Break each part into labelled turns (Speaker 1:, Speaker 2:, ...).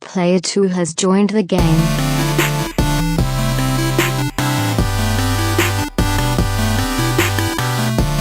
Speaker 1: Player 2 has joined the game.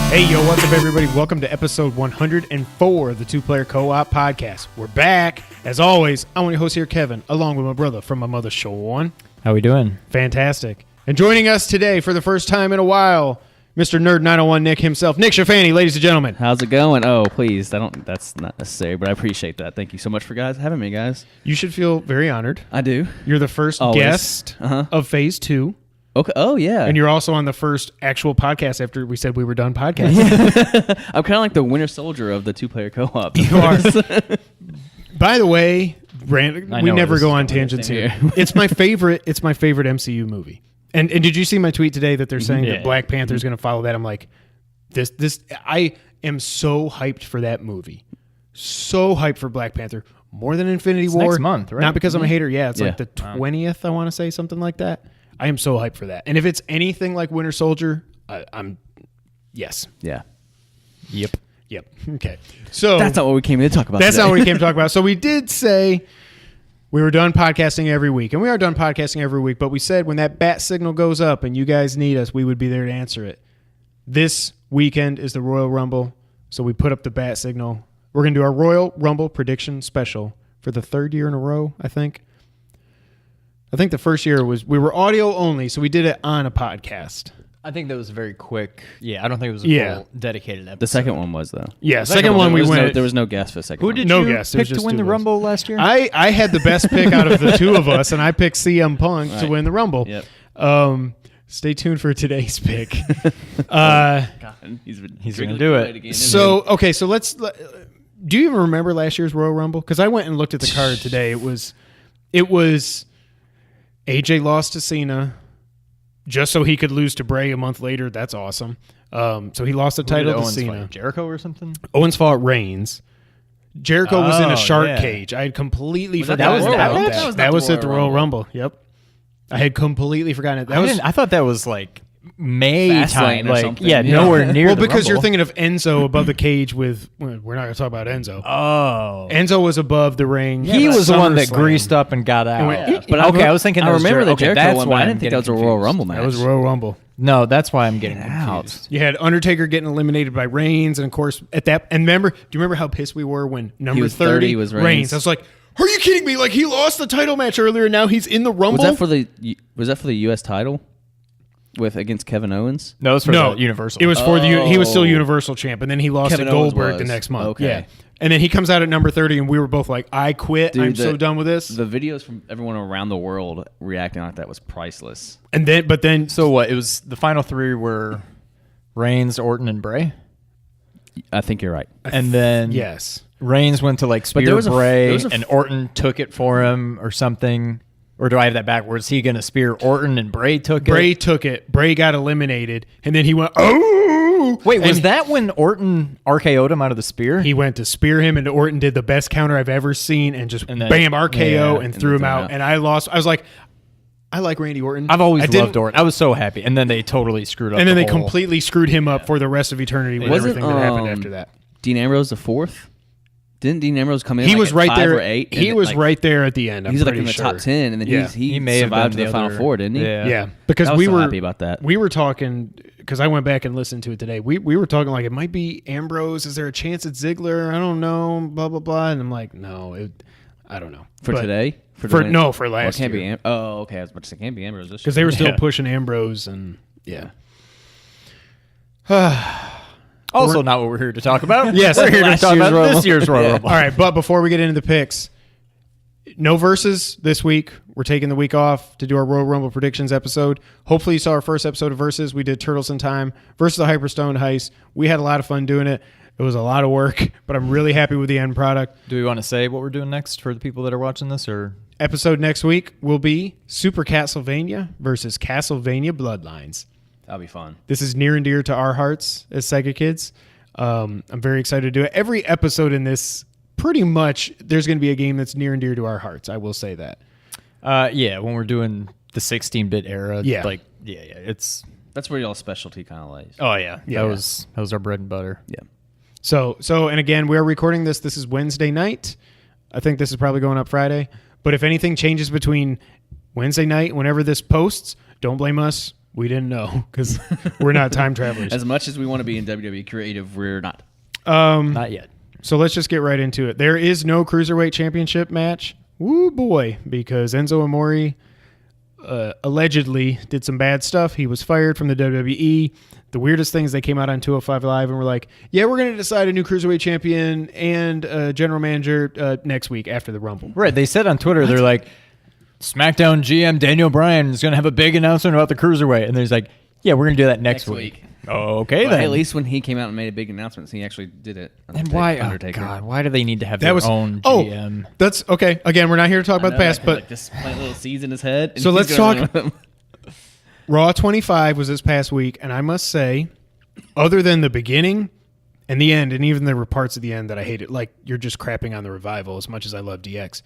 Speaker 2: Hey, yo, what's up, everybody? Welcome to episode 104 of the Two-Player Co-op Podcast. We're back. As always, I'm your host here, Kevin, along with my brother from my mother, Sean.
Speaker 3: How we doing?
Speaker 2: Fantastic. And joining us today for the first time in a while, Mr. Nerd 901 Nick himself. Nick Shafani, ladies and gentlemen.
Speaker 4: How's it going? Oh, please. That's not necessary, but I appreciate that. Thank you so much for having me, guys.
Speaker 2: You should feel very honored.
Speaker 4: I do.
Speaker 2: You're the first guest of Phase 2.
Speaker 4: Okay. Oh, yeah.
Speaker 2: And you're also on the first actual podcast after we said we were done podcasting.
Speaker 4: I'm kind of like the winter soldier of the Two-Player Co-op.
Speaker 2: You are. By the way, we never go on tangents here. It's my favorite MCU movie. And did you see my tweet today that they're saying that Black Panther is going to follow that? I'm like, I am so hyped for that movie. So hyped for Black Panther. More than Infinity War.
Speaker 3: Next month, right?
Speaker 2: Not because I'm a hater. Yeah, it's like the 20th, I want to say, something like that. I am so hyped for that. And if it's anything like Winter Soldier, I'm yes.
Speaker 4: Yeah.
Speaker 2: Yep. Okay. So
Speaker 4: that's not what we came to talk about.
Speaker 2: That's not what we came to talk about. So we did say we were done podcasting every week, and we are done podcasting every week, but we said when that bat signal goes up and you guys need us, we would be there to answer it. This weekend is the Royal Rumble, so we put up the bat signal. We're going to do our Royal Rumble prediction special for the third year in a row, I think. I think the first year we were audio only, so we did it on a podcast.
Speaker 3: I think that was very quick. Yeah, I don't think it was a full dedicated episode.
Speaker 4: The second one was, though.
Speaker 2: Yeah, second one we went.
Speaker 4: There was no guest for the second
Speaker 3: Who
Speaker 4: one.
Speaker 3: did
Speaker 2: No
Speaker 3: you
Speaker 2: guest.
Speaker 3: pick to win the Rumble last year?
Speaker 2: I had the best pick out of the two of us, and I picked CM Punk to win the Rumble.
Speaker 4: Yep.
Speaker 2: Stay tuned for today's pick.
Speaker 4: God, he's
Speaker 3: going to do it.
Speaker 2: So let's. Do you even remember last year's Royal Rumble? Because I went and looked at the card today. It was AJ lost to Cena just so he could lose to Bray a month later. That's awesome. So he lost the title to Cena.
Speaker 3: Fight? Jericho or something?
Speaker 2: Owens fought Reigns. Jericho was in a shark cage. I had completely forgotten about that. That was at the Royal Rumble. Yep. I had completely forgotten it.
Speaker 3: I thought that was like May time.
Speaker 4: Or something.
Speaker 3: Nowhere near.
Speaker 2: Well,
Speaker 3: the
Speaker 2: because
Speaker 3: Rumble.
Speaker 2: you're thinking of Enzo above the cage with. We're not going to talk about Enzo.
Speaker 3: Oh,
Speaker 2: Enzo was above the ring.
Speaker 3: he was the one that greased up and got out.
Speaker 2: But
Speaker 3: I was thinking.
Speaker 4: I remember the Jericho
Speaker 3: that's
Speaker 4: one,
Speaker 3: why
Speaker 4: but I didn't think that was a Royal Rumble match.
Speaker 2: That was Royal Rumble.
Speaker 3: No, that's why I'm getting confused.
Speaker 2: You had Undertaker getting eliminated by Reigns, and of course at that. And remember, do you remember how pissed we were when number 30
Speaker 4: was
Speaker 2: Reigns? I was like, "Are you kidding me? Like he lost the title match earlier, and now he's in the Rumble."
Speaker 4: Was that for the U.S. title against Kevin Owens?
Speaker 3: No, it was for the Universal.
Speaker 2: It was for he was still Universal champ, and then he lost
Speaker 4: Kevin
Speaker 2: to Goldberg
Speaker 4: Owens
Speaker 2: the
Speaker 4: was.
Speaker 2: next month.
Speaker 4: Okay.
Speaker 2: Yeah, and then he comes out at number 30, and we were both like, "I quit.
Speaker 4: Dude,
Speaker 2: I'm so done with this."
Speaker 4: The videos from everyone around the world reacting like that was priceless.
Speaker 2: And then,
Speaker 3: So what? It was the final three were Reigns, Orton, and Bray,
Speaker 4: I think you're right.
Speaker 3: and then
Speaker 2: yes,
Speaker 3: Reigns went to like
Speaker 4: there
Speaker 3: spear
Speaker 4: was a-
Speaker 3: Bray,
Speaker 4: there was a-
Speaker 3: and Orton took it for him or something. Or do I have that backwards? He going to spear Orton and Bray took it?
Speaker 2: Bray took it. Bray got eliminated, and then he went, "Oh!"
Speaker 3: Wait, was
Speaker 2: And
Speaker 3: that when Orton RKO'd him out of the spear?
Speaker 2: He went to spear him, and Orton did the best counter I've ever seen, and just
Speaker 3: And then-
Speaker 2: bam, RKO, and threw him
Speaker 4: threw him
Speaker 2: out.
Speaker 4: out.
Speaker 2: And I lost. I was like, I like Randy Orton.
Speaker 3: I've always
Speaker 2: I didn't-
Speaker 3: loved Orton. I was so happy. And then they totally screwed up.
Speaker 2: And then they
Speaker 3: whole-
Speaker 2: completely screwed him up for the rest of eternity with
Speaker 4: Wasn't,
Speaker 2: everything that happened after that.
Speaker 4: Dean Ambrose the fourth? Didn't Dean Ambrose come in?
Speaker 2: He
Speaker 4: like
Speaker 2: was
Speaker 4: at
Speaker 2: right
Speaker 4: 5
Speaker 2: there.
Speaker 4: Or 8,
Speaker 2: He was right there at the end. I'm
Speaker 4: He was like
Speaker 2: pretty
Speaker 4: in the
Speaker 2: sure.
Speaker 4: top 10, and then
Speaker 2: Yeah.
Speaker 4: he
Speaker 3: may have
Speaker 4: survived
Speaker 3: been
Speaker 4: to the
Speaker 3: the
Speaker 4: Final
Speaker 3: other-
Speaker 4: Four, didn't he?
Speaker 3: Yeah.
Speaker 2: Because
Speaker 4: I was
Speaker 2: we
Speaker 4: so
Speaker 2: were
Speaker 4: happy about that.
Speaker 2: We were talking because I went back and listened to it today. We were talking like it might be Ambrose. Is there a chance it's Ziggler? I don't know. Blah blah blah. And I'm like, no, I don't know.
Speaker 4: For
Speaker 2: But
Speaker 4: today?
Speaker 2: For
Speaker 4: today?
Speaker 2: last
Speaker 4: Well, it can't
Speaker 2: year.
Speaker 4: be okay. I was about to say it can't be Ambrose this
Speaker 2: Because they were still
Speaker 3: Yeah.
Speaker 2: pushing Ambrose and yeah.
Speaker 3: Also, not what we're here to talk about.
Speaker 2: Yes,
Speaker 3: we're here to
Speaker 4: last
Speaker 3: talk
Speaker 4: year's
Speaker 3: about
Speaker 4: Rumble.
Speaker 3: this year's Royal Rumble.
Speaker 2: All right, but before we get into the picks, no verses this week. We're taking the week off to do our Royal Rumble predictions episode. Hopefully you saw our first episode of Versus. We did Turtles in Time versus the Hyperstone Heist. We had a lot of fun doing it. It was a lot of work, but I'm really happy with the end product.
Speaker 3: Do we want to say what we're doing next for the people that are watching this? Or
Speaker 2: Episode next week will be Super Castlevania versus Castlevania Bloodlines.
Speaker 4: That'll be fun.
Speaker 2: This is near and dear to our hearts as Sega kids. I'm very excited to do it. Every episode in this, pretty much, there's going to be a game that's near and dear to our hearts. I will say that.
Speaker 3: when we're doing the 16-bit era, it's
Speaker 4: That's where y'all specialty kind of lays.
Speaker 3: Oh yeah,
Speaker 2: Yeah.
Speaker 3: that was our bread and butter.
Speaker 4: Yeah.
Speaker 2: So, and again, we're recording this. This is Wednesday night. I think this is probably going up Friday. But if anything changes between Wednesday night, whenever this posts, don't blame us. We didn't know because we're not time travelers.
Speaker 4: As much as we want to be in WWE Creative, we're not.
Speaker 3: Not yet.
Speaker 2: So let's just get right into it. There is no Cruiserweight Championship match. Woo boy, because Enzo Amore allegedly did some bad stuff. He was fired from the WWE. The weirdest thing is they came out on 205 Live and were like, yeah, we're going to decide a new Cruiserweight champion and general manager next week after the Rumble.
Speaker 3: Right. They said on Twitter, they're like, Smackdown GM Daniel Bryan is going to have a big announcement about the Cruiserweight. And there's like, yeah, we're going to do that next week. Oh, okay,
Speaker 4: Well,
Speaker 3: then.
Speaker 4: at least when he came out and made a big announcement, he actually did it.
Speaker 3: And why? Oh,
Speaker 4: Undertaker.
Speaker 3: God, why do they need to have their own GM?
Speaker 2: Oh, that's okay. Again, we're not here to talk about the past, but
Speaker 4: like this plant little seeds in his head. And
Speaker 2: So
Speaker 4: he's
Speaker 2: let's
Speaker 4: gonna
Speaker 2: talk-
Speaker 4: run with them.
Speaker 2: Raw 25 was this past week, and I must say, other than the beginning and the end, and even there were parts of the end that I hated, like you're just crapping on the Revival as much as I love DX,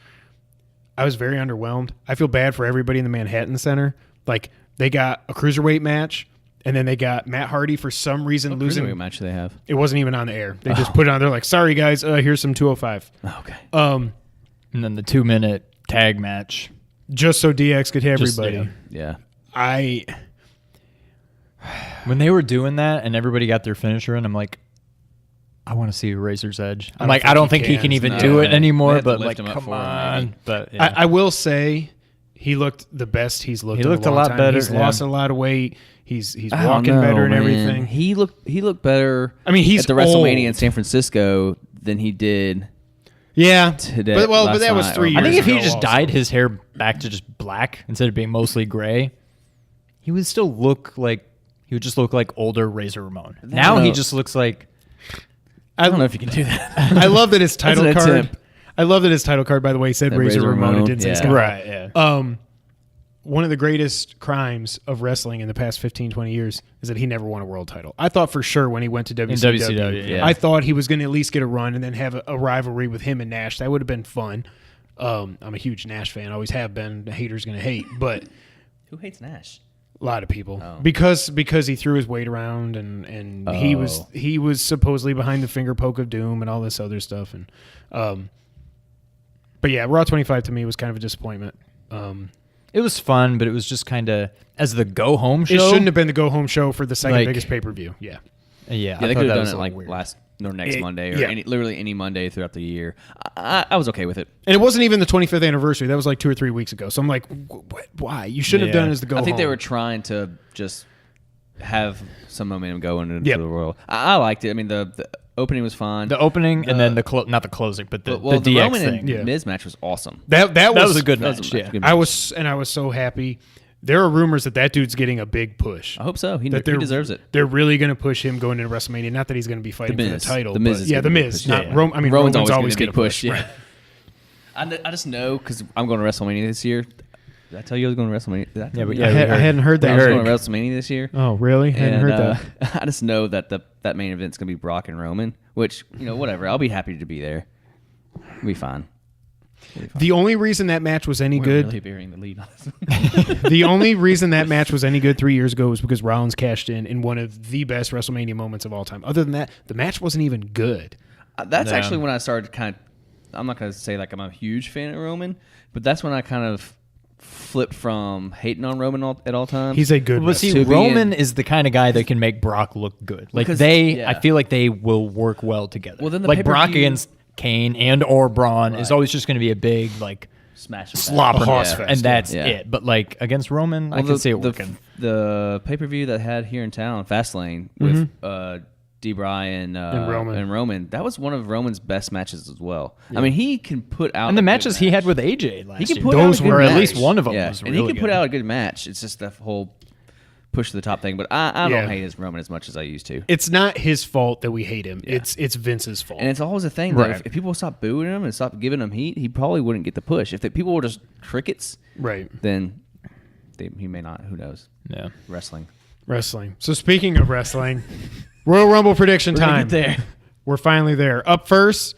Speaker 2: I was very underwhelmed. I feel bad for everybody in the Manhattan Center. Like, they got a Cruiserweight match, and then they got Matt Hardy for some reason losing.
Speaker 4: Cruiserweight match they have.
Speaker 2: It wasn't even on the air. They just put it on. They're like, sorry, guys, here's some 205.
Speaker 4: Okay.
Speaker 3: And then the 2-minute tag match.
Speaker 2: Just so DX could hit everybody.
Speaker 4: Yeah.
Speaker 3: When they were doing that and everybody got their finisher in, I'm like, I want to see Razor's Edge. I'm like, I don't think he can even do it
Speaker 4: They
Speaker 3: anymore,
Speaker 4: have to
Speaker 3: but
Speaker 4: lift
Speaker 3: like,
Speaker 4: him up
Speaker 3: come
Speaker 4: for him,
Speaker 3: on.
Speaker 4: maybe.
Speaker 3: But yeah.
Speaker 2: I will say he looked the best he's looked.
Speaker 3: He
Speaker 2: in
Speaker 3: looked
Speaker 2: a
Speaker 3: a
Speaker 2: long
Speaker 3: lot
Speaker 2: time.
Speaker 3: better,
Speaker 2: He's
Speaker 3: yeah.
Speaker 2: lost a lot of weight. He's
Speaker 4: I don't
Speaker 2: walking
Speaker 4: know,
Speaker 2: better and
Speaker 4: man.
Speaker 2: everything.
Speaker 4: He looked better.
Speaker 2: I mean, he's
Speaker 4: at the WrestleMania
Speaker 2: old.
Speaker 4: in San Francisco than he did.
Speaker 2: Yeah,
Speaker 4: Today-
Speaker 2: but
Speaker 4: last
Speaker 2: that was
Speaker 4: night,
Speaker 2: 3
Speaker 4: or-
Speaker 2: years
Speaker 3: I think if he
Speaker 2: ago
Speaker 3: just
Speaker 2: also.
Speaker 3: dyed his hair back to just black instead of being mostly gray, he would still look like older Razor Ramon. Now he
Speaker 4: know.
Speaker 3: just looks like
Speaker 4: I don't know if you can do that.
Speaker 2: I love that his title
Speaker 4: an
Speaker 2: card.
Speaker 4: attempt.
Speaker 2: I love that his title card, by the way, said
Speaker 4: That
Speaker 2: Razor
Speaker 4: Razor
Speaker 2: Ramon. It
Speaker 4: Ramon,
Speaker 2: didn't say
Speaker 4: yeah.
Speaker 2: Scott.
Speaker 3: right. Yeah.
Speaker 2: One of the greatest crimes of wrestling in the past 15, 20 years is that he never won a world title. I thought for sure when he went to WCW,
Speaker 3: WCW, yeah.
Speaker 2: I thought he was going to at least get a run and then have a rivalry with him and Nash. That would have been fun. I'm a huge Nash fan. Always have been. The hater's going to hate, but
Speaker 4: Who hates Nash?
Speaker 2: a lot of people
Speaker 4: Oh.
Speaker 2: because he threw his weight around and he was supposedly behind the finger poke of doom and all this other stuff and but yeah, Raw 25 to me was kind of a disappointment.
Speaker 3: It was fun, but it was just kind of as the go home show.
Speaker 2: It shouldn't have been the go home show for the second
Speaker 3: Like-
Speaker 2: biggest pay-per-view. Yeah.
Speaker 3: Yeah,
Speaker 4: Yeah,
Speaker 3: I
Speaker 4: they
Speaker 3: thought
Speaker 4: could
Speaker 3: that
Speaker 4: have
Speaker 3: was
Speaker 4: done it
Speaker 3: a
Speaker 4: like
Speaker 3: little weird.
Speaker 4: last or next Monday or
Speaker 2: yeah.
Speaker 4: literally any Monday throughout the year. I was okay with it.
Speaker 2: And it wasn't even the 25th anniversary. That was like 2 or 3 weeks ago. So I'm like, why? You shouldn't have
Speaker 3: Yeah.
Speaker 2: done it as the go
Speaker 4: I think they
Speaker 2: home.
Speaker 4: were trying to just have some momentum going into
Speaker 2: Yep.
Speaker 4: the Royal. I liked it. I mean, the opening was fun.
Speaker 3: The opening and then not the closing, but the
Speaker 4: the
Speaker 3: DX
Speaker 4: Roman
Speaker 3: thing.
Speaker 4: and
Speaker 2: Yeah.
Speaker 4: Miz match was awesome.
Speaker 2: That
Speaker 3: That
Speaker 2: was
Speaker 3: was a good
Speaker 4: That was
Speaker 3: match.
Speaker 4: a
Speaker 3: Yeah.
Speaker 4: good
Speaker 2: I
Speaker 4: match.
Speaker 2: was so happy. There are rumors that dude's getting a big push.
Speaker 4: I hope so. He
Speaker 2: That
Speaker 4: deserves it.
Speaker 2: They're really going to push him going into WrestleMania. Not that he's going to be fighting for the
Speaker 4: Miz.
Speaker 2: title.
Speaker 4: The Miz
Speaker 2: but
Speaker 4: is
Speaker 2: yeah,
Speaker 4: gonna
Speaker 2: the
Speaker 4: be
Speaker 2: Miz.
Speaker 4: pushed.
Speaker 2: Not
Speaker 3: Yeah.
Speaker 2: Roman. I mean, Roman's always
Speaker 4: gonna
Speaker 2: going
Speaker 4: get
Speaker 2: to
Speaker 4: pushed.
Speaker 2: push.
Speaker 4: Yeah. I just know because I'm going to WrestleMania this year. Did I tell you I was going to WrestleMania? Did I tell
Speaker 3: Yeah, but
Speaker 4: you?
Speaker 3: yeah,
Speaker 2: I hadn't heard
Speaker 4: I
Speaker 2: that.
Speaker 4: was going to WrestleMania this year.
Speaker 2: Oh, really? Hadn't
Speaker 4: And,
Speaker 2: heard that.
Speaker 4: I just know that that main event's going to be Brock and Roman, which, whatever. I'll be happy to be there. It'll be fine.
Speaker 2: The only reason that match was any
Speaker 4: We're
Speaker 2: good,
Speaker 4: really bearing the lead on this.
Speaker 2: the only reason that match was any good 3 years ago was because Rollins cashed in one of the best WrestleMania moments of all time. Other than that, the match wasn't even good.
Speaker 4: That's
Speaker 3: Yeah.
Speaker 4: actually when I started kind of. I'm not going to say like I'm a huge fan of Roman, but that's when I kind of flipped from hating on Roman at all times.
Speaker 2: He's a good
Speaker 3: Well, see,
Speaker 2: wrestler.
Speaker 4: To be
Speaker 3: Roman
Speaker 4: in-
Speaker 3: is the kind of guy that can make Brock look good. Like
Speaker 4: Because-
Speaker 3: I
Speaker 4: yeah.
Speaker 3: feel like they will work well together.
Speaker 4: Well, then the
Speaker 3: like Brock
Speaker 4: pay-per-view-
Speaker 3: against Kane and or Braun is
Speaker 4: Right.
Speaker 3: always just going to be a big like
Speaker 4: smash
Speaker 3: slobber
Speaker 2: Hoss
Speaker 3: fest,
Speaker 2: fest,
Speaker 3: and that's
Speaker 4: yeah.
Speaker 3: it. But like against Roman, I can see it working.
Speaker 4: The pay per view that had here in town, Fastlane, with D-Bry and Roman, that was one of Roman's best matches as well. I mean, he can put out
Speaker 3: And the
Speaker 4: a good
Speaker 3: matches he
Speaker 4: match.
Speaker 3: had with AJ last
Speaker 4: He can
Speaker 3: year,
Speaker 4: put
Speaker 2: Those
Speaker 4: out a good
Speaker 2: were-
Speaker 3: or at
Speaker 4: match.
Speaker 3: least one of them
Speaker 4: Yeah,
Speaker 3: was
Speaker 4: and
Speaker 3: really
Speaker 4: he can
Speaker 3: good.
Speaker 4: put out a good match. It's just the whole push to the top thing. But I
Speaker 2: Yeah.
Speaker 4: don't hate his Roman as much as I used to.
Speaker 2: It's not his fault that we hate him. It's Vince's fault.
Speaker 4: And it's always a thing that
Speaker 3: Right.
Speaker 4: if people stop booing him and stop giving him heat, he probably wouldn't get the push. If the people were just crickets,
Speaker 2: right.
Speaker 4: then he may not. Who knows?
Speaker 3: Yeah.
Speaker 2: Wrestling. So speaking of wrestling, Royal Rumble prediction time.
Speaker 4: there.
Speaker 2: We're finally there. Up first,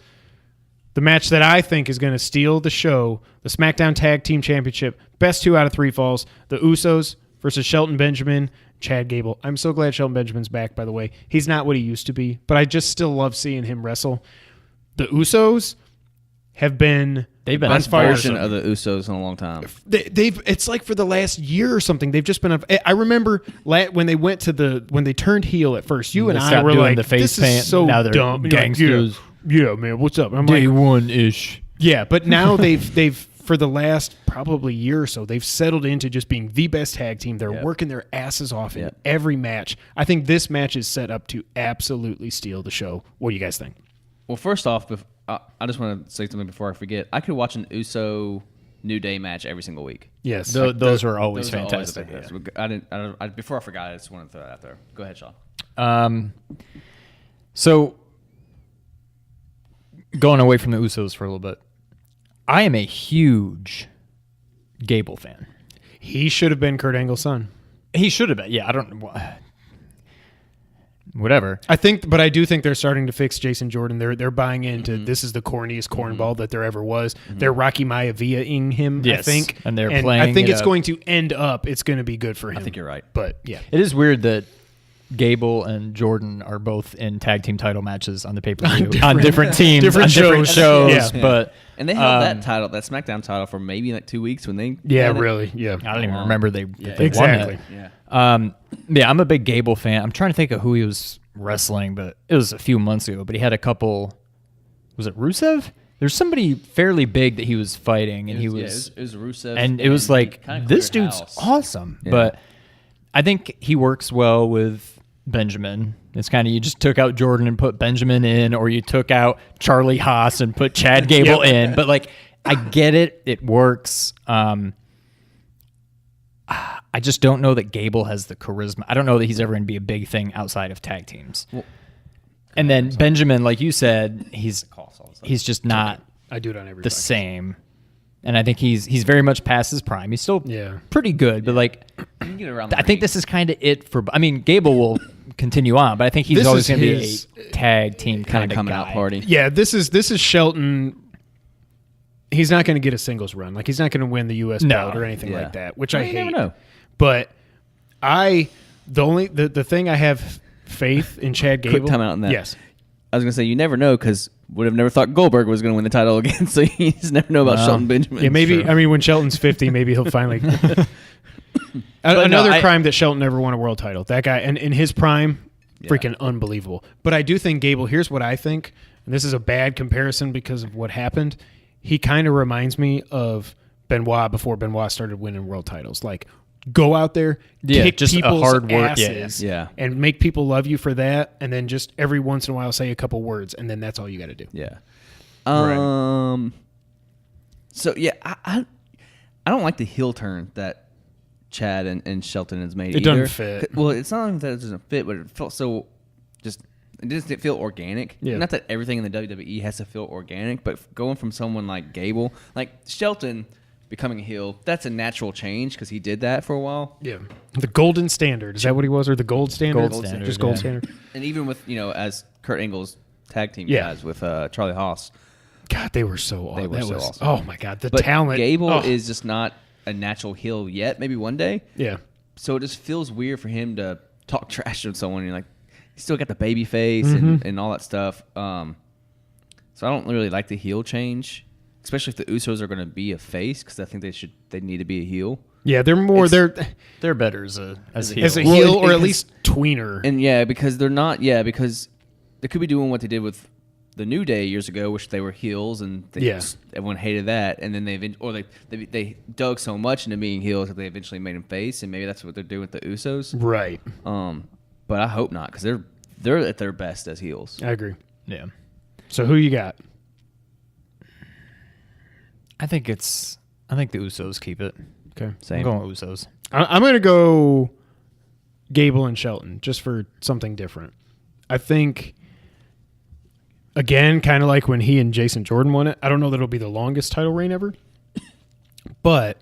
Speaker 2: the match that I think is going to steal the show, the SmackDown Tag Team Championship. Best 2 out of 3 falls. The Usos versus Shelton Benjamin, Chad Gable. I'm so glad Shelton Benjamin's back, by the way. He's not what he used to be, but I just still love seeing him wrestle. The Usos, have been
Speaker 3: They've been
Speaker 2: on
Speaker 4: Best
Speaker 2: fire.
Speaker 4: version of the Usos in a long time.
Speaker 2: They've it's like for the last year or something. They've just been. I remember when they went to when they turned heel at first. You and I
Speaker 3: stopped
Speaker 2: were
Speaker 3: doing
Speaker 2: like,
Speaker 3: the face
Speaker 2: "This
Speaker 3: paint.
Speaker 2: is so
Speaker 3: Now they're
Speaker 2: dumb." And you're like,
Speaker 3: gangsters.
Speaker 2: yeah, man, what's up? And I'm
Speaker 3: Day
Speaker 2: like,
Speaker 3: one ish.
Speaker 2: yeah, but now they've for the last probably year or so, they've settled into just being the best tag team. They're working their asses off in every match. I think this match is set up to absolutely steal the show. What do you guys think?
Speaker 4: Well, first off, I just want to say something before I forget. I could watch an Uso New Day match every single week.
Speaker 2: Yes,
Speaker 3: Those are always
Speaker 4: Those are always
Speaker 3: fantastic.
Speaker 4: the best. Before I forgot, I just want to throw that out there. Go ahead, Sean.
Speaker 3: So going away from the Usos for a little bit, I am a huge Gable fan.
Speaker 2: he should have been Kurt Angle's son.
Speaker 3: He should have been. Yeah, I don't. Whatever.
Speaker 2: I do think they're starting to fix Jason Jordan. They're buying into this is the corniest cornball that there ever was. They're Rocky Maivia-ing him, I
Speaker 3: Yes,
Speaker 2: think,
Speaker 3: and they're
Speaker 2: I
Speaker 3: playing
Speaker 2: think
Speaker 3: it
Speaker 2: it's
Speaker 3: up.
Speaker 2: going to end up. It's going to be good for him.
Speaker 4: I think you're right.
Speaker 2: But yeah,
Speaker 3: It is weird that Gable and Jordan are both in tag team title matches on the pay-per-view on different teams,
Speaker 2: different
Speaker 3: on different
Speaker 2: shows.
Speaker 3: shows.
Speaker 2: Yeah.
Speaker 3: But
Speaker 4: And they held that SmackDown title for maybe like 2 weeks when they
Speaker 2: yeah,
Speaker 4: had it.
Speaker 2: really, yeah.
Speaker 3: I don't even remember they
Speaker 2: exactly.
Speaker 3: won it.
Speaker 4: Yeah.
Speaker 3: Yeah, I'm a big Gable fan. I'm trying to think of who he was wrestling, but it was a few months ago. But he had a couple. Was it Rusev? There's somebody fairly big that he was fighting, and
Speaker 4: It was Rusev,
Speaker 3: and it was like,
Speaker 4: kinda
Speaker 3: this
Speaker 4: cleared
Speaker 3: dude's
Speaker 4: house.
Speaker 3: awesome.
Speaker 4: Yeah.
Speaker 3: But I think he works well with Benjamin. It's kind of, you just took out Jordan and put Benjamin in, or you took out Charlie Haas and put Chad Gable in. But like, I get it. It works. I just don't know that Gable has the charisma. I don't know that he's ever going to be a big thing outside of tag teams. And then Benjamin, like you said, he's just not
Speaker 2: I do it on every
Speaker 3: the
Speaker 2: podcast.
Speaker 3: same. And I think he's very much past his prime. He's still pretty good, but like,
Speaker 4: You can get around the
Speaker 3: I think
Speaker 4: ring.
Speaker 3: this is kind of it for. I mean, Gable will continue on, but I think he's
Speaker 2: This
Speaker 3: always
Speaker 2: is
Speaker 3: going to be
Speaker 2: his
Speaker 3: a tag team kind of
Speaker 4: coming
Speaker 3: guy.
Speaker 4: out party.
Speaker 2: Yeah, this is Shelton. He's not going to get a singles run. Like he's not going to win the U.S.
Speaker 3: No.
Speaker 2: belt or anything
Speaker 4: Yeah.
Speaker 2: like that, which
Speaker 4: Well,
Speaker 2: I
Speaker 4: you
Speaker 2: hate.
Speaker 4: never know.
Speaker 2: But the thing I have faith in Chad Gable.
Speaker 4: Quick time out on that.
Speaker 2: Yes.
Speaker 4: I was gonna say you never know because would have never thought Goldberg was gonna win the title again. So you just never know about Shelton Benjamin.
Speaker 2: Yeah, maybe.
Speaker 3: True.
Speaker 2: I mean, when Shelton's 50, maybe he'll finally.
Speaker 3: no,
Speaker 2: Another
Speaker 3: I-
Speaker 2: crime that Shelton never won a world title. That guy, and in his prime, freaking unbelievable. But I do think Gable. Here's what I think, and this is a bad comparison because of what happened. He kind of reminds me of Benoit before Benoit started winning world titles. Like, go out there, kick
Speaker 3: just a
Speaker 2: people's
Speaker 3: hard work,
Speaker 2: asses,
Speaker 4: yeah.
Speaker 2: and make people love you for that, and then just every once in a while say a couple words, and then that's all you got to do.
Speaker 4: Yeah.
Speaker 2: Right.
Speaker 4: So yeah, I don't like the heel turn that Chad and Shelton has made.
Speaker 2: It
Speaker 4: either.
Speaker 2: doesn't fit.
Speaker 4: Well, it's not even that it doesn't fit, but it felt so just. It doesn't feel organic.
Speaker 2: Yeah.
Speaker 4: Not that everything in the WWE has to feel organic, but going from someone like Gable, like Shelton becoming a heel, that's a natural change because he did that for a while.
Speaker 2: Yeah, the golden standard, is that what he was, or the gold standard?
Speaker 3: Gold standard,
Speaker 2: just gold
Speaker 3: yeah.
Speaker 2: standard.
Speaker 4: And even with as Kurt Angle's tag team
Speaker 2: Yeah.
Speaker 4: guys with Charlie Haas.
Speaker 2: God, they were so awesome.
Speaker 4: They were so awesome.
Speaker 2: Oh my God, the
Speaker 4: But
Speaker 2: talent.
Speaker 4: Gable
Speaker 2: Oh.
Speaker 4: is just not a natural heel yet. Maybe one day.
Speaker 2: Yeah.
Speaker 4: So it just feels weird for him to talk trash to someone. You're like, he's still got the baby face
Speaker 2: Mm-hmm.
Speaker 4: and all that stuff. So I don't really like the heel change, especially if the Usos are going to be a face because I think they need to be a heel.
Speaker 2: Yeah, they're more
Speaker 3: They're better as a heel.
Speaker 2: as a
Speaker 4: Well,
Speaker 2: heel
Speaker 4: it-
Speaker 2: or at
Speaker 4: because-
Speaker 2: least tweener.
Speaker 4: And because they're not. Because they could be doing what they did with the New Day years ago, which they were heels and everyone hated that. And then they dug so much into being heels that they eventually made them face, and maybe that's what they're doing with the Usos.
Speaker 2: Right.
Speaker 4: But I hope not, because they're at their best as heels.
Speaker 2: I agree.
Speaker 3: Yeah.
Speaker 2: So who you got?
Speaker 3: I think the Usos keep it.
Speaker 2: Okay.
Speaker 4: Same.
Speaker 3: I'm going with Usos.
Speaker 2: I'm going to go Gable and Shelton just for something different. I think, again, kind of like when he and Jason Jordan won it, I don't know that it'll be the longest title reign ever, but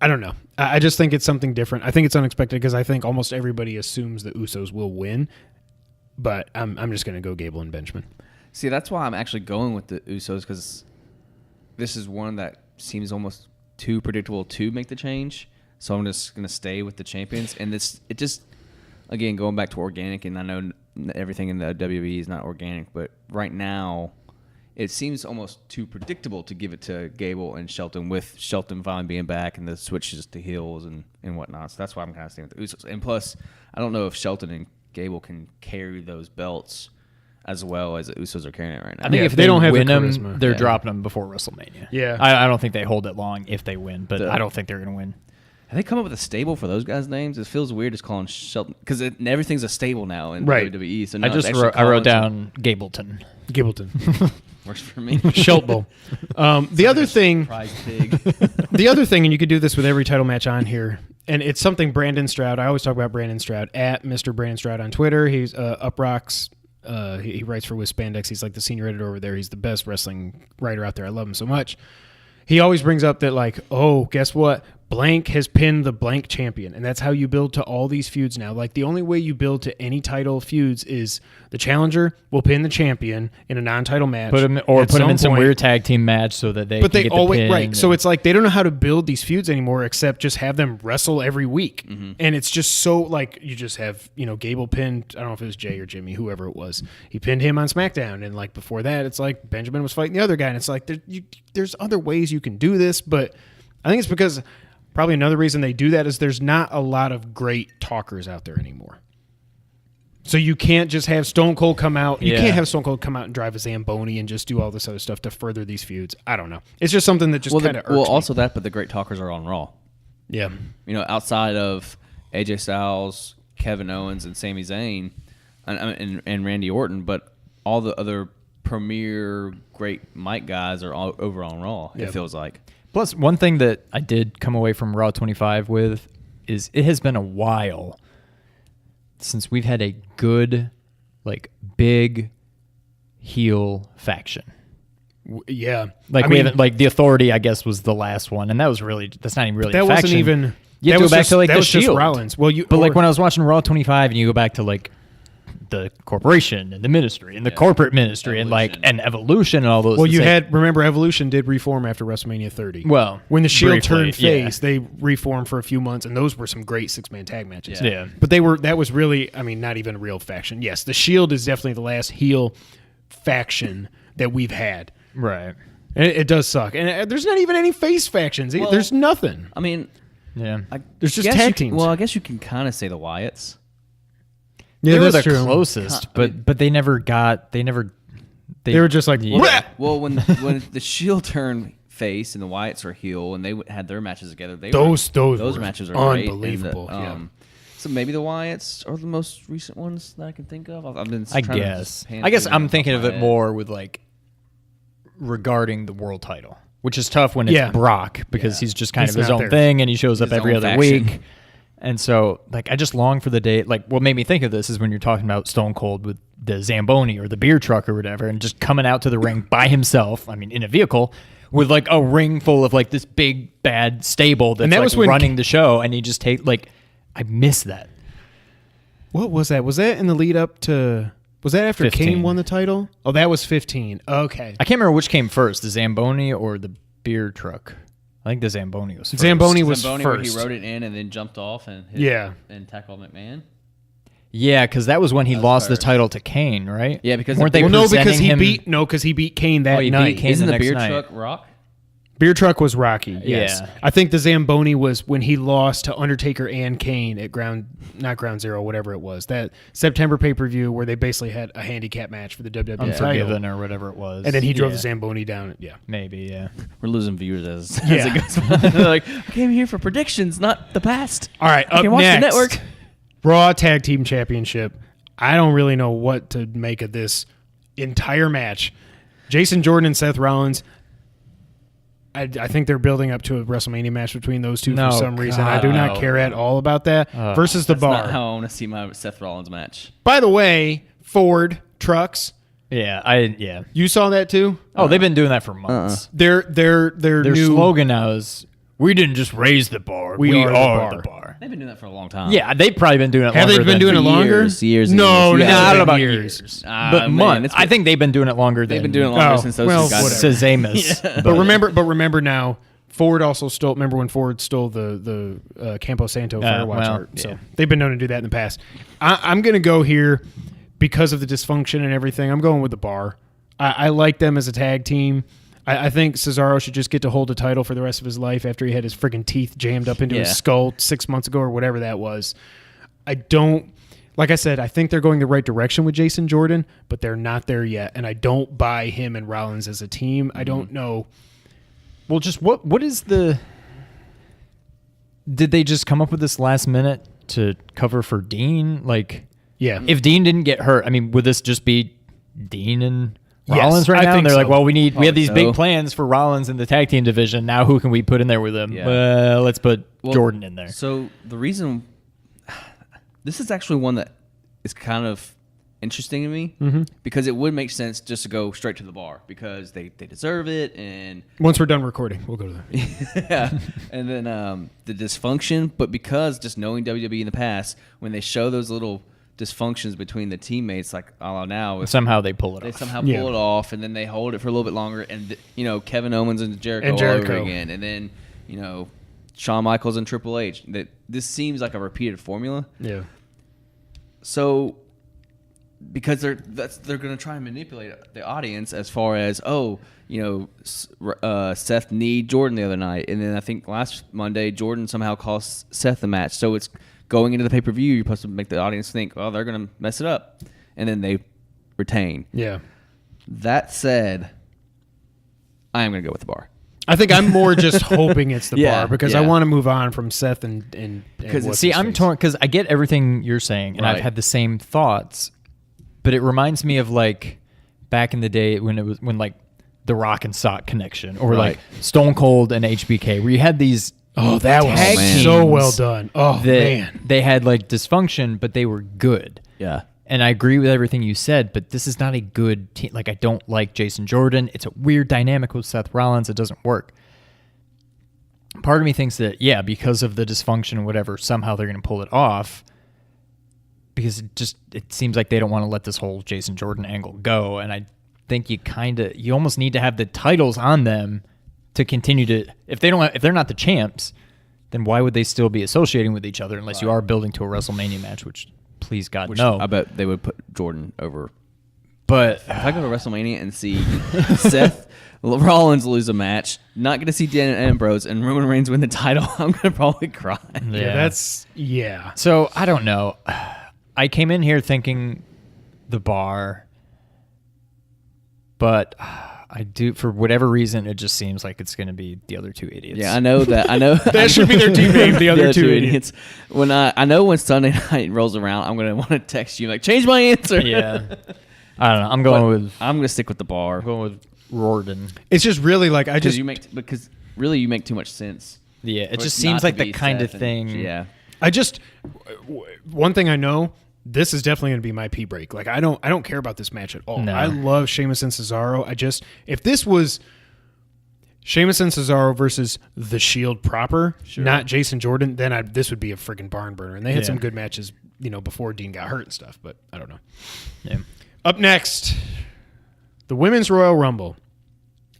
Speaker 2: I don't know. I just think it's something different. I think it's unexpected because I think almost everybody assumes the Usos will win, but I'm just going to go Gable and Benjamin.
Speaker 4: See, that's why I'm actually going with the Usos, because this is one that seems almost too predictable to make the change. So I'm just going to stay with the champions. And it just, again, going back to organic, and I know everything in the WWE is not organic, but right now it seems almost too predictable to give it to Gable and Shelton, with Shelton finally being back and the switches to heels and whatnot. So that's why I'm kind of staying with the Usos. And plus, I don't know if Shelton and Gable can carry those belts as well as the Usos are carrying it right now.
Speaker 3: I think if
Speaker 2: they
Speaker 3: they
Speaker 2: don't have the
Speaker 3: win them,
Speaker 2: charisma.
Speaker 3: they're dropping them before WrestleMania.
Speaker 2: Yeah.
Speaker 3: I don't think they hold it long if they win, but I don't think they're going to win.
Speaker 4: Have they come up with a stable for those guys' names? It feels weird just calling Shelton, because everything's a stable now in
Speaker 2: Right.
Speaker 4: WWE. So
Speaker 3: I just wrote down Gableton.
Speaker 2: Gableton.
Speaker 4: Works for me.
Speaker 2: Sheltbull. The other thing,
Speaker 4: Prize pig.
Speaker 2: the other thing, and you could do this with every title match on here, and it's something Brandon Stroud. I always talk about Brandon Stroud at Mr. Brandon Stroud on Twitter. He's Uprocks. He writes for With Spandex. He's like the senior editor over there. He's the best wrestling writer out there. I love him so much. He always brings up that, like, oh, guess what? Blank has pinned the blank champion, and that's how you build to all these feuds now. Like, the only way you build to any title feuds is the challenger will pin the champion in a non-title match.
Speaker 3: Put him in some weird tag team match so that they
Speaker 2: But
Speaker 3: can
Speaker 2: they
Speaker 3: get
Speaker 2: always
Speaker 3: the pin.
Speaker 2: right. So it's like they don't know how to build these feuds anymore, except just have them wrestle every week. And it's just so, like, you just have, Gable pinned, I don't know if it was Jay or Jimmy, whoever it was. He pinned him on Smackdown, and like before that, it's like Benjamin was fighting the other guy, and it's like there's other ways you can do this, but I think it's because probably another reason they do that is there's not a lot of great talkers out there anymore. So you can't just have Stone Cold come out. You can't have Stone Cold come out and drive a Zamboni and just do all this other stuff to further these feuds. I don't know. It's just something that just kind of irks me.
Speaker 4: Also that, but the great talkers are on Raw.
Speaker 2: Yeah.
Speaker 4: Outside of AJ Styles, Kevin Owens, and Sami Zayn, and Randy Orton, but all the other premier great mic guys are all over on Raw, it feels like.
Speaker 3: Plus, one thing that I did come away from Raw 25 with is it has been a while since we've had a good, like, big heel faction.
Speaker 2: Yeah.
Speaker 3: Like, we haven't, like, the Authority, I guess, was the last one, and that's not even really
Speaker 2: that
Speaker 3: a faction.
Speaker 2: wasn't even.
Speaker 3: You have to go back to, like,
Speaker 2: that
Speaker 3: the
Speaker 2: was just
Speaker 3: Shield.
Speaker 2: Rollins. Well,
Speaker 3: like, when I was watching Raw 25 and you go back to, like, the corporation and the ministry and the corporate ministry and Evolution and all those.
Speaker 2: Well, remember Evolution did reform after WrestleMania 30.
Speaker 3: Well,
Speaker 2: when the Shield
Speaker 3: briefly,
Speaker 2: turned face, they reformed for a few months, and those were some great 6-man tag matches.
Speaker 3: Yeah.
Speaker 2: But that was really, not even a real faction. Yes, the Shield is definitely the last heel faction that we've had.
Speaker 3: Right.
Speaker 2: And it does suck. And there's not even any face factions.
Speaker 4: Well,
Speaker 2: there's nothing.
Speaker 3: Yeah.
Speaker 2: There's just tag teams.
Speaker 4: Well, I guess you can kind of say the Wyatts.
Speaker 2: Yeah,
Speaker 3: they were the
Speaker 2: true.
Speaker 3: closest, but they never got. They
Speaker 2: were just like,
Speaker 4: Well, when the Shield turned face and the Wyatts were heel and they had their matches together,
Speaker 2: those
Speaker 4: were matches are
Speaker 2: unbelievable.
Speaker 4: Great. And so maybe the Wyatts are the most recent ones that I can think of.
Speaker 3: I guess I'm thinking of it more with, like, regarding the world title, which is tough when it's Brock because he's just kind of his own thing and he shows up every other week. And so, like, I just long for the day. Like, what made me think of this is when you're talking about Stone Cold with the Zamboni or the beer truck or whatever, and just coming out to the ring by himself. In a vehicle with, like, a ring full of, like, this big bad stable that's running the show, and he just I miss that.
Speaker 2: What was that? Was that in the lead up to? Was that after
Speaker 3: 15.
Speaker 2: Kane won the title? Oh, that was 15. Okay.
Speaker 3: I can't remember which came first, the Zamboni or the beer truck. I think the Zamboni was first.
Speaker 2: Zamboni was
Speaker 4: Where
Speaker 2: first.
Speaker 4: he rode it in and then jumped off and hit and tackled McMahon.
Speaker 3: Yeah, because that was when he lost the title to Kane, right?
Speaker 4: Yeah, because
Speaker 3: weren't they
Speaker 2: because he
Speaker 3: him?
Speaker 2: because he beat Kane that night.
Speaker 3: Beat Kane
Speaker 4: Isn't the beer
Speaker 3: night.
Speaker 4: truck Rock?
Speaker 2: Beer truck was Rocky. Yes.
Speaker 3: Yeah.
Speaker 2: I think the Zamboni was when he lost to Undertaker and Kane at not Ground Zero, whatever it was. That September pay-per-view where they basically had a handicap match for the WWE
Speaker 3: Unforgiven
Speaker 2: title.
Speaker 3: or whatever it was.
Speaker 2: And then he drove the Zamboni down. Yeah.
Speaker 3: Maybe, yeah.
Speaker 4: We're losing viewers as it goes. They're like, I came here for predictions, not the past.
Speaker 2: All right,
Speaker 4: I can watch the network.
Speaker 2: Raw Tag Team Championship. I don't really know what to make of this entire match. Jason Jordan and Seth Rollins. I think they're building up to a WrestleMania match between those two for some reason. I do not care at all about that. Versus the Bar.
Speaker 4: That's not how I want to see my Seth Rollins match.
Speaker 2: By the way, Ford trucks.
Speaker 3: Yeah,
Speaker 2: You saw that too?
Speaker 3: Oh, they've been doing that for months.
Speaker 2: Their new
Speaker 3: slogan now is, "We didn't just raise the bar. We are the bar."
Speaker 4: They've been doing that for a long time.
Speaker 3: Yeah, they've probably been doing it.
Speaker 2: Have
Speaker 3: longer
Speaker 2: they been doing it longer?
Speaker 4: Years.
Speaker 2: No,
Speaker 4: years.
Speaker 3: I don't know about
Speaker 2: years.
Speaker 3: years, but months. I think they've been doing it longer.
Speaker 4: They've been doing it longer since those two guys.
Speaker 3: Sazamas.
Speaker 2: But remember now. Ford also stole. Remember when Ford stole the Campo Santo Firewatch art? So they've been known to do that in the past. I'm going to go here because of the dysfunction and everything, I'm going with the Bar. I like them as a tag team. I think Cesaro should just get to hold the title for the rest of his life after he had his friggin' teeth jammed up into his skull 6 months ago or whatever that was. Like I said, I think they're going the right direction with Jason Jordan, but they're not there yet. And I don't buy him and Rollins as a team. I don't know.
Speaker 3: Well, just what is the... Did they just come up with this last minute to cover for Dean? Like,
Speaker 2: yeah.
Speaker 3: If Dean didn't get hurt, I mean, would this just be Dean and Rollins
Speaker 2: Yes,
Speaker 3: right
Speaker 2: I
Speaker 3: now?
Speaker 2: think
Speaker 3: And they're
Speaker 2: so.
Speaker 3: like, well, we have these
Speaker 4: so.
Speaker 3: big plans for Rollins in the tag team division. Now who can we put in there with him?
Speaker 4: Yeah.
Speaker 3: Well, let's put Jordan in there.
Speaker 4: So the reason this is actually one that is kind of interesting to me because it would make sense just to go straight to the Bar because they deserve it, and
Speaker 2: Once we're done recording, we'll go to that.
Speaker 4: yeah, and then the dysfunction. But because just knowing WWE in the past, when they show those little dysfunctions between the teammates, like a la now, if
Speaker 3: Somehow they pull it
Speaker 4: they
Speaker 3: off.
Speaker 4: somehow pull it off, and then they hold it for a little bit longer, and Kevin Owens and Jericho all over again, and then Shawn Michaels and Triple H. That this seems like a repeated formula.
Speaker 2: Yeah.
Speaker 4: So, because they're going to try and manipulate the audience as far as Seth kneed Jordan the other night, and then I think last Monday Jordan somehow cost Seth the match. So it's going into the pay-per-view. You're supposed to make the audience think, well, they're going to mess it up, and then they retain.
Speaker 2: Yeah.
Speaker 4: That said, I am going to go with the Bar.
Speaker 2: I think I'm more just hoping it's the
Speaker 4: Yeah,
Speaker 2: Bar because I want to move on from Seth and
Speaker 4: Because
Speaker 3: See, I'm torn because I get everything you're saying, and I've
Speaker 4: Right.
Speaker 3: had the same thoughts, but it reminds me of like back in the day when like the Rock and Sock connection, or like Stone Cold and HBK, where you had these
Speaker 2: that was
Speaker 3: tag
Speaker 2: so
Speaker 3: teams
Speaker 2: well done. Oh
Speaker 3: that
Speaker 2: man.
Speaker 3: they had like dysfunction, but they were good.
Speaker 4: Yeah.
Speaker 3: And I agree with everything you said, but this is not a good team. Like, I don't like Jason Jordan. It's a weird dynamic with Seth Rollins. It doesn't work. Part of me thinks that, yeah, because of the dysfunction and whatever, somehow they're going to pull it off. Because it seems like they don't want to let this whole Jason Jordan angle go. And I think you almost need to have the titles on them to continue to, if they're not the champs, then why would they still be associating with each other unless you are building to a WrestleMania match, which please God, no.
Speaker 4: I bet they would put Jordan over.
Speaker 3: But
Speaker 4: If I go to WrestleMania and see Seth Rollins lose a match, not going to see Dan Ambrose and Roman Reigns win the title, I'm going to probably cry.
Speaker 2: Yeah.
Speaker 3: So I don't know. I came in here thinking the Bar, but I do, for whatever reason, it just seems like it's going to be the other two idiots.
Speaker 4: Yeah, I know that. I know
Speaker 2: That should be their team name, the other two idiots.
Speaker 4: When I know when Sunday night rolls around, I'm going to want to text you like, change my answer.
Speaker 3: Yeah. I don't know. I'm going
Speaker 4: I'm going to stick with the Bar.
Speaker 3: I'm going with Rorden.
Speaker 2: It's just really like
Speaker 4: Because really you make too much sense.
Speaker 3: Yeah, it
Speaker 4: For
Speaker 3: just
Speaker 4: it
Speaker 3: seems
Speaker 4: not
Speaker 3: like
Speaker 4: to
Speaker 3: the
Speaker 4: be
Speaker 3: kind of
Speaker 4: Seth
Speaker 3: thing.
Speaker 4: Yeah.
Speaker 2: one thing I know, this is definitely going to be my pee break. Like I don't care about this match at all.
Speaker 3: No.
Speaker 2: I love Sheamus and Cesaro. If this was Sheamus and Cesaro versus The Shield proper, not Jason Jordan, then this would be a freaking barn burner. And they had some good matches, before Dean got hurt and stuff, but I don't know.
Speaker 3: Yeah.
Speaker 2: Up next, the Women's Royal Rumble.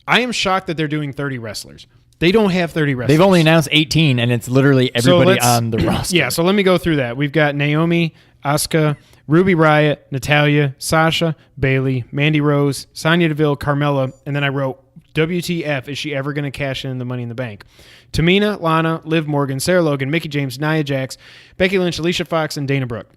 Speaker 2: I am shocked that they're doing 30 wrestlers. They don't have 30 wrestlers.
Speaker 3: They've only announced 18, and it's literally everybody on the roster.
Speaker 2: Yeah, so let me go through that. We've got Naomi, Asuka, Ruby Riott, Natalya, Sasha, Bayley, Mandy Rose, Sonya Deville, Carmella, and then I wrote, WTF, is she ever going to cash in the Money in the Bank? Tamina, Lana, Liv Morgan, Sarah Logan, Mickie James, Nia Jax, Becky Lynch, Alicia Fox, and Dana Brooke.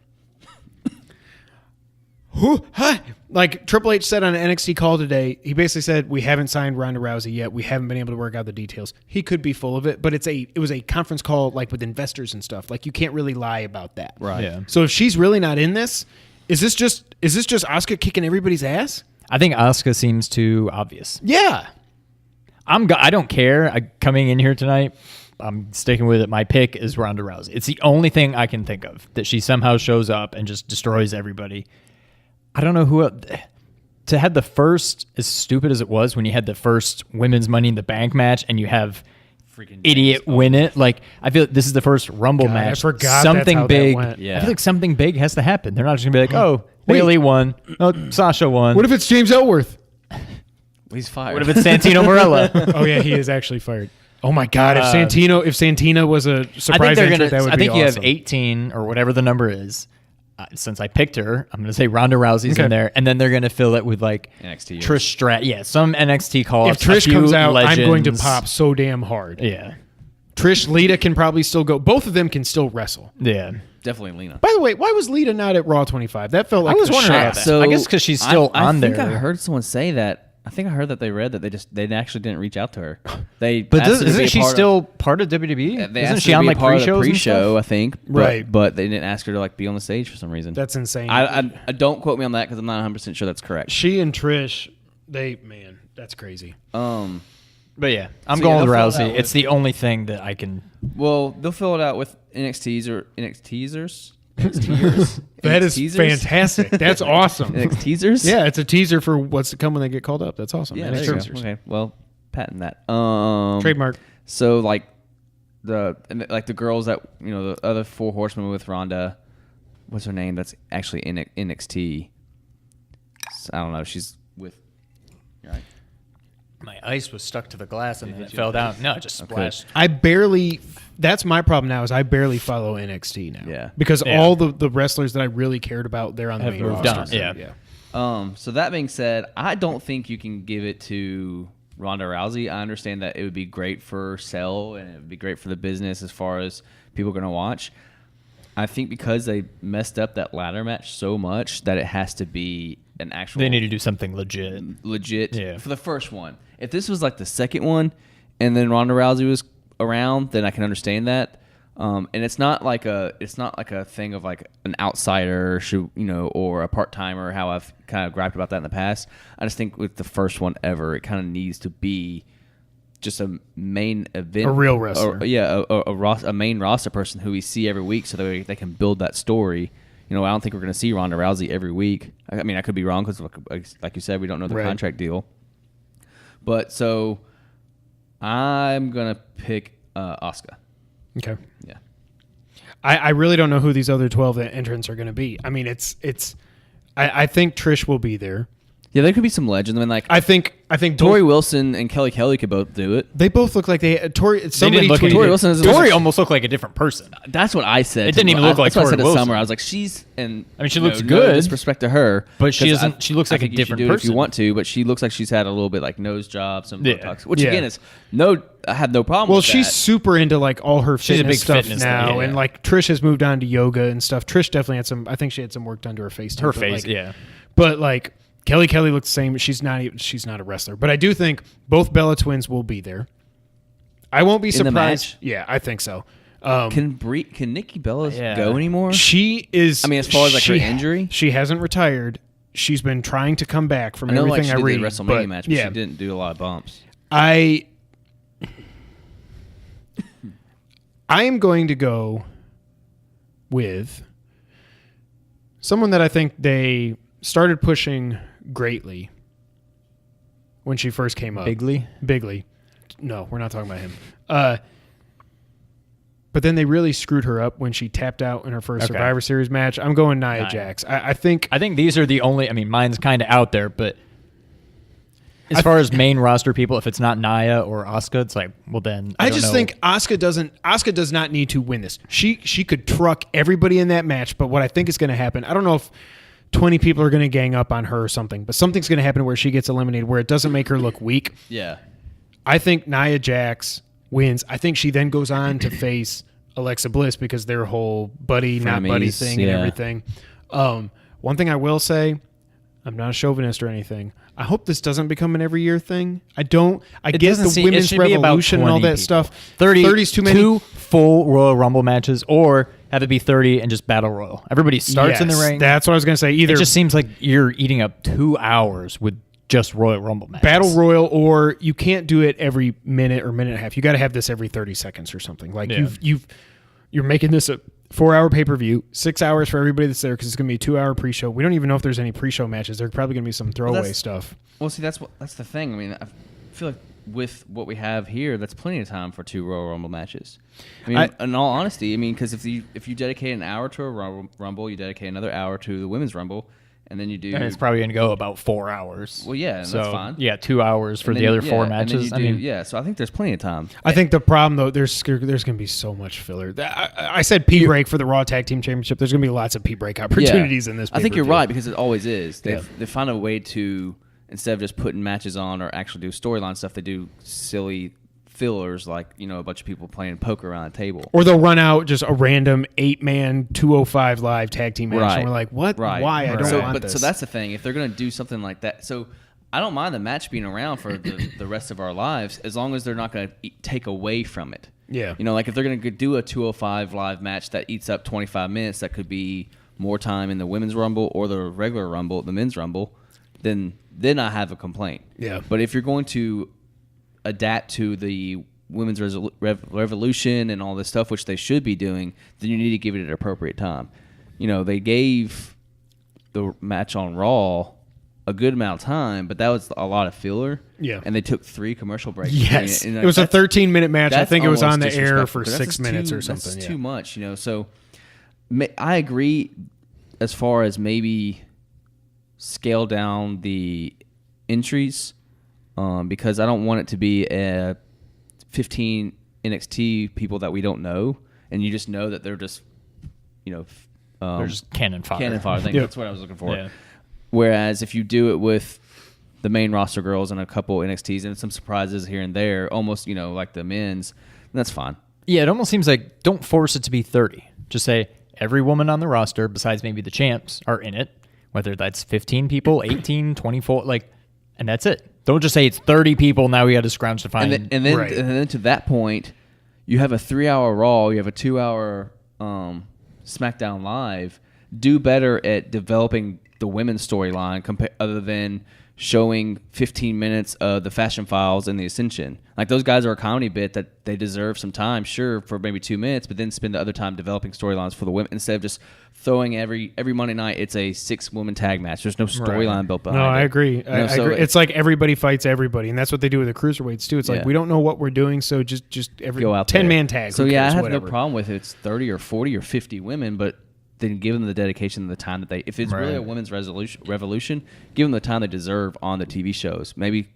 Speaker 2: Like Triple H said on an NXT call today, he basically said, we haven't signed Ronda Rousey yet. We haven't been able to work out the details. He could be full of it, but it was a conference call like with investors and stuff. Like you can't really lie about that.
Speaker 4: Right.
Speaker 3: Yeah.
Speaker 2: So if she's really not in this, is this just Asuka kicking everybody's ass?
Speaker 3: I think Asuka seems too obvious.
Speaker 2: Yeah.
Speaker 3: I don't care. Coming in here tonight, I'm sticking with it. My pick is Ronda Rousey. It's the only thing I can think of that she somehow shows up and just destroys everybody. I don't know who to have the first, as stupid as it was when you had the first women's Money in the Bank match and you have freaking idiot win it. Like I feel like this is the first Rumble match.
Speaker 2: I forgot
Speaker 3: something
Speaker 2: that's how
Speaker 3: big.
Speaker 2: that went.
Speaker 4: Yeah.
Speaker 3: I feel like something big has to happen. They're not just gonna be like, oh, Bayley won, oh, Sasha won.
Speaker 2: What if it's James Ellsworth?
Speaker 4: He's fired.
Speaker 3: What if it's Santino Marella?
Speaker 2: Oh yeah, he is actually fired. Oh my God! If Santino was a surprise entrant, that would be awesome.
Speaker 3: I think you have 18 or whatever the number is. since I picked her, I'm going to say Ronda Rousey's in there, and then they're going to fill it with like
Speaker 4: NXT
Speaker 3: Trish Stratus. Yeah, some NXT call-ups.
Speaker 2: If Trish comes out,
Speaker 3: legends.
Speaker 2: I'm going to pop so damn hard.
Speaker 3: Yeah.
Speaker 2: Trish, Lita can probably still go. Both of them can still wrestle.
Speaker 3: Yeah.
Speaker 4: Definitely Lena.
Speaker 2: By the way, why was Lita not at Raw 25? That felt like
Speaker 3: I was
Speaker 2: the
Speaker 3: wondering
Speaker 2: shot.
Speaker 3: about that. I guess because she's still on there.
Speaker 4: I think I heard someone say that. I think I heard that they read that they actually didn't reach out to her. They
Speaker 3: But
Speaker 4: asked her to be
Speaker 3: isn't
Speaker 4: a
Speaker 3: she
Speaker 4: part
Speaker 3: still part of WWE?
Speaker 4: They
Speaker 3: Isn't
Speaker 4: asked
Speaker 3: she
Speaker 4: her to
Speaker 3: on
Speaker 4: be
Speaker 3: like
Speaker 4: a part of the
Speaker 3: pre-shows
Speaker 4: pre-show, I
Speaker 3: and stuff?
Speaker 4: think.
Speaker 2: Right.
Speaker 4: But they didn't ask her to like be on the stage for some reason.
Speaker 2: That's insane.
Speaker 4: I don't quote me on that because I'm not 100% sure that's correct.
Speaker 2: She and Trish, that's crazy.
Speaker 3: But yeah, I'm
Speaker 4: So,
Speaker 3: going
Speaker 4: yeah,
Speaker 3: with
Speaker 4: they'll fill it
Speaker 3: Rousey.
Speaker 4: out
Speaker 3: It's the only thing that I can.
Speaker 4: Well, they'll fill it out with NXTeasers. NXTeasers.
Speaker 2: That is fantastic. That's awesome.
Speaker 4: NXTeasers.
Speaker 2: Yeah, it's a teaser for what's to come when they get called up. That's awesome.
Speaker 4: Yeah,
Speaker 2: And
Speaker 4: there
Speaker 2: it's
Speaker 4: you go.
Speaker 2: teasers.
Speaker 4: Okay, well, patent that.
Speaker 2: Trademark.
Speaker 4: So like the girls that the other four horsemen with Ronda, what's her name? That's actually in NXT. I don't know. She's with. Right.
Speaker 3: My ice was stuck to the glass and then it fell down. No, it just splashed.
Speaker 2: That's my problem now is I barely follow NXT now.
Speaker 4: Yeah.
Speaker 2: Because
Speaker 3: Yeah.
Speaker 2: all the wrestlers that I really cared about, they're on the
Speaker 3: Have
Speaker 2: main
Speaker 3: moved
Speaker 2: roster.
Speaker 3: on, yeah.
Speaker 4: So that being said, I don't think you can give it to Ronda Rousey. I understand that it would be great for sell and it would be great for the business as far as people going to watch. I think because they messed up that ladder match so much that it has to be an actual.
Speaker 3: They need to do something legit.
Speaker 4: Legit for the first one. If this was like the second one, and then Ronda Rousey was around, then I can understand that. And it's not like a thing of like an outsider, or a part timer. How I've kind of griped about that in the past. I just think with the first one ever, it kind of needs to be just a main event,
Speaker 2: A real wrestler.
Speaker 4: A main roster person who we see every week, so that they can build that story. I don't think we're going to see Ronda Rousey every week. I mean, I could be wrong because, like you said, we don't know the
Speaker 2: Right.
Speaker 4: contract deal. But so I'm going to pick Asuka.
Speaker 2: Okay.
Speaker 4: Yeah.
Speaker 2: I really don't know who these other 12 entrants are going to be. I mean, I think Trish will be there.
Speaker 4: Yeah, there could be some legends. I mean, like
Speaker 2: I think
Speaker 4: Tori Wilson and Kelly could both do it.
Speaker 2: They both look like Tori. Somebody
Speaker 3: look
Speaker 2: tweeted.
Speaker 3: Tori
Speaker 4: Wilson is-
Speaker 3: Tori almost looked like a different person.
Speaker 4: That's what I said.
Speaker 3: It didn't even look like
Speaker 4: That's what I
Speaker 3: Tori
Speaker 4: said to
Speaker 3: Wilson.
Speaker 4: Summer. I was like, she's and
Speaker 3: I mean, she
Speaker 4: no-
Speaker 3: looks
Speaker 4: no
Speaker 3: good.
Speaker 4: disrespect to her,
Speaker 3: But she
Speaker 4: 'cause
Speaker 3: isn't- she looks
Speaker 4: I
Speaker 3: like a
Speaker 4: think you should
Speaker 3: different
Speaker 4: do it if you
Speaker 3: person.
Speaker 4: want to, but she looks like she's had a little bit like nose job, some
Speaker 3: Yeah.
Speaker 4: Botox, which
Speaker 2: Yeah.
Speaker 4: again is no. I have no problem.
Speaker 2: Well,
Speaker 4: with
Speaker 2: she's
Speaker 4: that.
Speaker 2: super into like all her
Speaker 3: She's a
Speaker 2: fitness
Speaker 3: big
Speaker 2: stuff
Speaker 3: fitness
Speaker 2: now,
Speaker 3: thing, yeah.
Speaker 2: and like Trish has moved on to yoga and stuff. Trish definitely had some. I think she had some work done to her face. Too,
Speaker 3: Her
Speaker 2: but,
Speaker 3: face,
Speaker 2: like,
Speaker 3: yeah.
Speaker 2: But like Kelly looks the same. She's not a wrestler, but I do think both Bella twins will be there. I won't be
Speaker 4: the
Speaker 2: surprised.
Speaker 4: match?
Speaker 2: Yeah, I think so.
Speaker 4: Can Nikki Bella
Speaker 3: Yeah.
Speaker 4: go anymore?
Speaker 2: She is.
Speaker 4: I mean, as far as, like, her
Speaker 2: she-
Speaker 4: injury?
Speaker 2: she hasn't retired. She's been trying to come back from
Speaker 4: I know, like
Speaker 2: everything
Speaker 4: she
Speaker 2: I
Speaker 4: did
Speaker 2: read.
Speaker 4: the WrestleMania
Speaker 2: but,
Speaker 4: match, but
Speaker 2: yeah,
Speaker 4: she didn't do a lot of bumps.
Speaker 2: I am going to go with someone that I think they started pushing greatly when she first came up. Bigley. No, we're not talking about him. But then they really screwed her up when she tapped out in her first
Speaker 3: Okay.
Speaker 2: Survivor Series match. I'm going Nia Jax. I think
Speaker 3: these are the only. I mean, mine's kind of out there, but as far as main roster people, if it's not Nia or Asuka, it's like, well, then I
Speaker 2: just
Speaker 3: don't know.
Speaker 2: think Asuka does not need to win this. She could truck everybody in that match, but what I think is going to happen, I don't know if 20 people are going to gang up on her or something, but something's going to happen where she gets eliminated where it doesn't make her look weak.
Speaker 4: Yeah.
Speaker 2: I think Nia Jax wins. I think she then goes on to face Alexa Bliss because their whole buddy, not buddy
Speaker 4: Frenemies,
Speaker 2: thing
Speaker 4: yeah.
Speaker 2: and everything. One thing I will say, I'm not a chauvinist or anything. I hope this doesn't become an every year thing. I get the women's revolution and all that stuff. 30's too many.
Speaker 3: 2 full Royal Rumble matches, or have it be 30 and just Battle Royal. Everybody starts in the
Speaker 2: Yes,
Speaker 3: ring.
Speaker 2: That's what I was going to say. Either
Speaker 3: It just seems like you're eating up 2 hours with just Royal Rumble matches.
Speaker 2: Battle Royal, or you can't do it every minute or minute and a half. You got to have this every 30 seconds or something. Like
Speaker 3: Yeah.
Speaker 2: you're making this a 4-hour pay-per-view, 6 hours for everybody that's there because it's going to be a 2-hour pre-show. We don't even know if there's any pre-show matches. There's probably going to be some throwaway stuff.
Speaker 4: Well, see, that's the thing. I mean, I feel like with what we have here, that's plenty of time for 2 Royal Rumble matches. I mean, in all honesty, I mean, because if you dedicate an hour to a Rumble, you dedicate another hour to the Women's Rumble, and then you do.
Speaker 3: And it's probably going to go about 4 hours.
Speaker 4: Well, yeah,
Speaker 3: so,
Speaker 4: that's fine.
Speaker 3: Yeah, 2 hours for the other 4 matches.
Speaker 4: So I think there's plenty of time.
Speaker 2: I think the problem though, there's going to be so much filler. I said P break for the Raw Tag Team Championship. There's going to be lots of P break opportunities in this.
Speaker 4: I think you're right because it always is. They find a way to, instead of just putting matches on or actually do storyline stuff, they do silly fillers like a bunch of people playing poker around a table,
Speaker 2: or they'll run out just a random 8-man 205 live tag team match, and we're like, what?
Speaker 4: Right.
Speaker 2: Why? I don't want this.
Speaker 4: So that's the thing. If they're going to do something like that, so I don't mind the match being around for the rest of our lives as long as they're not going to take away from it.
Speaker 2: Yeah.
Speaker 4: Like if they're going to do a 205 live match that eats up 25 minutes, that could be more time in the women's rumble or the regular rumble, the men's rumble, then I have a complaint.
Speaker 2: Yeah.
Speaker 4: But if you're going to adapt to the women's revolution and all this stuff, which they should be doing, then you need to give it an appropriate time. They gave the match on Raw a good amount of time, but that was a lot of filler.
Speaker 2: Yeah.
Speaker 4: And they took 3 commercial breaks.
Speaker 2: Yes.
Speaker 4: And
Speaker 2: it was a 13-minute match. I think it was on the air for
Speaker 4: That's
Speaker 2: 6 minutes or something.
Speaker 4: That's too much, So I agree as far as maybe scale down the entries because I don't want it to be a 15 NXT people that we don't know, and you just know that they're just,
Speaker 3: they're just cannon fodder.
Speaker 4: Cannon fodder. I think that's what I was looking for.
Speaker 3: Yeah.
Speaker 4: Whereas if you do it with the main roster girls and a couple NXTs and some surprises here and there, almost like the men's, that's fine.
Speaker 3: Yeah, it almost seems like don't force it to be 30. Just say every woman on the roster, besides maybe the champs, are in it. Whether that's 15 people, 18, 24, and that's it. Don't just say it's 30 people. Now we got to scrounge to find.
Speaker 4: And then to that point, you have a 3-hour Raw, you have a 2-hour SmackDown Live. Do better at developing the women's storyline other than showing 15 minutes of the Fashion Files and the Ascension. Like those guys are a comedy bit that they deserve some time, sure, for maybe 2 minutes, but then spend the other time developing storylines for the women instead of just throwing every Monday night it's a 6-woman tag match. There's no storyline built behind it.
Speaker 2: No, I agree. I agree. It's like everybody fights everybody, and that's what they do with the cruiserweights too. It's like we don't know what we're doing, so just every
Speaker 4: go out
Speaker 2: 10-man tag.
Speaker 4: So I have no problem with it. It's 30 or 40 or 50 women, but then give them the dedication and the time that they, if it's really a women's revolution, give them the time they deserve on the TV shows. Maybe,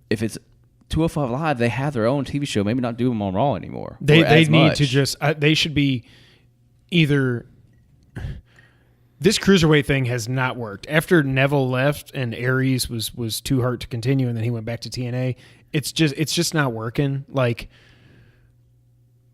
Speaker 4: if it's 205 Live, they have their own TV show. Maybe not do them on Raw anymore.
Speaker 2: They need to just, they should be either, this cruiserweight thing has not worked. After Neville left and Aries was too hurt to continue and then he went back to TNA, it's just not working.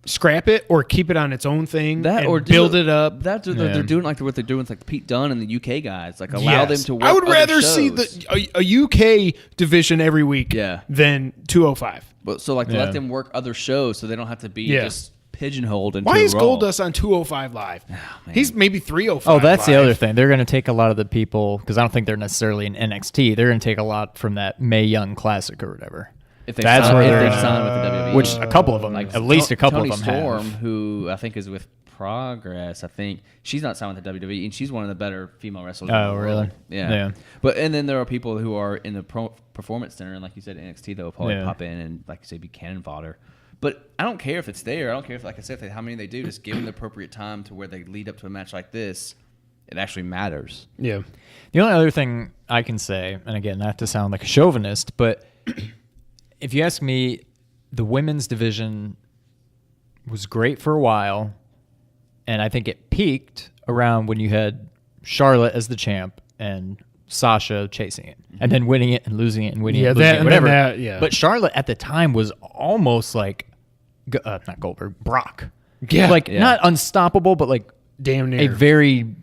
Speaker 2: Scrap it or keep it on its own thing or build it up.
Speaker 4: That's what they're doing, like what they're doing with Pete Dunne and the UK guys. Allow them to work.
Speaker 2: I would rather
Speaker 4: shows.
Speaker 2: see a UK division every week than 205.
Speaker 4: But let them work other shows so they don't have to be just pigeonholed into
Speaker 2: Why is
Speaker 4: Raw.
Speaker 2: Goldust on 205 Live? He's maybe 305.
Speaker 3: Oh, that's
Speaker 2: live.
Speaker 3: the other thing. They're going to take a lot of the people because I don't think they're necessarily in NXT. They're going to take a lot from that Mae Young Classic or whatever.
Speaker 4: If they sign with the WWE.
Speaker 3: Which a couple of them, at least a couple
Speaker 4: Toni
Speaker 3: of them
Speaker 4: Storm,
Speaker 3: have.
Speaker 4: who I think is with Progress, I think she's not signed with the WWE, and she's one of the better female wrestlers.
Speaker 3: Oh, really?
Speaker 4: Yeah. And then there are people who are in the Performance Center, and like you said, NXT, they'll probably pop in and, like you say, be cannon fodder. But I don't care if it's there. I don't care if, like I said, how many they do. Just give them the appropriate time to where they lead up to a match like this. It actually matters.
Speaker 2: Yeah.
Speaker 3: The only other thing I can say, and again, not to sound like a chauvinist, but if you ask me, the women's division was great for a while, and I think it peaked around when you had Charlotte as the champ and Sasha chasing it, and then winning it and losing it and winning it, losing it, whatever. But Charlotte at the time was almost like, not Goldberg, Brock.
Speaker 2: Yeah.
Speaker 3: Not unstoppable, but
Speaker 2: damn near
Speaker 3: a very,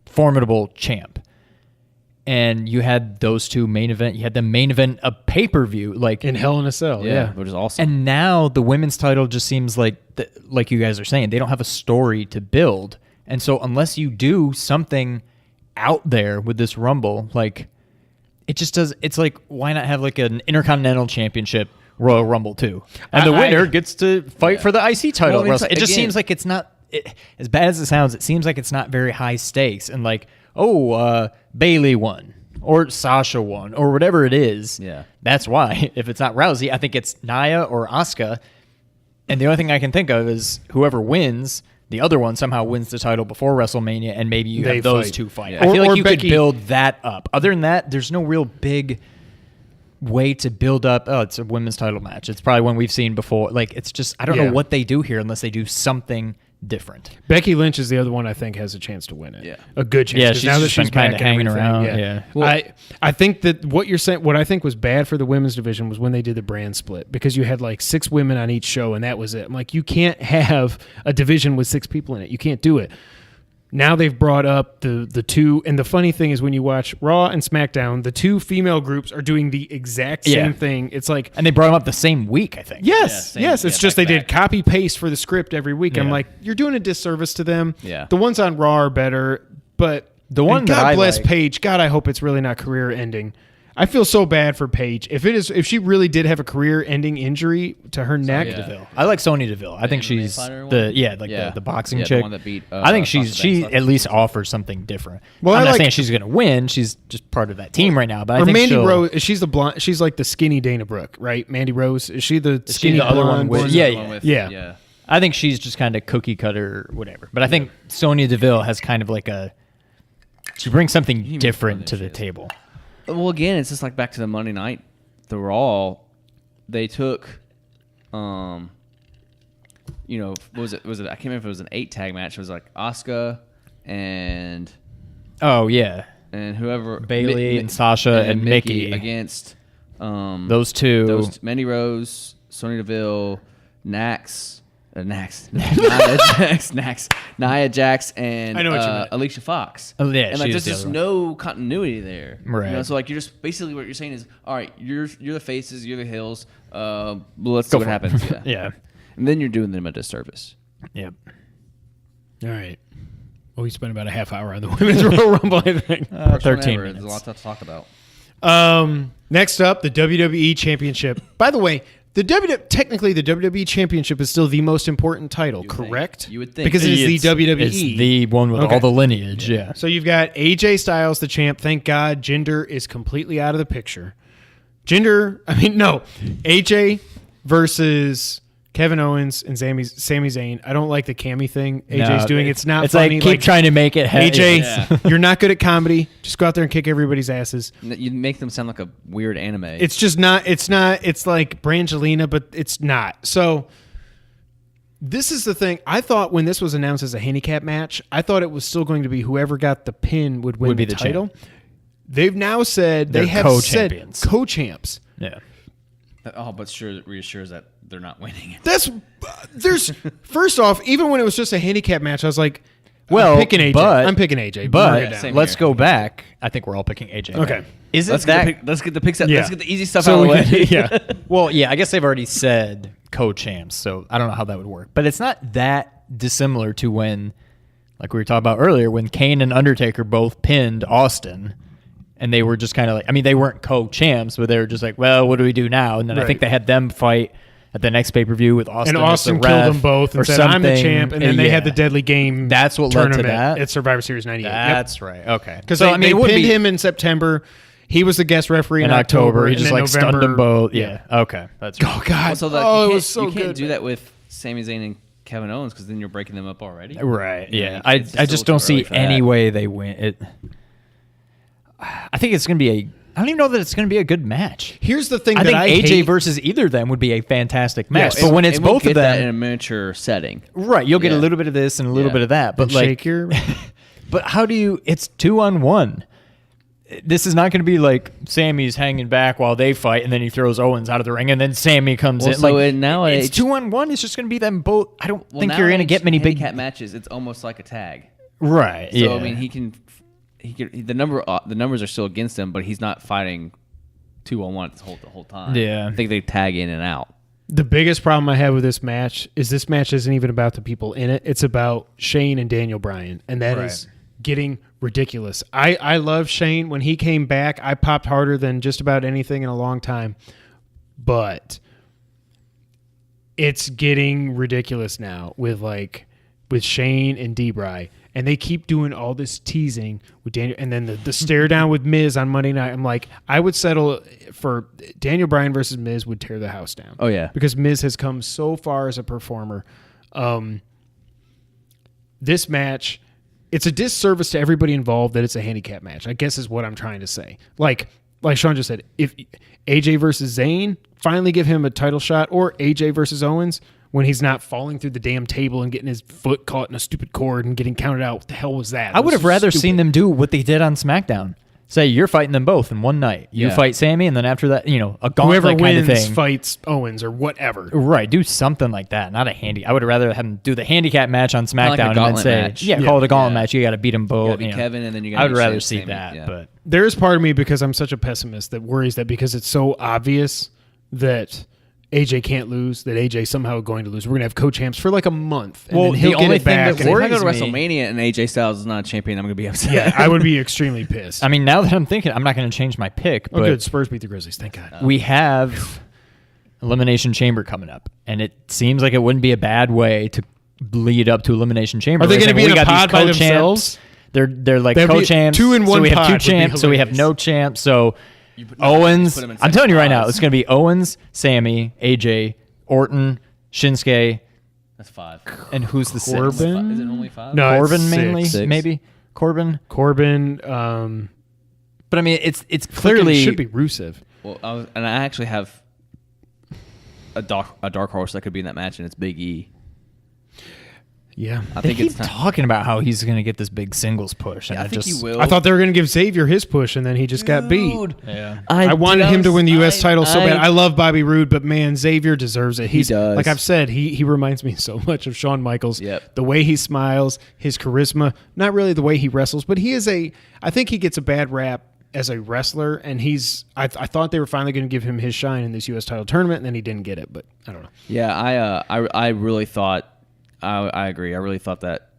Speaker 3: formidable champ. And you had those two main event. You had the main event a pay-per-view
Speaker 2: in Hell in a Cell,
Speaker 4: which is awesome.
Speaker 3: And now the women's title just seems like you guys are saying, they don't have a story to build. And so unless you do something out there with this Rumble, it just does. It's why not have an Intercontinental Championship Royal Rumble too, and the winner gets to fight for the IC title. Well, it just seems like it's not as bad as it sounds. It seems like it's not very high stakes, and Bayley won or Sasha won or whatever it is.
Speaker 4: Yeah,
Speaker 3: that's why. If it's not Rousey, I think it's Nia or Asuka. And the only thing I can think of is whoever wins, the other one somehow wins the title before WrestleMania, and maybe you
Speaker 2: They
Speaker 3: have those
Speaker 2: fight.
Speaker 3: two fight.
Speaker 4: Yeah.
Speaker 3: I feel
Speaker 2: Or
Speaker 3: like you
Speaker 2: Becky-
Speaker 3: could build that up. Other than that, there's no real big way to build up. Oh, it's a women's title match. It's probably one we've seen before. Like, it's just, I don't
Speaker 2: Yeah.
Speaker 3: know what they do here unless they do something different.
Speaker 2: Becky Lynch is the other one I think has a chance to win it.
Speaker 4: Yeah.
Speaker 2: A good chance.
Speaker 3: Yeah,
Speaker 2: 'cause
Speaker 3: she's
Speaker 2: now that
Speaker 3: just been
Speaker 2: she's back
Speaker 3: kinda
Speaker 2: and
Speaker 3: hanging
Speaker 2: everything,
Speaker 3: around,
Speaker 2: Yeah.
Speaker 3: yeah.
Speaker 2: Well, I think that what you're saying, what I think was bad for the women's division was when they did the brand split, because you had like 6 women on each show and that was it. I'm like, you can't have a division with 6 people in it. You can't do it. Now they've brought up the two, and the funny thing is when you watch Raw and SmackDown, the 2 female groups are doing the exact same
Speaker 3: Yeah.
Speaker 2: thing. It's like,
Speaker 3: And they brought them up the same week, I think.
Speaker 2: yes,
Speaker 4: Yeah,
Speaker 2: it's
Speaker 4: same-
Speaker 2: just
Speaker 4: back
Speaker 2: they
Speaker 4: to
Speaker 2: did copy paste for the script every week. I'm
Speaker 3: Yeah.
Speaker 2: like, you're doing a disservice to them.
Speaker 4: Yeah.
Speaker 2: The ones on Raw are better, but
Speaker 3: The one
Speaker 2: and
Speaker 3: that
Speaker 2: God
Speaker 3: I
Speaker 2: bless
Speaker 3: like-
Speaker 2: Paige. God, I hope it's really not career ending. I feel so bad for Paige. If she really did have a career ending injury to her neck,
Speaker 4: Deville.
Speaker 3: I like Sonya Deville. I think
Speaker 4: The
Speaker 3: she's
Speaker 4: fighter
Speaker 3: the
Speaker 4: one?
Speaker 3: the boxing
Speaker 4: Yeah, the
Speaker 3: chick.
Speaker 4: one that beat,
Speaker 3: I think she
Speaker 4: Sasha Banks.
Speaker 3: at least offers something different.
Speaker 2: Well,
Speaker 3: I'm
Speaker 2: I
Speaker 3: not
Speaker 2: like-
Speaker 3: saying she's going to win. She's just part of that team right now. But I
Speaker 2: or
Speaker 3: think
Speaker 2: Mandy
Speaker 3: she'll-
Speaker 2: Rose. She's the blonde. She's like the skinny Dana Brooke, right? Mandy Rose. Is she the
Speaker 3: she
Speaker 2: skinny
Speaker 3: the other one
Speaker 2: blonde
Speaker 3: with-
Speaker 2: one?
Speaker 3: yeah,
Speaker 4: The one with-
Speaker 2: yeah.
Speaker 4: yeah.
Speaker 3: I think she's just kind of cookie cutter, whatever. But I think Sonya Deville has kind of like she brings something
Speaker 4: more
Speaker 3: different
Speaker 4: than
Speaker 3: to
Speaker 4: she
Speaker 3: the
Speaker 4: is.
Speaker 3: table.
Speaker 4: Well, again, it's just like back to the Monday night, the Raw. They took, what was it? I can't remember if it was an 8 tag match. It was like Asuka and
Speaker 3: Oh yeah,
Speaker 4: whoever
Speaker 3: Bayley and Sasha and Mickey.
Speaker 4: against
Speaker 3: those two.
Speaker 4: those Mandy Rose, Sonya Deville, Nia Jax, and
Speaker 2: I know what you meant.
Speaker 4: Alicia Fox.
Speaker 3: Oh, yeah,
Speaker 4: and
Speaker 3: she
Speaker 4: like
Speaker 3: was
Speaker 4: there's
Speaker 3: the
Speaker 4: just
Speaker 3: other one.
Speaker 4: no continuity there.
Speaker 3: Right.
Speaker 4: You know, so like you're just basically what you're saying is, all right, you're the faces, you're the heels. Let's see what happens. Yeah.
Speaker 3: Yeah.
Speaker 4: And then you're doing them a disservice.
Speaker 3: Yep.
Speaker 2: All right. Well, we spent about a half hour on the women's Royal Rumble, I think.
Speaker 3: 13
Speaker 4: There's
Speaker 3: minutes.
Speaker 4: a lot to talk about.
Speaker 2: Next up, the WWE Championship. By the way, technically the WWE Championship is still the most important title,
Speaker 4: would think.
Speaker 2: correct?
Speaker 4: You would think.
Speaker 2: Because it is the WWE.
Speaker 3: It's the one with
Speaker 2: Okay.
Speaker 3: all the lineage. Yeah.
Speaker 2: So you've got AJ Styles, the champ. Thank God Jinder is completely out of the picture. AJ versus Kevin Owens and Sami Zayn. I don't like the Cammy thing AJ's doing. It's not
Speaker 3: It's
Speaker 2: funny.
Speaker 3: like keep trying to make it.
Speaker 2: AJ,
Speaker 4: Yeah.
Speaker 2: you're not good at comedy. Just go out there and kick everybody's asses.
Speaker 4: You make them sound like a weird anime.
Speaker 2: It's just not. It's like Brangelina, but it's not. So this is the thing. I thought when this was announced as a handicap match, I thought it was still going to be whoever got the pin would win
Speaker 3: Would be
Speaker 2: the
Speaker 3: the
Speaker 2: title. They've now said
Speaker 3: They're
Speaker 2: they have
Speaker 3: co-champions.
Speaker 2: said co-champs.
Speaker 3: Yeah.
Speaker 4: but reassures that they're not winning.
Speaker 2: There's first off, even when it was just a handicap match, I was like,
Speaker 3: Well,
Speaker 2: I'm picking AJ.
Speaker 3: but-
Speaker 2: I'm picking AJ.
Speaker 3: But
Speaker 2: Mark it down.
Speaker 4: same
Speaker 3: let's
Speaker 4: here.
Speaker 3: go back. I think we're all picking AJ.
Speaker 2: Okay.
Speaker 3: Is it
Speaker 4: Let's
Speaker 3: that?
Speaker 4: get the picks up.
Speaker 2: Yeah.
Speaker 4: Let's get the easy stuff
Speaker 2: So
Speaker 4: out of the
Speaker 2: we
Speaker 4: way.
Speaker 2: can- yeah.
Speaker 3: Well, yeah, I guess they've already said co-champs, so I don't know how that would work. But it's not that dissimilar to when, like we were talking about earlier, when Kane and Undertaker both pinned Austin, and they were just kind of like, I mean, they weren't co-champs, but they were just like, well, what do we do now? And then I
Speaker 2: Right.
Speaker 3: think they had them fight at the next pay-per-view with Austin.
Speaker 2: And
Speaker 3: as
Speaker 2: Austin
Speaker 3: the
Speaker 2: killed
Speaker 3: ref
Speaker 2: them both and
Speaker 3: or
Speaker 2: said, I'm the
Speaker 3: something.
Speaker 2: champ. And then they had the Deadly Game
Speaker 3: That's what led to
Speaker 2: tournament
Speaker 3: that?
Speaker 2: at Survivor Series 98.
Speaker 3: That's right. Okay.
Speaker 2: Because
Speaker 3: So,
Speaker 2: they
Speaker 3: it would
Speaker 2: pinned
Speaker 3: be-
Speaker 2: him in September. He was the guest referee
Speaker 3: in October. He
Speaker 2: and
Speaker 3: just
Speaker 2: then
Speaker 3: like stunned
Speaker 2: November-
Speaker 3: them both. Yeah. Okay. That's right.
Speaker 2: Oh, God.
Speaker 4: Also,
Speaker 2: it was so
Speaker 4: you can't
Speaker 2: good.
Speaker 4: do that with Sami Zayn and Kevin Owens because then you're breaking them up already.
Speaker 3: Right. Yeah.
Speaker 4: It's
Speaker 3: I
Speaker 4: still
Speaker 3: just
Speaker 4: too
Speaker 3: don't see
Speaker 4: early for
Speaker 3: any
Speaker 4: that.
Speaker 3: way they win it. I think it's going to be I don't even know that it's going to be a good match.
Speaker 2: Here's the thing
Speaker 3: I
Speaker 2: that
Speaker 3: think
Speaker 2: I
Speaker 3: AJ
Speaker 2: hate.
Speaker 3: versus either of them would be a fantastic match.
Speaker 2: Yes.
Speaker 3: But when it's
Speaker 4: And we'll
Speaker 3: both
Speaker 4: get
Speaker 3: of
Speaker 4: that in
Speaker 3: them,
Speaker 4: a miniature setting.
Speaker 3: right, you'll get a
Speaker 4: Yeah.
Speaker 3: little bit of this and a little
Speaker 4: Yeah.
Speaker 3: bit of that. But like,
Speaker 2: Shake your...
Speaker 3: but how do you? It's 2-on-1. This is not going to be like Sammy's hanging back while they fight, and then he throws Owens out of the ring, and then Sammy comes
Speaker 4: Well,
Speaker 3: in.
Speaker 4: so
Speaker 3: Like,
Speaker 4: now
Speaker 3: it's
Speaker 4: it's-
Speaker 3: 2-on-1. It's just going to be them both. I don't
Speaker 4: Well,
Speaker 3: think you're going to get many big
Speaker 4: handicap matches. It's almost like a tag.
Speaker 3: Right.
Speaker 4: So
Speaker 3: yeah.
Speaker 4: I mean, he can the numbers are still against him, but he's not fighting 2-on-1 the whole time.
Speaker 3: Yeah.
Speaker 4: I think they tag in and out.
Speaker 2: The biggest problem I have with this match isn't even about the people in it. It's about Shane and Daniel Bryan, and that is getting ridiculous. I love Shane. When he came back, I popped harder than just about anything in a long time. But it's getting ridiculous now with Shane and D-Bry. And they keep doing all this teasing with Daniel, and then the stare down with Miz on Monday night. I'm like, I would settle for Daniel Bryan versus Miz would tear the house down.
Speaker 4: Oh, yeah.
Speaker 2: because Miz has come so far as a performer. this match, it's a disservice to everybody involved that it's a handicap match, I guess is what I'm trying to say. Like Sean just said, if AJ versus Zayn, finally give him a title shot, or AJ versus Owens when he's not falling through the damn table and getting his foot caught in a stupid cord and getting counted out. What the hell was that?
Speaker 3: I would have rather seen them do what they did on SmackDown. Say you're fighting them both in one night. You fight Sammy, and then after that, a gauntlet
Speaker 2: whoever
Speaker 3: kind of
Speaker 2: wins
Speaker 3: thing.
Speaker 2: fights Owens or whatever.
Speaker 3: Right, do something like that. Not a handy. I would rather have them do the handicap match on SmackDown
Speaker 4: like a
Speaker 3: and then
Speaker 4: gauntlet
Speaker 3: say,
Speaker 4: match.
Speaker 3: call it a gauntlet match. You got to beat them both.
Speaker 4: You gotta beat Kevin, and then you got.
Speaker 3: I would rather see
Speaker 4: Sammy.
Speaker 3: that,
Speaker 4: Yeah.
Speaker 3: but
Speaker 2: There is part of me, because I'm such a pessimist, that worries that because it's so obvious that AJ can't lose, that AJ somehow going to lose. We're going to have co-champs for like a month. And
Speaker 3: Well,
Speaker 2: then he'll
Speaker 3: the
Speaker 2: get
Speaker 3: only
Speaker 2: it
Speaker 3: thing
Speaker 2: back.
Speaker 3: that
Speaker 4: If I
Speaker 3: worries
Speaker 4: go to
Speaker 3: me-
Speaker 4: WrestleMania and AJ Styles is not a champion, I'm going to be upset.
Speaker 2: Yeah, I would be extremely pissed.
Speaker 3: I mean, now that I'm thinking, I'm not going to change my pick.
Speaker 2: Oh,
Speaker 3: But
Speaker 2: good. Spurs beat the Grizzlies. Thank God.
Speaker 3: we have Elimination Chamber coming up, and it seems like it wouldn't be a bad way to lead up to Elimination Chamber.
Speaker 2: Are they
Speaker 3: Right?
Speaker 2: gonna be
Speaker 3: We
Speaker 2: in a
Speaker 3: got these
Speaker 2: pod by
Speaker 3: co-champs.
Speaker 2: themselves?
Speaker 3: They're like
Speaker 2: That'd be
Speaker 3: co-champs.
Speaker 2: two in
Speaker 3: so
Speaker 2: one
Speaker 3: we have
Speaker 2: pod
Speaker 3: two
Speaker 2: would be
Speaker 3: champs, so we have
Speaker 2: hilarious.
Speaker 3: no champs. So
Speaker 4: put
Speaker 3: Owens,
Speaker 4: them in
Speaker 3: I'm telling you right now,
Speaker 4: pods.
Speaker 3: it's going to be Owens, Sammy, AJ, Orton, Shinsuke,
Speaker 4: That's 5.
Speaker 3: and who's the sixth?
Speaker 2: Corbin?
Speaker 4: Is it only 5?
Speaker 2: No,
Speaker 3: Corbin
Speaker 2: it's
Speaker 3: mainly,
Speaker 2: six.
Speaker 3: maybe Corbin.
Speaker 2: Corbin.
Speaker 3: But I mean, it's
Speaker 2: Clearly
Speaker 3: clearly
Speaker 2: should be Rusev.
Speaker 4: Well, I actually have a dark horse that could be in that match, and it's Big E.
Speaker 2: Yeah.
Speaker 4: I
Speaker 3: They
Speaker 4: think
Speaker 3: keep
Speaker 4: it's time.
Speaker 3: talking about how he's going to get this big singles push, and
Speaker 4: I think
Speaker 3: just,
Speaker 4: he will.
Speaker 2: I thought they were going to give Xavier his push, and then he just got beat.
Speaker 3: Yeah.
Speaker 2: I wanted him to win the U.S. title so bad. I love Bobby Roode, but man, Xavier deserves it. He's
Speaker 4: does.
Speaker 2: like I've said, he reminds me so much of Shawn Michaels.
Speaker 4: Yep.
Speaker 2: The way he smiles, his charisma, not really the way he wrestles, but I think he gets a bad rap as a wrestler, and I thought they were finally going to give him his shine in this U.S. title tournament, and then he didn't get it, but I don't know.
Speaker 4: Yeah, I really thought. I agree. I really thought that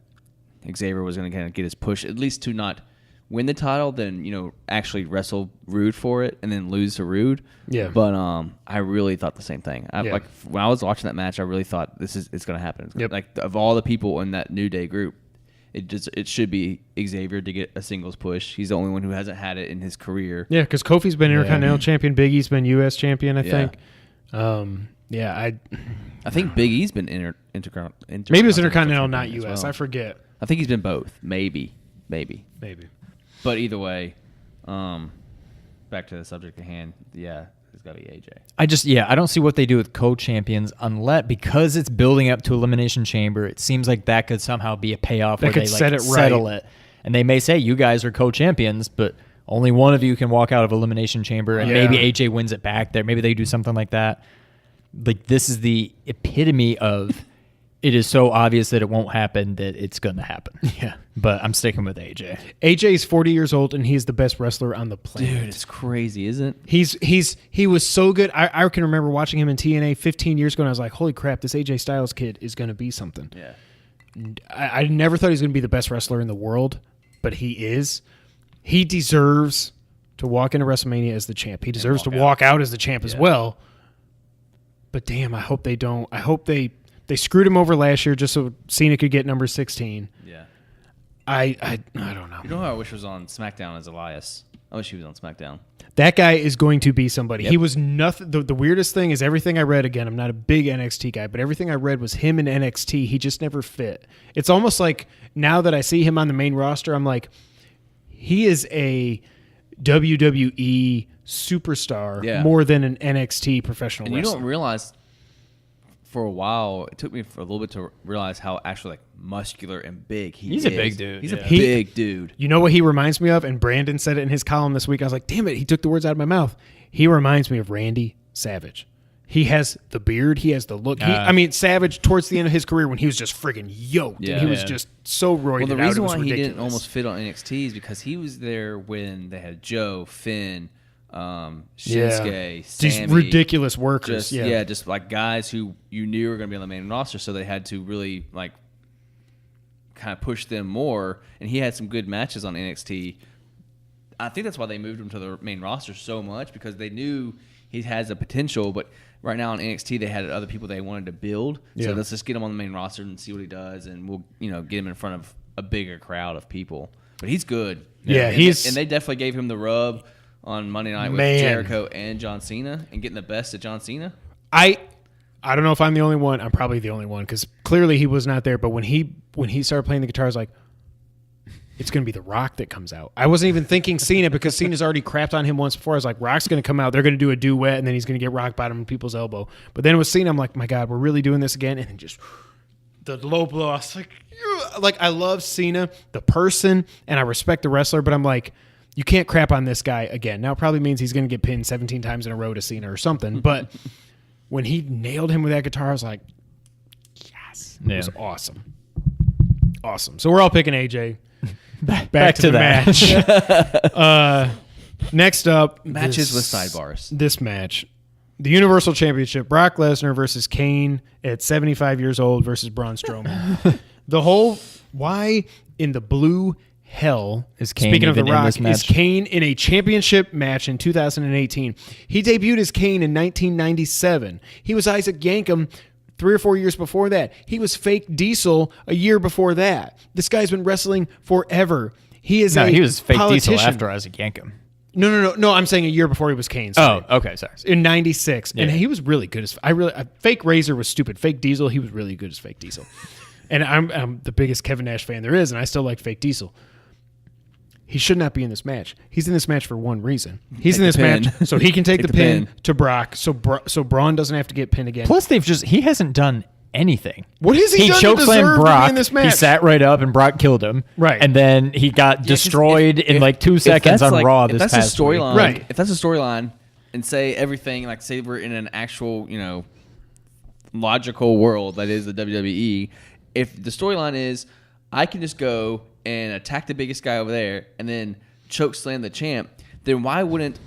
Speaker 4: Xavier was going to kind of get his push, at least to not win the title, then actually wrestle Rude for it, and then lose to Rude.
Speaker 2: Yeah.
Speaker 4: But I really thought the same thing.
Speaker 2: Yeah.
Speaker 4: Like when I was watching that match, I really thought it's going to happen.
Speaker 2: Yep.
Speaker 4: Like of all the people in that New Day group, it should be Xavier to get a singles push. He's the only one who hasn't had it in his career.
Speaker 2: Yeah, because Kofi's been Intercontinental Champion, Big E's been U.S. Champion, I
Speaker 4: Yeah.
Speaker 2: think.
Speaker 4: I think Big E's been Intercontinental.
Speaker 2: Maybe it was Intercontinental, not
Speaker 4: champion as
Speaker 2: U.S.
Speaker 4: well.
Speaker 2: I forget.
Speaker 4: I think he's been both. Maybe.
Speaker 2: Maybe.
Speaker 4: But either way, back to the subject at hand. Yeah, it's got to be AJ.
Speaker 3: I don't see what they do with co-champions because it's building up to Elimination Chamber. It seems like that could somehow be a payoff
Speaker 2: That
Speaker 3: where
Speaker 2: could
Speaker 3: they
Speaker 2: set it
Speaker 3: settle
Speaker 2: right.
Speaker 3: it. And they may say, you guys are co-champions, but only one of you can walk out of Elimination Chamber, and
Speaker 2: Yeah.
Speaker 3: maybe AJ wins it back there. Maybe they do something like that. Like, this is the epitome of it is so obvious that it won't happen that it's going to happen.
Speaker 2: Yeah.
Speaker 3: But I'm sticking with AJ.
Speaker 2: AJ's 40 years old, and he's the best wrestler on the planet.
Speaker 4: Dude, it's crazy, isn't it?
Speaker 2: He was so good. I can remember watching him in TNA 15 years ago, and I was like, holy crap, this AJ Styles kid is going to be something.
Speaker 4: Yeah.
Speaker 2: I never thought he was going to be the best wrestler in the world, but he is. He deserves to walk into WrestleMania as the champ. He deserves to walk out as the champ as well. But damn, I hope they don't. I hope they screwed him over last year just so Cena could get number 16.
Speaker 4: Yeah.
Speaker 2: I don't know.
Speaker 4: You know who I wish was on SmackDown is Elias. I wish he was on SmackDown.
Speaker 2: That guy is going to be somebody. Yep. He was nothing. The weirdest thing is everything I read, again, I'm not a big NXT guy, but everything I read was him in NXT. He just never fit. It's almost like now that I see him on the main roster, I'm like, he is a WWE superstar more than an NXT professional wrestler.
Speaker 4: You don't realize for a while, it took me for a little bit to realize how actually like muscular and big he is.
Speaker 3: He's a big dude.
Speaker 4: He's
Speaker 3: Yeah.
Speaker 4: a big dude.
Speaker 2: You know what he reminds me of? And Brandon said it in his column this week. I was like, damn it, he took the words out of my mouth. He reminds me of Randy Savage. He has the beard. He has the look. Savage towards the end of his career when he was just friggin' yoked. And he was just so roided
Speaker 4: Well, the
Speaker 2: out.
Speaker 4: reason
Speaker 2: It was
Speaker 4: why he
Speaker 2: ridiculous.
Speaker 4: didn't almost fit on NXT is because he was there when they had Joe, Finn, Shinsuke, Sammy.
Speaker 2: These ridiculous workers.
Speaker 4: Just like guys who you knew were going to be on the main roster, so they had to really like kind of push them more. And he had some good matches on NXT. I think that's why they moved him to the main roster so much, because they knew he has a potential. But right now on NXT, they had other people they wanted to build. So let's just get him on the main roster and see what he does, and we'll get him in front of a bigger crowd of people. But he's good.
Speaker 2: Yeah,
Speaker 4: and they definitely gave him the rub on Monday night with Jericho and John Cena, and getting the best of John Cena.
Speaker 2: I I don't know if I'm the only one. I'm probably the only one because clearly he was not there. But when he started playing the guitar, I was like, it's going to be The Rock that comes out. I wasn't even thinking Cena because Cena's already crapped on him once before. I was like, Rock's going to come out. They're going to do a duet, and then he's going to get rock bottom in people's elbow. But then with Cena, I'm like, my God, we're really doing this again? And then just the low blow. I was like, I love Cena, the person, and I respect the wrestler, but I'm like, you can't crap on this guy again. Now it probably means he's going to get pinned 17 times in a row to Cena or something. But when he nailed him with that guitar, I was like, yes. It was awesome. Awesome. So we're all picking AJ. Back to the match. Next up,
Speaker 4: Matches with sidebars.
Speaker 2: This match, the Universal Championship, Brock Lesnar versus Kane at 75 years old versus Braun Strowman. The whole why in the blue hell
Speaker 3: is Kane
Speaker 2: speaking of The
Speaker 3: even in
Speaker 2: Rock
Speaker 3: this match?
Speaker 2: is Kane in a championship match in 2018. He debuted as Kane in 1997. He was Isaac Yankem 3 or 4 years before that. He was fake Diesel a year before that. This guy's been wrestling forever. He was
Speaker 3: fake
Speaker 2: politician.
Speaker 3: Diesel after Isaac Yankem.
Speaker 2: No. I'm saying a year before he was Kane. Sorry.
Speaker 3: Oh, okay, sorry.
Speaker 2: In 96.
Speaker 3: Yeah.
Speaker 2: And he was really good as fake Razor was stupid. Fake Diesel, he was really good as fake Diesel. And I'm the biggest Kevin Nash fan there is, and I still like fake Diesel. He should not be in this match. He's in this match for one reason. He's in this match so he can take the pin to Brock, so Braun doesn't have to get pinned again.
Speaker 3: Plus, he hasn't done anything.
Speaker 2: What has he done to deserve
Speaker 3: chokeslammed Brock.
Speaker 2: to be in this match?
Speaker 3: He sat right up and Brock killed him.
Speaker 2: Right.
Speaker 3: And then he got destroyed in like 2 seconds on Raw this past week.
Speaker 4: If that's a storyline,
Speaker 2: Right.
Speaker 4: If that's a storyline, and say everything, like say we're in an actual, logical world that is the WWE, if the storyline is I can just go and attack the biggest guy over there and then choke slam the champ, then why wouldn't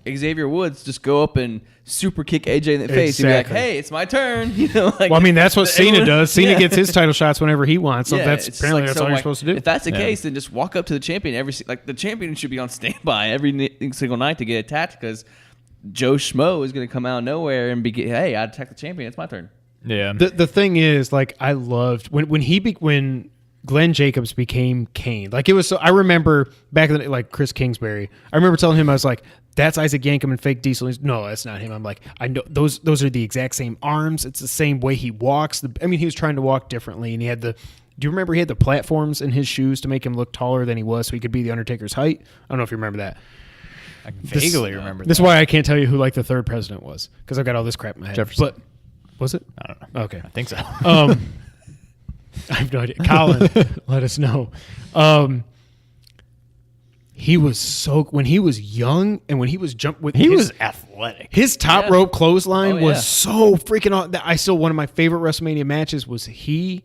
Speaker 4: Xavier Woods just go up and super kick AJ in the face and be like, hey, it's my turn?
Speaker 2: Well, I mean, that's what Cena does. Cena gets his title shots whenever he wants. So that's apparently that's all you're supposed to do.
Speaker 4: If that's the case, then just walk up to the champion the champion should be on standby every single night to get attacked because Joe Schmo is going to come out of nowhere and hey, I attacked the champion. It's my turn.
Speaker 3: Yeah.
Speaker 2: The thing is, like, I loved when Glenn Jacobs became Kane. Like, it was so. I remember back in the, like Chris Kingsbury. I remember telling him, I was like, "That's Isaac Yankem and fake Diesel." He's, no, that's not him. I'm like, I know those are the exact same arms. It's the same way he walks. He was trying to walk differently, and he had the. Do you remember he had the platforms in his shoes to make him look taller than he was, so he could be the Undertaker's height? I don't know if you remember that.
Speaker 3: I vaguely remember.
Speaker 2: This is why I can't tell you who like the third president was because I've got all this crap in my head.
Speaker 3: Jefferson.
Speaker 2: But was it?
Speaker 3: I don't know.
Speaker 2: Okay,
Speaker 3: I think so.
Speaker 2: I have no idea. Colin, let us know. He was so when he was young and when he was
Speaker 3: he was athletic.
Speaker 2: His top rope clothesline
Speaker 4: Oh,
Speaker 2: was so freaking awesome. One of my favorite WrestleMania matches was he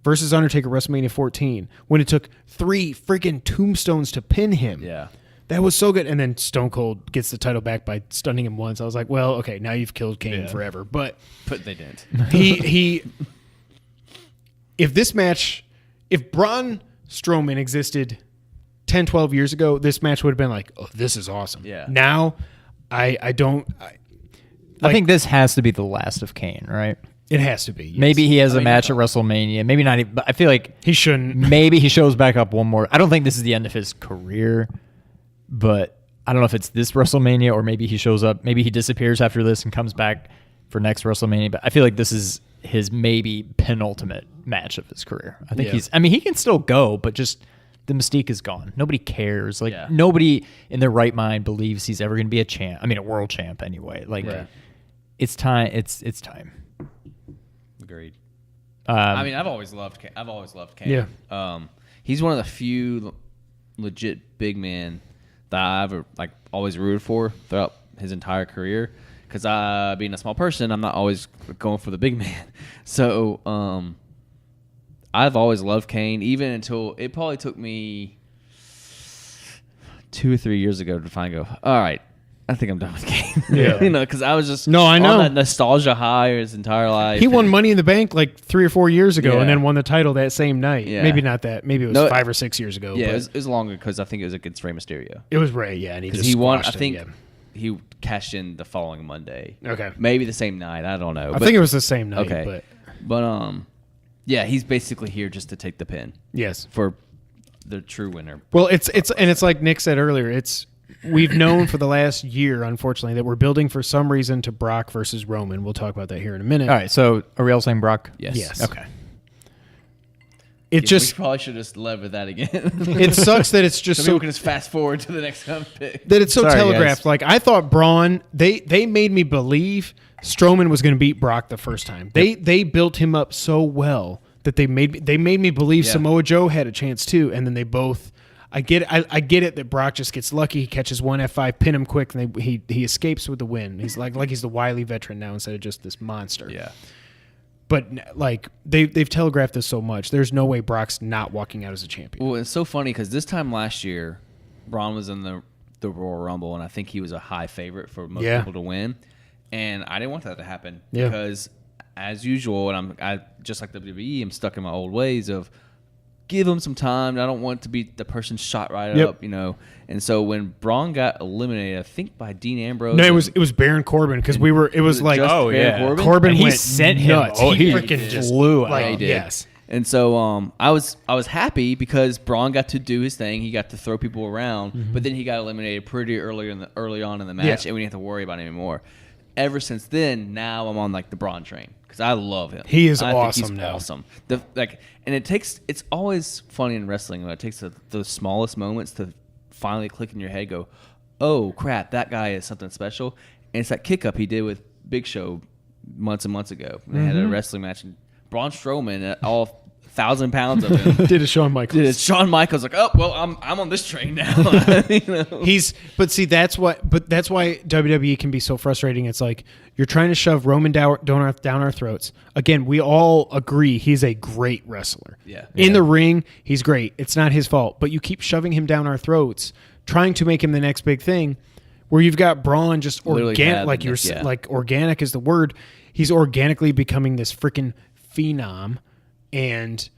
Speaker 2: versus Undertaker WrestleMania 14 when it took 3 freaking tombstones to pin him.
Speaker 4: Yeah.
Speaker 2: That was so good. And then Stone Cold gets the title back by stunning him once. I was like, well, okay, now you've killed Kane forever. But
Speaker 4: they didn't.
Speaker 2: he if Braun Strowman existed 10, 12 years ago, this match would have been like, oh, this is awesome.
Speaker 4: Yeah.
Speaker 2: Now, I
Speaker 3: think this has to be the last of Kane, right?
Speaker 2: It has to be. Yes.
Speaker 3: Maybe he has a match at WrestleMania. Maybe not. But I feel like
Speaker 2: he shouldn't.
Speaker 3: Maybe he shows back up one more. I don't think this is the end of his career, but I don't know if it's this WrestleMania or maybe he shows up. Maybe he disappears after this and comes back for next WrestleMania. But I feel like this is his maybe penultimate match of his career. I think he can still go, but just the mystique is gone. Nobody cares. Nobody in their right mind believes he's ever going to be a champ. I mean, a world champ anyway. It's time. It's time.
Speaker 4: Agreed. I've always loved Kane.
Speaker 2: Yeah.
Speaker 4: He's one of the few legit big men that I've always rooted for throughout his entire career. Because being a small person, I'm not always going for the big man. So I've always loved Kane, even until it probably took me 2 or 3 years ago to finally go, all right, I think I'm done with Kane.
Speaker 2: Yeah.
Speaker 4: Because I was just
Speaker 2: I know.
Speaker 4: on that nostalgia high his entire life.
Speaker 2: He won Money in the Bank like 3 or 4 years ago and
Speaker 4: Yeah.
Speaker 2: then won the title that same night.
Speaker 4: Yeah.
Speaker 2: Maybe not that. Maybe it was 5 or 6 years ago.
Speaker 4: Yeah,
Speaker 2: but
Speaker 4: it was longer because I think it was against Rey Mysterio.
Speaker 2: it was Ray, yeah. And he just
Speaker 4: He won, I
Speaker 2: squashed him,
Speaker 4: think
Speaker 2: yeah.
Speaker 4: he cashed in the following Monday.
Speaker 2: Okay.
Speaker 4: Maybe the same night. I don't know.
Speaker 2: I think it was the same night.
Speaker 4: Okay.
Speaker 2: But
Speaker 4: Yeah, he's basically here just to take the pin
Speaker 2: yes.
Speaker 4: for the true winner.
Speaker 2: Well, it's like Nick said earlier. we've known for the last year, unfortunately, that we're building for some reason to Brock versus Roman. We'll talk about that here in a minute.
Speaker 3: All right, so are we all saying Brock?
Speaker 2: Yes.
Speaker 3: Okay.
Speaker 2: It just
Speaker 4: we probably should just lead with that again.
Speaker 2: it sucks that it's just
Speaker 4: so
Speaker 2: so
Speaker 4: we can just fast forward to the next pick.
Speaker 2: that it's so
Speaker 3: Sorry,
Speaker 2: telegraphed.
Speaker 3: guys.
Speaker 2: Like I thought Braun, they made me believe Strowman was going to beat Brock the first time. They built him up so well that they made me believe
Speaker 4: Yeah.
Speaker 2: Samoa Joe had a chance too, and then they both. I get it that Brock just gets lucky. He catches one F5, pin him quick, and he escapes with the win. He's like he's the wily veteran now instead of just this monster.
Speaker 4: Yeah.
Speaker 2: But like they've telegraphed this so much, there's no way Brock's not walking out as a champion.
Speaker 4: Well, it's so funny because this time last year, Braun was in the Royal Rumble, and I think he was a high favorite for most people to win. And I didn't want that to happen because, as usual, and I just like WWE, I'm stuck in my old ways of give him some time. I don't want to be the person shot right up, And so when Braun got eliminated, I think by Dean Ambrose.
Speaker 2: No, it was Baron Corbin because it was like
Speaker 4: Baron
Speaker 2: Corbin
Speaker 3: And he
Speaker 2: went
Speaker 3: sent
Speaker 2: nuts.
Speaker 3: him. Oh, he
Speaker 2: freaking just
Speaker 3: flew out.
Speaker 2: like,
Speaker 4: Yeah, he did.
Speaker 2: yes.
Speaker 4: And so I was happy because Braun got to do his thing. He got to throw people around, but then he got eliminated pretty early on in the match, and we didn't have to worry about it anymore. Ever since then, now I'm on like the Braun train because I love him.
Speaker 2: He is
Speaker 4: I
Speaker 2: awesome
Speaker 4: think he's
Speaker 2: now.
Speaker 4: awesome. And it's always funny in wrestling when it takes the smallest moments to finally click in your head. Go, oh crap, that guy is something special. And it's that kick up he did with Big Show months and months ago. They had a wrestling match, and Braun Strowman, all 1,000 pounds of him,
Speaker 2: Did a Shawn Michaels.
Speaker 4: Shawn Michaels like, oh well, I'm on this train now.
Speaker 2: That's why WWE can be so frustrating. It's like you're trying to shove Roman down our throats. Again, we all agree he's a great wrestler.
Speaker 4: Yeah.
Speaker 2: In the ring, he's great. It's not his fault, but you keep shoving him down our throats, trying to make him the next big thing. Where you've got Braun just organic, like you're like organic is the word. He's organically becoming this freaking phenom, and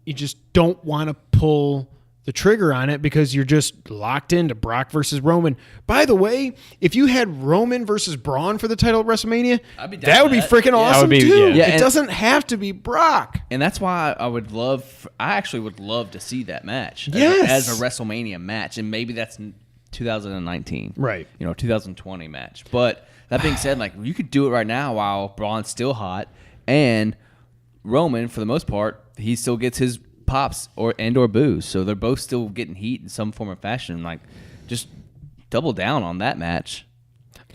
Speaker 2: you just don't want to pull the trigger on it because you're just locked into Brock versus Roman. By the way, if you had Roman versus Braun for the title at WrestleMania,
Speaker 4: I'd be down
Speaker 2: that would
Speaker 4: with
Speaker 2: be
Speaker 4: that.
Speaker 2: freaking awesome too.
Speaker 4: Yeah,
Speaker 2: it doesn't have to be Brock.
Speaker 4: And that's why I actually would love to see that match
Speaker 2: Yes.
Speaker 4: as a WrestleMania match, and maybe that's 2019,
Speaker 2: Right?
Speaker 4: 2020 match. But that being said, like you could do it right now while Braun's still hot, and Roman, for the most part, he still gets his pops or boos, so they're both still getting heat in some form or fashion. Like, just double down on that match.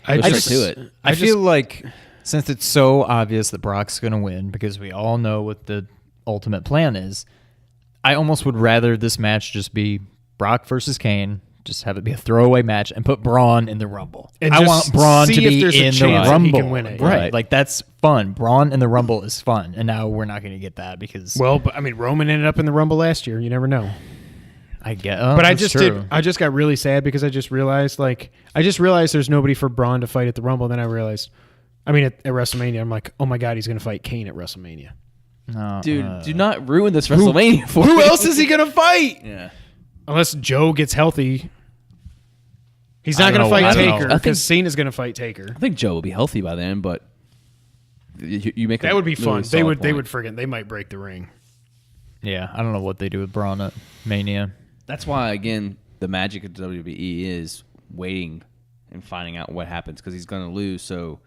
Speaker 2: I
Speaker 4: Go
Speaker 2: just
Speaker 4: straight to it.
Speaker 3: I feel like since it's so obvious that Brock's going to win because we all know what the ultimate plan is, I almost would rather this match just be Brock versus Kane. Just have it be a throwaway match and put Braun in the Rumble.
Speaker 2: And
Speaker 3: I
Speaker 2: just
Speaker 3: want Braun
Speaker 2: see
Speaker 3: to
Speaker 2: if
Speaker 3: be
Speaker 2: there's a
Speaker 3: in the
Speaker 2: chance that he
Speaker 3: Rumble.
Speaker 2: can win it.
Speaker 3: Right.
Speaker 4: Right.
Speaker 3: Like that's fun. Braun in the Rumble is fun. And now we're not going to get that because
Speaker 2: Well, but I mean, Roman ended up in the Rumble last year. You never know.
Speaker 3: I get
Speaker 2: But I
Speaker 3: that's
Speaker 2: just
Speaker 3: true.
Speaker 2: I just got really sad because I just realized there's nobody for Braun to fight at the Rumble. Then I realized, at WrestleMania, I'm like, oh my God, he's going to fight Kane at WrestleMania.
Speaker 3: No,
Speaker 4: Dude, do not ruin this WrestleMania for
Speaker 2: Who
Speaker 4: me.
Speaker 2: else is he going to fight?
Speaker 4: Yeah.
Speaker 2: Unless Joe gets healthy. He's
Speaker 3: I
Speaker 2: not
Speaker 3: don't
Speaker 2: going to
Speaker 3: know.
Speaker 2: fight
Speaker 3: I don't know.
Speaker 2: Taker
Speaker 4: I think-
Speaker 2: because Cena's going to fight Taker.
Speaker 4: I think Joe will be healthy by then, but you make
Speaker 2: That would be fun.
Speaker 4: Really
Speaker 2: They
Speaker 4: solid
Speaker 2: would
Speaker 4: point.
Speaker 2: they might break the ring.
Speaker 3: Yeah, I don't know what they do with Braun at Mania.
Speaker 4: That's why, again, the magic of WWE is waiting and finding out what happens because he's going to lose. So,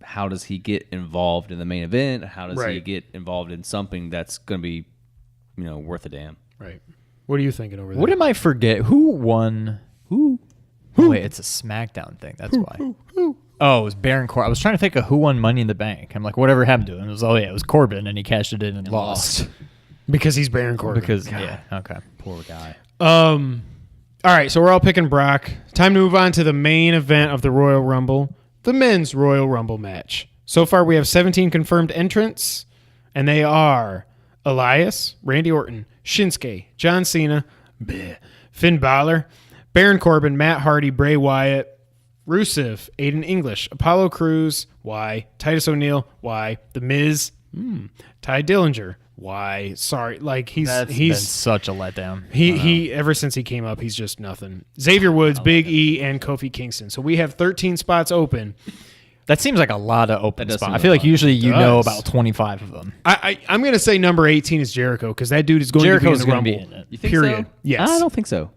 Speaker 4: how does he get involved in the main event? How does he
Speaker 2: Right.
Speaker 4: get involved in something that's going to be, worth a damn?
Speaker 2: Right. What are you thinking over there?
Speaker 3: What am I forget? Who won? Who? Oh, wait, it's a SmackDown thing. That's why. Oh, it was Baron Corbin. I was trying to think of who won Money in the Bank. I'm like, whatever happened to him? It was it was Corbin, and he cashed it in and lost.
Speaker 2: Because he's Baron Corbin.
Speaker 3: Okay.
Speaker 4: Poor guy.
Speaker 2: All right, so we're all picking Brock. Time to move on to the main event of the Royal Rumble, the men's Royal Rumble match. So far, we have 17 confirmed entrants, and they are Elias, Randy Orton, Shinsuke, John Cena, Finn Balor, Baron Corbin, Matt Hardy, Bray Wyatt, Rusev, Aiden English, Apollo Crews, why? Titus O'Neil, why? The Miz, Ty Dillinger, why? Sorry, like he's
Speaker 3: Been such a letdown.
Speaker 2: he ever since he came up, he's just nothing. Xavier Woods, Big E, and Kofi Kingston. So we have 13 spots open.
Speaker 3: That seems like a lot of open
Speaker 4: That does
Speaker 3: spots.
Speaker 4: seem
Speaker 3: I feel
Speaker 4: like
Speaker 3: like usually you
Speaker 2: It
Speaker 3: know
Speaker 2: does.
Speaker 3: about 25 of them.
Speaker 2: I'm going to say number 18 is Jericho because that dude is going
Speaker 3: Jericho's
Speaker 2: to be in
Speaker 3: gonna
Speaker 2: the
Speaker 3: be
Speaker 2: Rumble.
Speaker 3: in it.
Speaker 4: You think
Speaker 2: Period.
Speaker 4: so?
Speaker 2: Yes.
Speaker 4: I don't think so.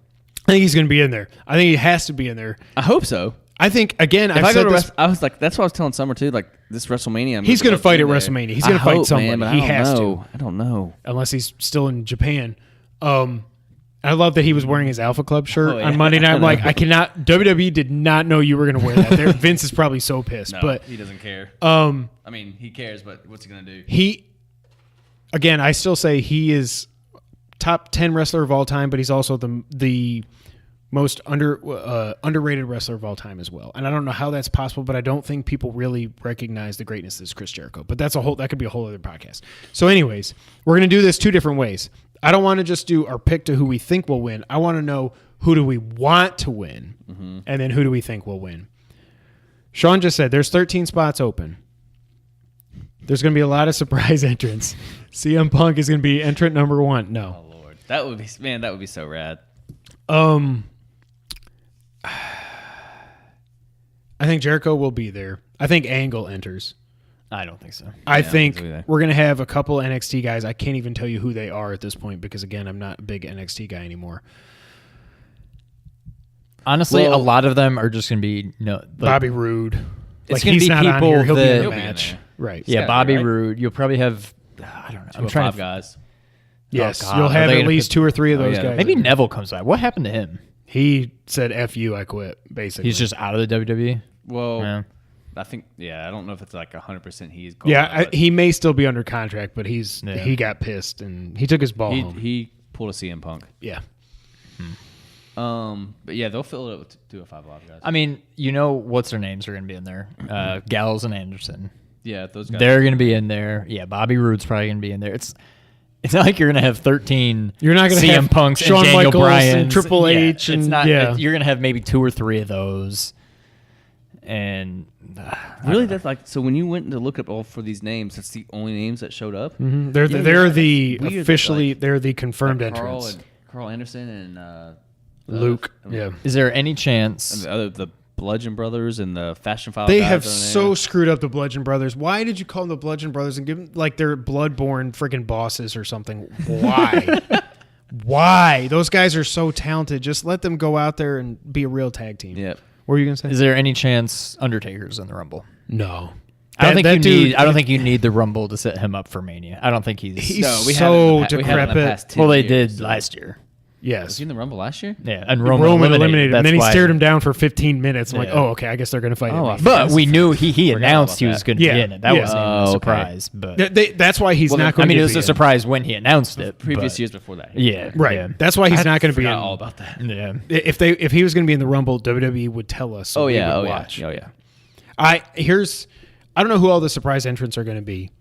Speaker 2: I think he's going to be in there. I think he has to be in there.
Speaker 4: I hope so.
Speaker 2: I think, again,
Speaker 4: If I go to I was like, that's what I was telling Summer too. Like this WrestleMania,
Speaker 2: he's going to fight at WrestleMania. He's going to fight somebody.
Speaker 4: Man,
Speaker 2: he has to.
Speaker 4: I don't know.
Speaker 2: Unless he's still in Japan. I love that he was wearing his Alpha Club shirt on Monday night. I'm like, I cannot. WWE did not know you were going to wear that. Vince is probably so pissed.
Speaker 4: No,
Speaker 2: but
Speaker 4: he doesn't care. I mean, he cares, but what's he going to do?
Speaker 2: Again, I still say he is top 10 wrestler of all time, but he's also the most underrated wrestler of all time as well. And I don't know how that's possible, but I don't think people really recognize the greatness of Chris Jericho. But that could be a whole other podcast. So anyways, we're going to do this two different ways. I don't want to just do our pick to who we think will win. I want to know who do we want to win, and then who do we think will win. Sean just said there's 13 spots open. There's going to be a lot of surprise entrants. CM Punk is going to be entrant number 1. No.
Speaker 4: Oh Lord, that would be so rad.
Speaker 2: I think Jericho will be there. I think Angle enters.
Speaker 3: I don't think so.
Speaker 2: I think we're going to have a couple NXT guys. I can't even tell you who they are at this point because, again, I'm not a big NXT guy anymore.
Speaker 3: Honestly, a lot of them are just going to be
Speaker 2: Bobby Roode.
Speaker 3: It's going to be people
Speaker 2: He'll be in the
Speaker 4: be in
Speaker 2: match.
Speaker 4: there.
Speaker 2: Right.
Speaker 3: Yeah,
Speaker 4: Gotta
Speaker 3: Bobby
Speaker 4: be, right?
Speaker 3: Roode. You'll probably have, I don't know.
Speaker 4: Two or five guys.
Speaker 2: Yes,
Speaker 3: God.
Speaker 2: you'll have
Speaker 3: Are they
Speaker 2: at
Speaker 3: gonna
Speaker 2: least 2 or 3 of those
Speaker 4: yeah.
Speaker 2: guys.
Speaker 3: Maybe Neville comes back. What happened to him?
Speaker 2: He said, F you, I quit, basically.
Speaker 3: He's just out of the WWE?
Speaker 4: Well,
Speaker 3: Yeah.
Speaker 4: I think, I don't know if it's like 100% he's gone.
Speaker 2: Yeah, he may still be under contract, but he got pissed and he took his ball home.
Speaker 4: He pulled a CM Punk.
Speaker 2: Yeah.
Speaker 4: But yeah, they'll fill it up with 2 or 5 live guys.
Speaker 3: I mean, what's their names are going to be in there? Gallows and Anderson.
Speaker 4: Yeah, those guys.
Speaker 3: They're going to be in there. Yeah, Bobby Roode's probably going to be in there. It's not like you're going to have 13
Speaker 2: You're not going to
Speaker 3: CM
Speaker 2: have
Speaker 3: Punks
Speaker 2: Shawn
Speaker 3: and Daniel
Speaker 2: Michaels
Speaker 3: Bryan's.
Speaker 2: and Triple H.
Speaker 3: It's
Speaker 2: and,
Speaker 3: not.
Speaker 2: yeah.
Speaker 3: You're going to have maybe 2 or 3 of those. And
Speaker 4: Really, that's like, so when you went to look up all for these names, that's the only names that showed up?
Speaker 2: Mhm. They're the
Speaker 4: weird that,
Speaker 2: officially
Speaker 4: like,
Speaker 2: they're the confirmed
Speaker 4: Like
Speaker 2: entrants.
Speaker 4: Carl Anderson and
Speaker 2: Luke. Yeah.
Speaker 3: is there any
Speaker 4: and
Speaker 3: chance?
Speaker 4: the Bludgeon Brothers and the Fashion File
Speaker 2: They
Speaker 4: guys
Speaker 2: have
Speaker 4: are in
Speaker 2: so
Speaker 4: there.
Speaker 2: screwed up the Bludgeon Brothers. Why did you call them the Bludgeon Brothers and give them like they're bloodborne freaking bosses or something? Why? Why? Those guys are so talented. Just let them go out there and be a real tag team.
Speaker 4: Yeah.
Speaker 2: What were you gonna say?
Speaker 3: Is there any chance Undertaker's in the Rumble?
Speaker 2: No.
Speaker 3: I don't
Speaker 2: That
Speaker 3: think you
Speaker 2: dude-
Speaker 3: need. I don't think you need the Rumble to set him up for Mania. I don't think he's.
Speaker 2: He's
Speaker 4: No, we
Speaker 2: so
Speaker 4: haven't in the we haven't in the
Speaker 2: decrepit.
Speaker 4: past 10
Speaker 3: well, they
Speaker 4: years,
Speaker 3: did
Speaker 4: so-
Speaker 3: last year.
Speaker 4: Was
Speaker 2: Yes.
Speaker 4: he in the Rumble last year?
Speaker 3: Yeah, and
Speaker 2: Roman eliminated him.
Speaker 3: That's
Speaker 2: Then he
Speaker 3: why-
Speaker 2: stared him down for 15 minutes. I'm like,
Speaker 3: Yeah.
Speaker 2: oh, okay, I guess they're going to fight
Speaker 4: Oh,
Speaker 2: him.
Speaker 3: But we knew he
Speaker 4: Forgot
Speaker 3: announced
Speaker 4: about
Speaker 3: he was
Speaker 4: that.
Speaker 3: going to
Speaker 2: Yeah,
Speaker 3: be in it. That
Speaker 2: yeah.
Speaker 3: wasn't even
Speaker 4: Oh,
Speaker 3: a
Speaker 4: okay.
Speaker 3: surprise. But
Speaker 2: That's why he's
Speaker 4: Well,
Speaker 2: not
Speaker 3: I
Speaker 2: going to
Speaker 3: mean,
Speaker 2: be
Speaker 3: it was a
Speaker 2: in.
Speaker 3: surprise when he announced it.
Speaker 4: Previous
Speaker 3: but-
Speaker 4: years before that.
Speaker 3: Yeah,
Speaker 2: Right.
Speaker 3: Yeah.
Speaker 2: That's why he's not going to be in.
Speaker 4: Forgot all about that.
Speaker 3: Yeah.
Speaker 2: If he was going to be in the Rumble, WWE would tell us. So
Speaker 4: Oh,
Speaker 2: we
Speaker 4: yeah.
Speaker 2: would
Speaker 4: Oh, yeah.
Speaker 2: watch.
Speaker 4: Oh, yeah.
Speaker 2: I don't know who all the surprise entrants are going to be.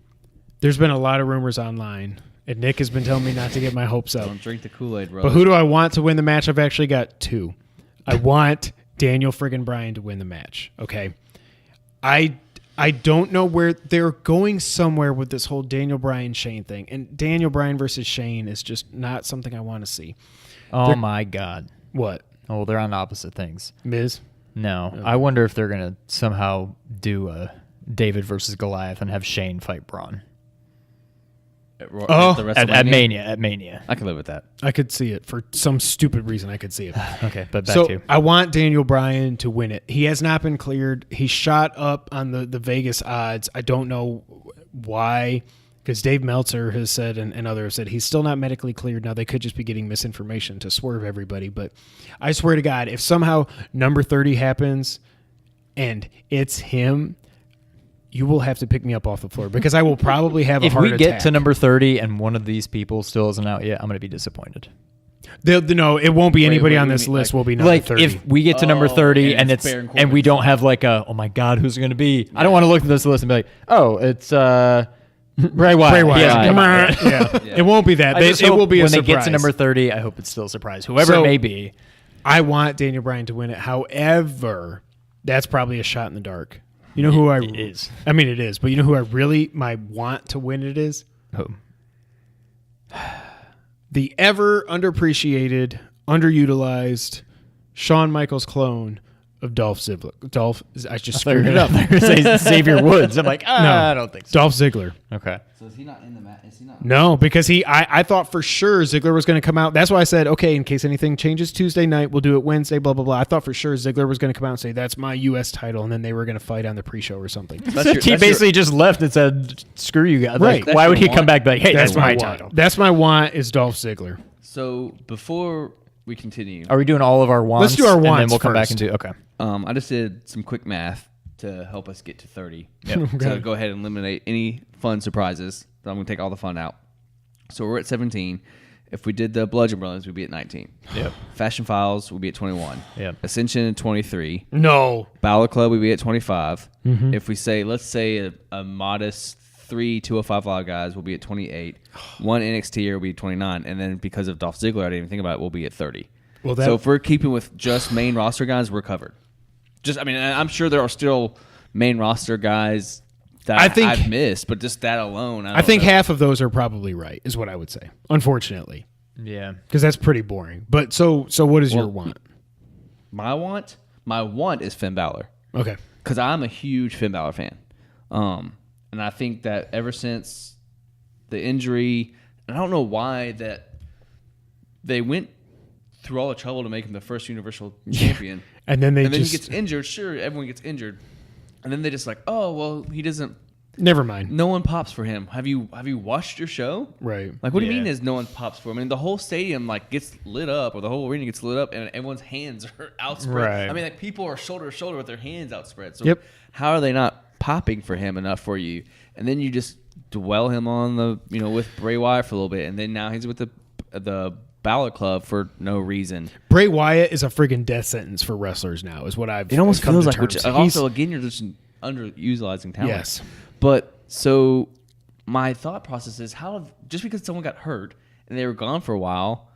Speaker 2: There's been a lot of rumors online, and Nick has been telling me not to get my hopes up.
Speaker 4: Don't drink the Kool-Aid, bro.
Speaker 2: But who do I want to win the match? I've actually got 2. I want Daniel friggin' Bryan to win the match. Okay. I don't know where they're going somewhere with this whole Daniel Bryan Shane thing. And Daniel Bryan versus Shane is just not something I want to see.
Speaker 3: Oh my God.
Speaker 2: What?
Speaker 3: Oh, they're on opposite things.
Speaker 2: Miz?
Speaker 3: No, I wonder if they're going to somehow do a David versus Goliath and have Shane fight Braun
Speaker 2: Oh,
Speaker 3: at Mania. At Mania.
Speaker 4: I can live with that.
Speaker 2: I could see it. For some stupid reason, I could see it.
Speaker 3: Okay, but back
Speaker 2: So
Speaker 3: to
Speaker 2: I want Daniel Bryan to win it. He has not been cleared. He shot up on the Vegas odds. I don't know why, because Dave Meltzer has said and others have said he's still not medically cleared. Now, they could just be getting misinformation to swerve everybody. But I swear to God, if somehow number 30 happens and it's him, you will have to pick me up off the floor because I will probably have a
Speaker 3: if
Speaker 2: heart
Speaker 3: we
Speaker 2: attack.
Speaker 3: get to number 30 and one of these people still isn't out yet, I'm going to be disappointed.
Speaker 2: No, it won't be anybody
Speaker 4: what
Speaker 2: on
Speaker 4: do you
Speaker 2: this
Speaker 4: mean,
Speaker 2: list.
Speaker 4: like-
Speaker 2: will be number
Speaker 3: Like
Speaker 2: 30.
Speaker 3: if we get to number
Speaker 4: Oh,
Speaker 3: 30
Speaker 4: and
Speaker 3: and
Speaker 4: it's
Speaker 3: it's
Speaker 4: Baron
Speaker 3: and we
Speaker 4: Corbin.
Speaker 3: don't have like a, oh my God, who's it going to be? I don't want to look at this list and be like, oh, it's Bray Wyatt.
Speaker 2: Bray Wyatt.
Speaker 3: He hasn't come out yet.
Speaker 2: Yeah. It won't be that.
Speaker 3: I just
Speaker 2: It
Speaker 3: hope
Speaker 2: will be a
Speaker 3: when they
Speaker 2: surprise.
Speaker 3: get to number 30, I hope it's still a surprise. Whoever
Speaker 2: So-
Speaker 3: it may be.
Speaker 2: I want Daniel Bryan to win it. However, that's probably a shot in the dark. You know who
Speaker 3: It is.
Speaker 2: I mean, it is. But you know who I really my want to win it is?
Speaker 3: Who?
Speaker 2: The ever underappreciated, underutilized Shawn Michaels clone, of Dolph Ziggler. I just
Speaker 3: They're
Speaker 2: screwed it up.
Speaker 3: say Xavier Woods. I'm like, I don't think so.
Speaker 2: Dolph Ziggler.
Speaker 3: Okay.
Speaker 4: So is he not in the match? Is he not?
Speaker 2: No, because I thought for sure Ziggler was going to come out. That's why I said, okay, in case anything changes Tuesday night, we'll do it Wednesday, blah, blah, blah. I thought for sure Ziggler was going to come out and say, that's my U.S. title, and then they were going to fight on the pre-show or something.
Speaker 3: He basically just left and said, screw you guys.
Speaker 2: Right.
Speaker 3: Like, why would he come back and be like, hey, that's my
Speaker 2: want.
Speaker 3: title?
Speaker 2: That's my want is Dolph Ziggler.
Speaker 4: So before we continue,
Speaker 3: Are we doing all of our wants?
Speaker 2: Let's do our
Speaker 3: And then
Speaker 2: wants
Speaker 3: we'll come back
Speaker 2: first.
Speaker 3: and do, okay.
Speaker 4: I just did some quick math to help us get to 30.
Speaker 2: Okay.
Speaker 4: So go ahead and eliminate any fun surprises. So I'm going to take all the fun out. So we're at 17. If we did the Bludgeon Brothers, we'd be at 19.
Speaker 3: Yep.
Speaker 4: Fashion Files would be at 21.
Speaker 3: Yep.
Speaker 4: Ascension at 23.
Speaker 2: No.
Speaker 4: Balor Club would be at 25.
Speaker 2: Mm-hmm.
Speaker 4: If we say, let's say a modest 3 205 Live guys will be at 28. One NXT will be 29. And then because of Dolph Ziggler, I didn't even think about it, we'll be at 30.
Speaker 2: Well,
Speaker 4: So if we're keeping with just main roster guys, we're covered. I'm sure there are still main roster guys that I've missed, but just that alone, I think
Speaker 2: half of those are probably right, is what I would say. Unfortunately,
Speaker 3: Yeah.
Speaker 2: because that's pretty boring. But so what is your want?
Speaker 4: my want is Finn Balor
Speaker 2: Okay.
Speaker 4: because I'm a huge Finn Balor fan, and I think that ever since the injury, and I don't know why that they went through all the trouble to make him the first Universal Champion.
Speaker 2: And then
Speaker 4: he gets injured. Sure, everyone gets injured. And then they just like, oh, well, he doesn't.
Speaker 2: Never mind.
Speaker 4: No one pops for him. Have you watched your show?
Speaker 2: Right.
Speaker 4: Like, what do you
Speaker 3: Yeah.
Speaker 4: mean is no one pops for him? I mean, the whole stadium like gets lit up, or the whole arena gets lit up, and everyone's hands are outspread.
Speaker 2: Right.
Speaker 4: I mean, like people are shoulder to shoulder with their hands outspread. So
Speaker 2: Yep.
Speaker 4: how are they not popping for him enough for you? And then you just dwell him on the with Bray Wyatt for a little bit, and then now he's with the Balor Club for no reason.
Speaker 2: Bray Wyatt is a friggin' death sentence for wrestlers now, is what I've.
Speaker 4: It almost
Speaker 2: come
Speaker 4: feels
Speaker 2: to
Speaker 4: like,
Speaker 2: terms.
Speaker 4: which
Speaker 2: He's-
Speaker 4: also again you're just underutilizing talent.
Speaker 2: Yes.
Speaker 4: But so my thought process is just because someone got hurt and they were gone for a while,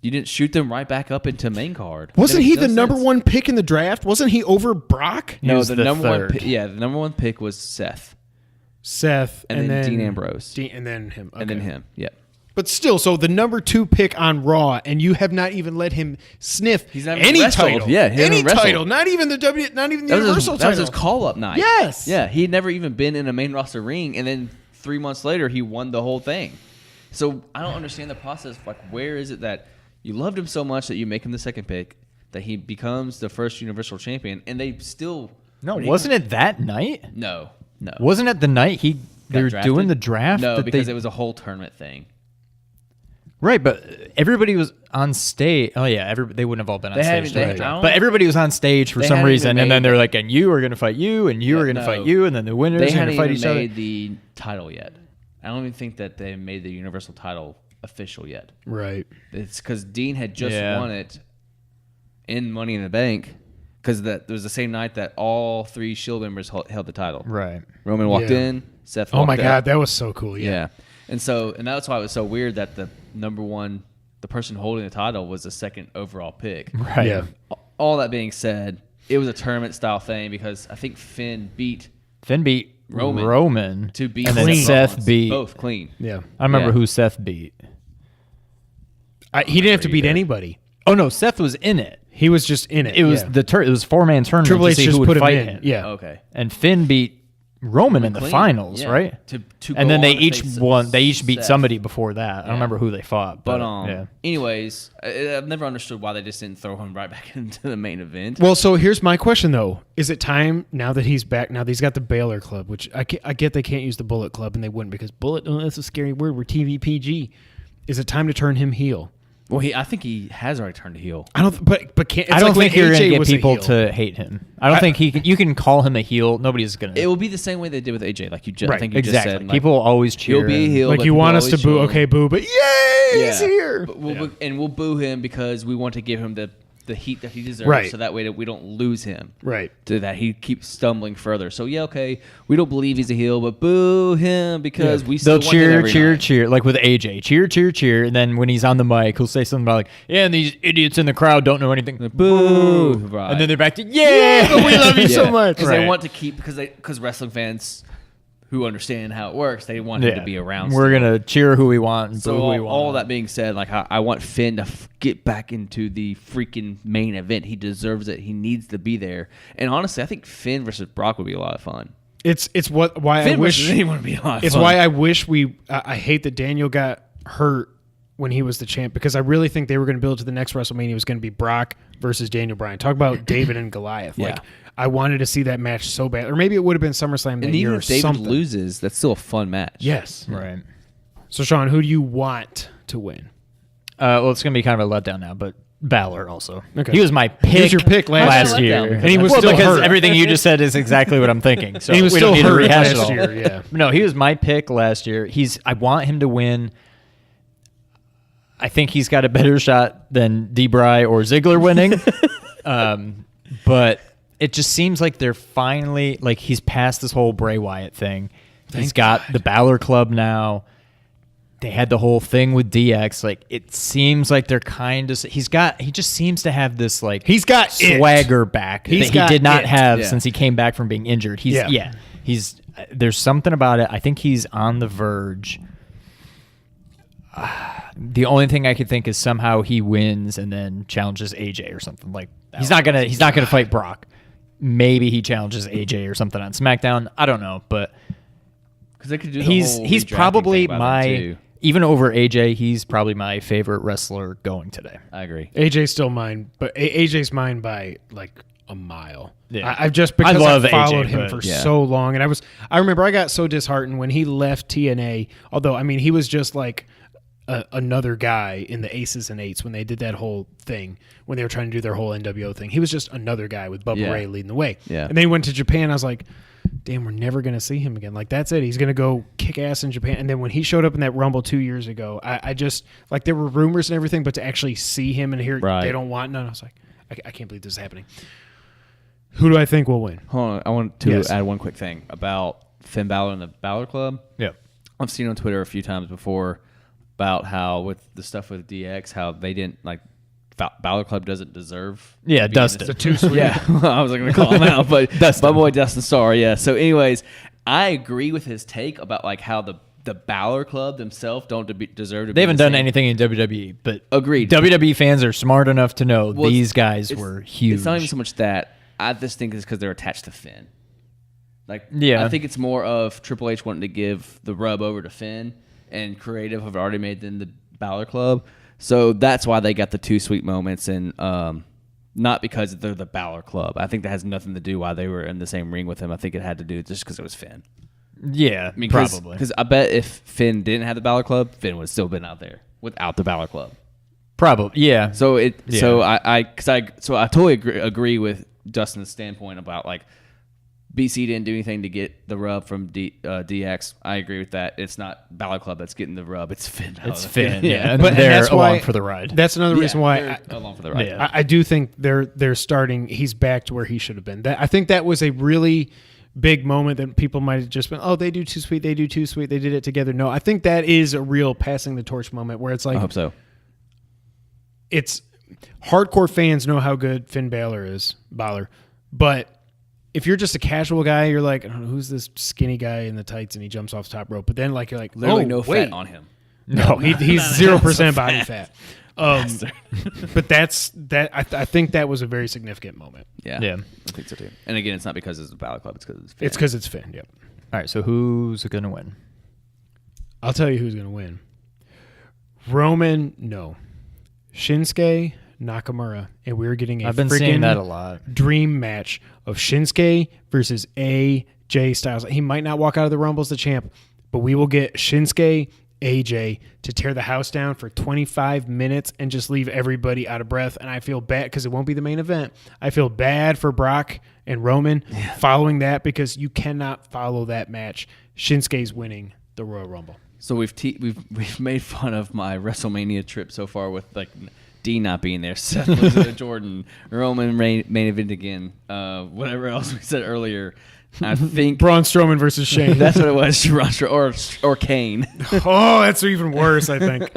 Speaker 4: you didn't shoot them right back up into main card.
Speaker 2: Wasn't
Speaker 4: That
Speaker 2: he
Speaker 4: makes
Speaker 2: the
Speaker 4: no
Speaker 2: number
Speaker 4: sense.
Speaker 2: one pick in the draft? Wasn't he over Brock?
Speaker 3: He
Speaker 4: No,
Speaker 3: was
Speaker 4: the
Speaker 3: the
Speaker 4: number
Speaker 3: third.
Speaker 4: one. The number one pick was Seth,
Speaker 2: Seth
Speaker 4: and then Dean Ambrose,
Speaker 2: and then him.
Speaker 4: and then
Speaker 2: Okay.
Speaker 4: him. Yeah,
Speaker 2: But still, so the number 2 pick on Raw, and you have not even let him sniff
Speaker 4: He's never
Speaker 2: any
Speaker 4: wrestled.
Speaker 2: title.
Speaker 4: Yeah, he
Speaker 2: any
Speaker 4: hasn't wrestled.
Speaker 2: title. Not even the
Speaker 4: that
Speaker 2: Universal
Speaker 4: was his
Speaker 2: title.
Speaker 4: call up night.
Speaker 2: Yes.
Speaker 4: Yeah, he'd never even been in a main roster ring, and then 3 months later he won the whole thing. So I don't understand the process. Like, where is it that you loved him so much that you make him the second pick, that he becomes the first Universal Champion, and they still
Speaker 3: No, wasn't it that night?
Speaker 4: no.
Speaker 3: Wasn't it the night they
Speaker 4: Got
Speaker 3: were
Speaker 4: drafted?
Speaker 3: doing the draft?
Speaker 4: No,
Speaker 3: that
Speaker 4: because
Speaker 3: they,
Speaker 4: it was a whole tournament thing.
Speaker 3: right, but everybody was on stage. Oh yeah, they wouldn't have all been on
Speaker 4: They
Speaker 3: stage.
Speaker 4: hadn't- they-
Speaker 3: together.
Speaker 4: I don't
Speaker 3: But
Speaker 4: know.
Speaker 3: everybody was on stage for
Speaker 4: They
Speaker 3: some
Speaker 4: hadn't
Speaker 3: reason,
Speaker 4: even
Speaker 3: and then
Speaker 4: made-
Speaker 3: they're like, "And you are going to fight you, and you are going to
Speaker 4: no.
Speaker 3: fight you, and then the winners
Speaker 4: They
Speaker 3: are going
Speaker 4: hadn't
Speaker 3: to fight
Speaker 4: even
Speaker 3: each other."
Speaker 4: made the title yet. I don't even think that they made the Universal title official yet.
Speaker 2: Right.
Speaker 4: It's because Dean had just
Speaker 3: Yeah.
Speaker 4: won it in Money in the Bank, because that was the same night that all 3 Shield members held the title.
Speaker 3: Right.
Speaker 4: Roman walked
Speaker 2: Yeah.
Speaker 4: in, Seth
Speaker 2: Oh
Speaker 4: walked
Speaker 2: my
Speaker 4: out.
Speaker 2: God, that was so cool. Yeah.
Speaker 4: Yeah. And that's why it was so weird that the number one, the person holding the title was the second overall pick.
Speaker 3: Right.
Speaker 2: Yeah.
Speaker 4: All that being said, it was a tournament style thing because I think Finn beat
Speaker 3: Finn beat Roman
Speaker 4: to beat
Speaker 3: and then
Speaker 2: Clean.
Speaker 3: Seth beat.
Speaker 4: both clean.
Speaker 2: Yeah.
Speaker 3: I remember
Speaker 4: Yeah.
Speaker 3: who Seth beat.
Speaker 2: He didn't have to beat anybody.
Speaker 3: Oh no, Seth was in it.
Speaker 2: He was just in it.
Speaker 3: It was
Speaker 2: yeah.
Speaker 3: it was 4-man tournament
Speaker 2: Triple
Speaker 3: to
Speaker 2: H
Speaker 3: see
Speaker 2: just
Speaker 3: who would
Speaker 2: put him
Speaker 3: fight
Speaker 2: in.
Speaker 3: him.
Speaker 2: Yeah.
Speaker 4: Okay.
Speaker 3: And Finn beat Roman in the
Speaker 4: Clean.
Speaker 3: finals,
Speaker 4: Yeah.
Speaker 3: right?
Speaker 4: To
Speaker 3: and
Speaker 4: go
Speaker 3: then they
Speaker 4: on to
Speaker 3: each
Speaker 4: face
Speaker 3: won. They each beat
Speaker 4: Seth.
Speaker 3: somebody before that. I don't
Speaker 4: Yeah.
Speaker 3: remember who they fought,
Speaker 4: But
Speaker 3: yeah.
Speaker 4: anyways, I've never understood why they just didn't throw him right back into the main event.
Speaker 2: Well, so here's my question though: is it time now that he's back? Now that he's got the Baylor Club, which I get they can't use the Bullet Club, and they wouldn't because Bullet. Oh, that's a scary word. We're TVPG. Is it time to turn him heel?
Speaker 4: Well, I think he has already turned heel.
Speaker 2: I don't. But can't. It's
Speaker 3: I don't
Speaker 2: like when
Speaker 3: think you're
Speaker 2: AJ
Speaker 3: gonna get
Speaker 2: was a
Speaker 3: people
Speaker 2: heel.
Speaker 3: to hate him. I don't think you can call him a heel. Nobody's gonna.
Speaker 4: It will be the same way they did with AJ, like you just,
Speaker 2: Right,
Speaker 4: I think you
Speaker 3: exactly.
Speaker 4: just said. Like,
Speaker 3: People always cheer.
Speaker 4: he'll be a
Speaker 3: him.
Speaker 4: heel.
Speaker 2: Like
Speaker 4: but
Speaker 2: you
Speaker 4: people
Speaker 2: want us to
Speaker 4: always
Speaker 2: boo?
Speaker 4: cheer him.
Speaker 2: Okay, boo. But yay, he's here.
Speaker 4: But we'll boo him because we want to give him the heat that he deserves,
Speaker 2: Right.
Speaker 4: so that way that we don't lose him.
Speaker 2: Right.
Speaker 4: To that he keeps stumbling further. So yeah, okay, we don't believe he's a heel, but boo him because
Speaker 2: Yeah.
Speaker 4: we still
Speaker 3: They'll
Speaker 4: want him
Speaker 3: cheer,
Speaker 4: every
Speaker 3: cheer,
Speaker 4: night.
Speaker 3: cheer. Like with AJ, cheer, cheer, cheer. And then when he's on the mic, he'll say something about like, "Yeah, and these idiots in the crowd don't know anything."
Speaker 4: Boo. Right.
Speaker 3: And then they're back to, "Yeah,
Speaker 2: but we love you so
Speaker 4: Yeah.
Speaker 2: much."
Speaker 4: Because
Speaker 3: Right.
Speaker 4: they want to keep because wrestling fans who understand how it works, they want him to be around.
Speaker 3: We're going to cheer who we want and boo who we want.
Speaker 4: All that being said, like I want Finn to get back into the freaking main event. He deserves it. He needs to be there. And honestly, I think Finn versus Brock would be a lot of fun.
Speaker 2: Why
Speaker 4: Finn
Speaker 2: I wish
Speaker 4: versus anyone would be a lot of
Speaker 2: it's
Speaker 4: fun.
Speaker 2: why I wish I hate that Daniel got hurt when he was the champ, because I really think they were going to build to the next WrestleMania was going to be Brock versus Daniel Bryan. Talk about David and Goliath.
Speaker 4: Yeah.
Speaker 2: Like, I wanted to see that match so bad. Or maybe it would have been SummerSlam that
Speaker 4: And
Speaker 2: year
Speaker 4: even
Speaker 2: or
Speaker 4: if David
Speaker 2: something.
Speaker 4: loses, that's still a fun match.
Speaker 2: Yes.
Speaker 3: Right.
Speaker 2: So, Sean, who do you want to win?
Speaker 3: Well, it's going to be kind of a letdown now, but Balor also.
Speaker 2: Okay.
Speaker 3: He was my pick.
Speaker 2: He was your pick last
Speaker 3: year.
Speaker 4: year.
Speaker 2: And he was still
Speaker 3: because
Speaker 2: hurt.
Speaker 3: everything you just said is exactly what I'm thinking. So
Speaker 2: And he was
Speaker 3: we
Speaker 2: still
Speaker 3: don't need to
Speaker 2: hurt
Speaker 3: rehash it
Speaker 2: last
Speaker 3: all.
Speaker 2: year, yeah.
Speaker 3: No, he was my pick last year. I want him to win. I think he's got a better shot than D-Bry or Ziggler winning. But it just seems like they're finally, like, he's past this whole Bray Wyatt thing. He's got the Balor Club now. They had the whole thing with DX. Like, it seems like they're kind of, he just seems to have this, like,
Speaker 2: He's got
Speaker 3: swagger back
Speaker 2: He's
Speaker 3: that
Speaker 2: got
Speaker 3: he did not
Speaker 2: it.
Speaker 3: have
Speaker 4: Yeah.
Speaker 3: since he came back from being injured. He's there's something about it. I think he's on the verge. The only thing I could think is somehow he wins and then challenges AJ or something. Like, he's not gonna fight Brock. Maybe he challenges AJ or something on SmackDown. I don't know, but
Speaker 4: Because they could do the
Speaker 3: he's
Speaker 4: whole
Speaker 3: he's
Speaker 4: redrafting
Speaker 3: probably
Speaker 4: thing by them, too.
Speaker 3: even over AJ. He's probably my favorite wrestler going today.
Speaker 4: I agree.
Speaker 2: AJ's still mine, but AJ's mine by like a mile.
Speaker 3: Yeah.
Speaker 2: I've just because I
Speaker 3: love
Speaker 2: followed
Speaker 3: AJ,
Speaker 2: him
Speaker 3: but
Speaker 2: for
Speaker 4: yeah.
Speaker 2: so long, and I remember I got so disheartened when he left TNA. Although I mean, he was just like another guy in the Aces and Eights when they did that whole thing when they were trying to do their whole NWO thing. He was just another guy with Bubba
Speaker 4: Yeah.
Speaker 2: Ray leading the way.
Speaker 4: Yeah.
Speaker 2: And then he went to Japan. I was like, damn, we're never going to see him again. Like, that's it. He's going to go kick ass in Japan. And then when he showed up in that Rumble 2 years ago, I just, like, there were rumors and everything, but to actually see him and hear
Speaker 4: Right.
Speaker 2: they don't want none, I was like, I can't believe this is happening. Who do I think will win?
Speaker 4: Hold on. I want to
Speaker 2: Yes.
Speaker 4: add one quick thing about Finn Balor and the Balor Club.
Speaker 3: Yeah.
Speaker 4: I've seen on Twitter a few times before about how with the stuff with DX, how they didn't like Balor Club doesn't deserve.
Speaker 3: Yeah,
Speaker 4: to be in
Speaker 3: Dustin.
Speaker 4: this-
Speaker 2: Too sweet.
Speaker 4: Yeah, I was going to call him out, but my boy Dustin Starr. Yeah. So, anyways, I agree with his take about like how the Balor Club themselves don't deserve to.
Speaker 3: They
Speaker 4: be
Speaker 3: haven't
Speaker 4: the
Speaker 3: done
Speaker 4: same.
Speaker 3: anything in WWE, but
Speaker 4: Agreed.
Speaker 3: WWE fans are smart enough to know
Speaker 4: Well,
Speaker 3: these guys
Speaker 4: it's-
Speaker 3: were huge.
Speaker 4: It's not even so much that. I just think it's because they're attached to Finn. Like,
Speaker 3: Yeah.
Speaker 4: I think it's more of Triple H wanting to give the rub over to Finn, and creative have already made them the Balor Club. So that's why they got the two sweet moments, and not because they're the Balor Club. I think that has nothing to do why they were in the same ring with him. I think it had to do just because it was Finn.
Speaker 3: Yeah,
Speaker 4: I mean,
Speaker 3: probably.
Speaker 4: Because I bet if Finn didn't have the Balor Club, Finn would have still been out there without the Balor Club.
Speaker 3: Probably, yeah.
Speaker 4: So
Speaker 3: Yeah.
Speaker 4: so I totally agree with Dustin's standpoint about like BC didn't do anything to get the rub from DX. I agree with that. It's not Balor Club that's getting the rub. It's Finn.
Speaker 3: It's Finn, yeah.
Speaker 2: But
Speaker 3: They're
Speaker 2: that's
Speaker 3: along
Speaker 2: why-
Speaker 3: for the ride.
Speaker 2: That's another reason why
Speaker 4: they're along for the ride.
Speaker 3: Yeah.
Speaker 2: I do think they're starting. He's back to where he should have been. I think that was a really big moment that people might have just been, oh, they do too sweet. They do too sweet. They did it together. No, I think that is a real passing the torch moment where it's like,
Speaker 4: I hope so.
Speaker 2: it's hardcore fans know how good Finn Balor is, but if you're just a casual guy, you're like, I don't know, who's this skinny guy in the tights and he jumps off the top rope. But then like you're like,
Speaker 4: Literally
Speaker 2: oh,
Speaker 4: no
Speaker 2: wait.
Speaker 4: fat on him.
Speaker 2: No, he's 0% body fat. But that's that. I think that was a very significant moment.
Speaker 4: Yeah.
Speaker 3: Yeah.
Speaker 4: I think so too. And again, it's not because it's the Balor Club. It's because it's Finn.
Speaker 2: It's because it's Finn. Yep.
Speaker 3: All right, so who's going to win?
Speaker 2: I'll tell you who's going to win. Roman, no. Shinsuke Nakamura, and we're getting a
Speaker 3: I've been seeing
Speaker 2: friggin'
Speaker 3: that a lot.
Speaker 2: dream match of Shinsuke versus AJ Styles. He might not walk out of the Rumble as the champ, but we will get Shinsuke AJ to tear the house down for 25 minutes and just leave everybody out of breath. And I feel bad because it won't be the main event. I feel bad for Brock and Roman following that because you cannot follow that match. Shinsuke's winning the Royal Rumble.
Speaker 4: So we've made fun of my WrestleMania trip so far with like Dean not being there, Seth losing to Jordan, Roman main event again, whatever else we said earlier. I think
Speaker 2: Braun Strowman versus Shane.
Speaker 4: that's what it was, or Kane.
Speaker 2: Oh, that's even worse, I think.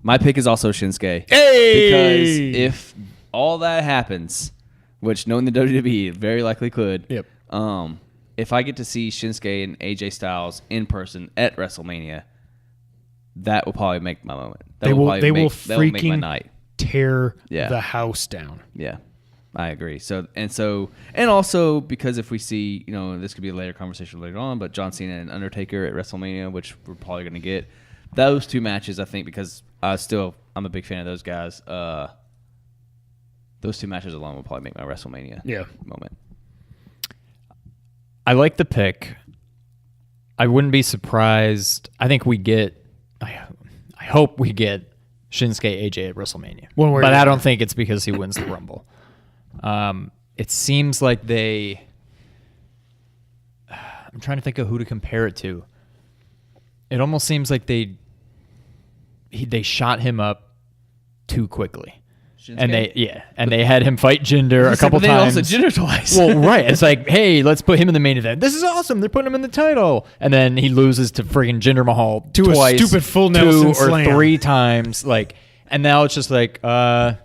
Speaker 4: My pick is also Shinsuke.
Speaker 2: Hey!
Speaker 4: Because if all that happens, which knowing the WWE very likely could,
Speaker 2: Yep.
Speaker 4: if I get to see Shinsuke and AJ Styles in person at WrestleMania, that will probably make my moment. That will make my night.
Speaker 2: Tear the house down.
Speaker 4: Yeah, I agree. And also because if we see, this could be a later conversation later on, but John Cena and Undertaker at WrestleMania, which we're probably going to get, those two matches, I think, because I'm a big fan of those guys. Those two matches alone will probably make my WrestleMania moment.
Speaker 3: I like the pick. I wouldn't be surprised. I think we get. I hope we get Shinsuke AJ at WrestleMania, but I don't think it's because he wins the Rumble. It seems like I'm trying to think of who to compare it to. It almost seems like they shot him up too quickly. Shinsuke? And they had him fight Jinder a couple times.
Speaker 4: Also Jinder twice.
Speaker 3: Well, right. It's like, hey, let's put him in the main event. This is awesome. They're putting him in the title, and then he loses to friggin' Jinder Mahal twice,
Speaker 2: a stupid full Nelson slam
Speaker 3: 3 times. And now it's just like, I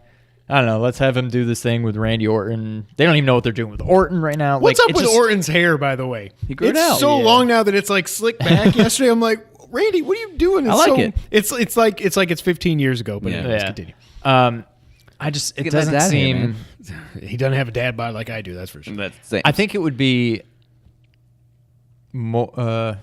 Speaker 3: don't know. Let's have him do this thing with Randy Orton. They don't even know what they're doing with Orton right now.
Speaker 2: What's up with Orton's hair, by the way?
Speaker 4: He grew it out.
Speaker 2: It's so long now that it's like slicked back. Yesterday, I'm like, Randy, what are you doing?
Speaker 4: I like it.
Speaker 2: It's like it's 15 years ago. But anyways, continue.
Speaker 3: It doesn't seem.
Speaker 2: He doesn't have a dad bod like I do. That's for sure.
Speaker 3: I think it would be more.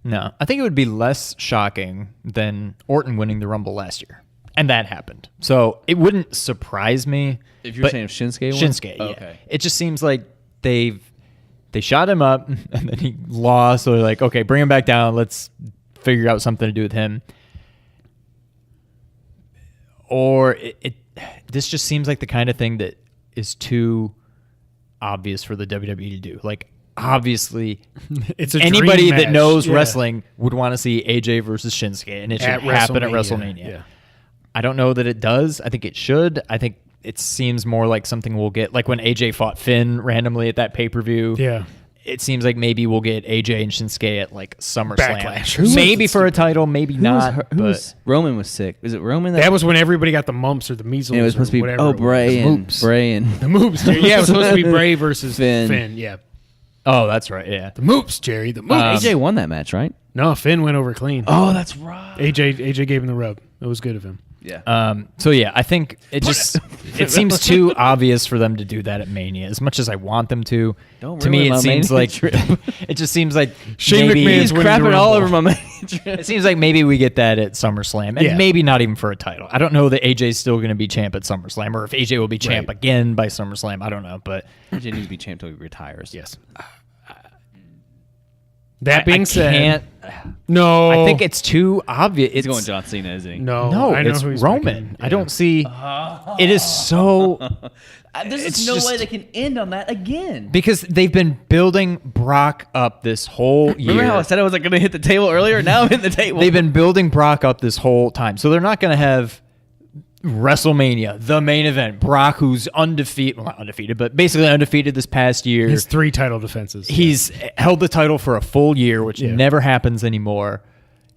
Speaker 3: No, I think it would be less shocking than Orton winning the Rumble last year, and that happened. So it wouldn't surprise me
Speaker 4: if you're saying if Shinsuke won?
Speaker 3: Shinsuke, yeah. Okay. It just seems like they shot him up, and then he lost. So they're like, okay, bring him back down. Let's figure out something to do with him. Or this just seems like the kind of thing that is too obvious for the WWE to do. Like, obviously,
Speaker 2: it's a
Speaker 3: anybody
Speaker 2: dream
Speaker 3: that
Speaker 2: match.
Speaker 3: knows wrestling would want to see AJ versus Shinsuke, and it should happen at WrestleMania.
Speaker 2: Yeah.
Speaker 3: I don't know that it does. I think it should. I think it seems more like something we'll get, like when AJ fought Finn randomly at that pay-per-view.
Speaker 2: Yeah.
Speaker 3: It seems like maybe we'll get AJ and Shinsuke at like SummerSlam.
Speaker 2: Backlash.
Speaker 3: Maybe for a title, maybe not.
Speaker 4: Roman was sick. Is it Roman?
Speaker 2: That was when everybody got the mumps or the measles.
Speaker 4: And it was supposed to be Bray and
Speaker 2: the moops. Yeah, it was supposed to be Bray versus Finn. Yeah.
Speaker 3: Oh, that's right. Yeah.
Speaker 2: The moops, Jerry. The moops.
Speaker 4: AJ won that match, right?
Speaker 2: No, Finn went over clean.
Speaker 4: Oh, that's right.
Speaker 2: AJ gave him the rub. It was good of him.
Speaker 4: Yeah.
Speaker 3: So yeah, I think it seems too obvious for them to do that at Mania. As much as I want them to, to me it seems like it just seems like
Speaker 2: Shane McMahon's
Speaker 4: crapping all over my Mania trip.
Speaker 3: It seems like maybe we get that at SummerSlam, and maybe not even for a title. I don't know that AJ's still going to be champ at SummerSlam, or if AJ will be champ again by SummerSlam. I don't know, but
Speaker 4: AJ needs to be champ until he retires.
Speaker 2: Yes. That being said,
Speaker 3: no, I think it's too obvious.
Speaker 4: He's going John Cena, isn't he?
Speaker 2: No,
Speaker 3: it's Roman. I don't see. It is so.
Speaker 4: There's no way they can end on that again.
Speaker 3: Because they've been building Brock up this whole year.
Speaker 4: Remember how I said I wasn't going to hit the table earlier? Now I'm hitting the table.
Speaker 3: They've been building Brock up this whole time, so they're not going to have WrestleMania, the main event. Brock, who's undefeated, well, not undefeated, but basically undefeated this past year.
Speaker 2: His 3 title defenses.
Speaker 3: He's held the title for a full year, which never happens anymore.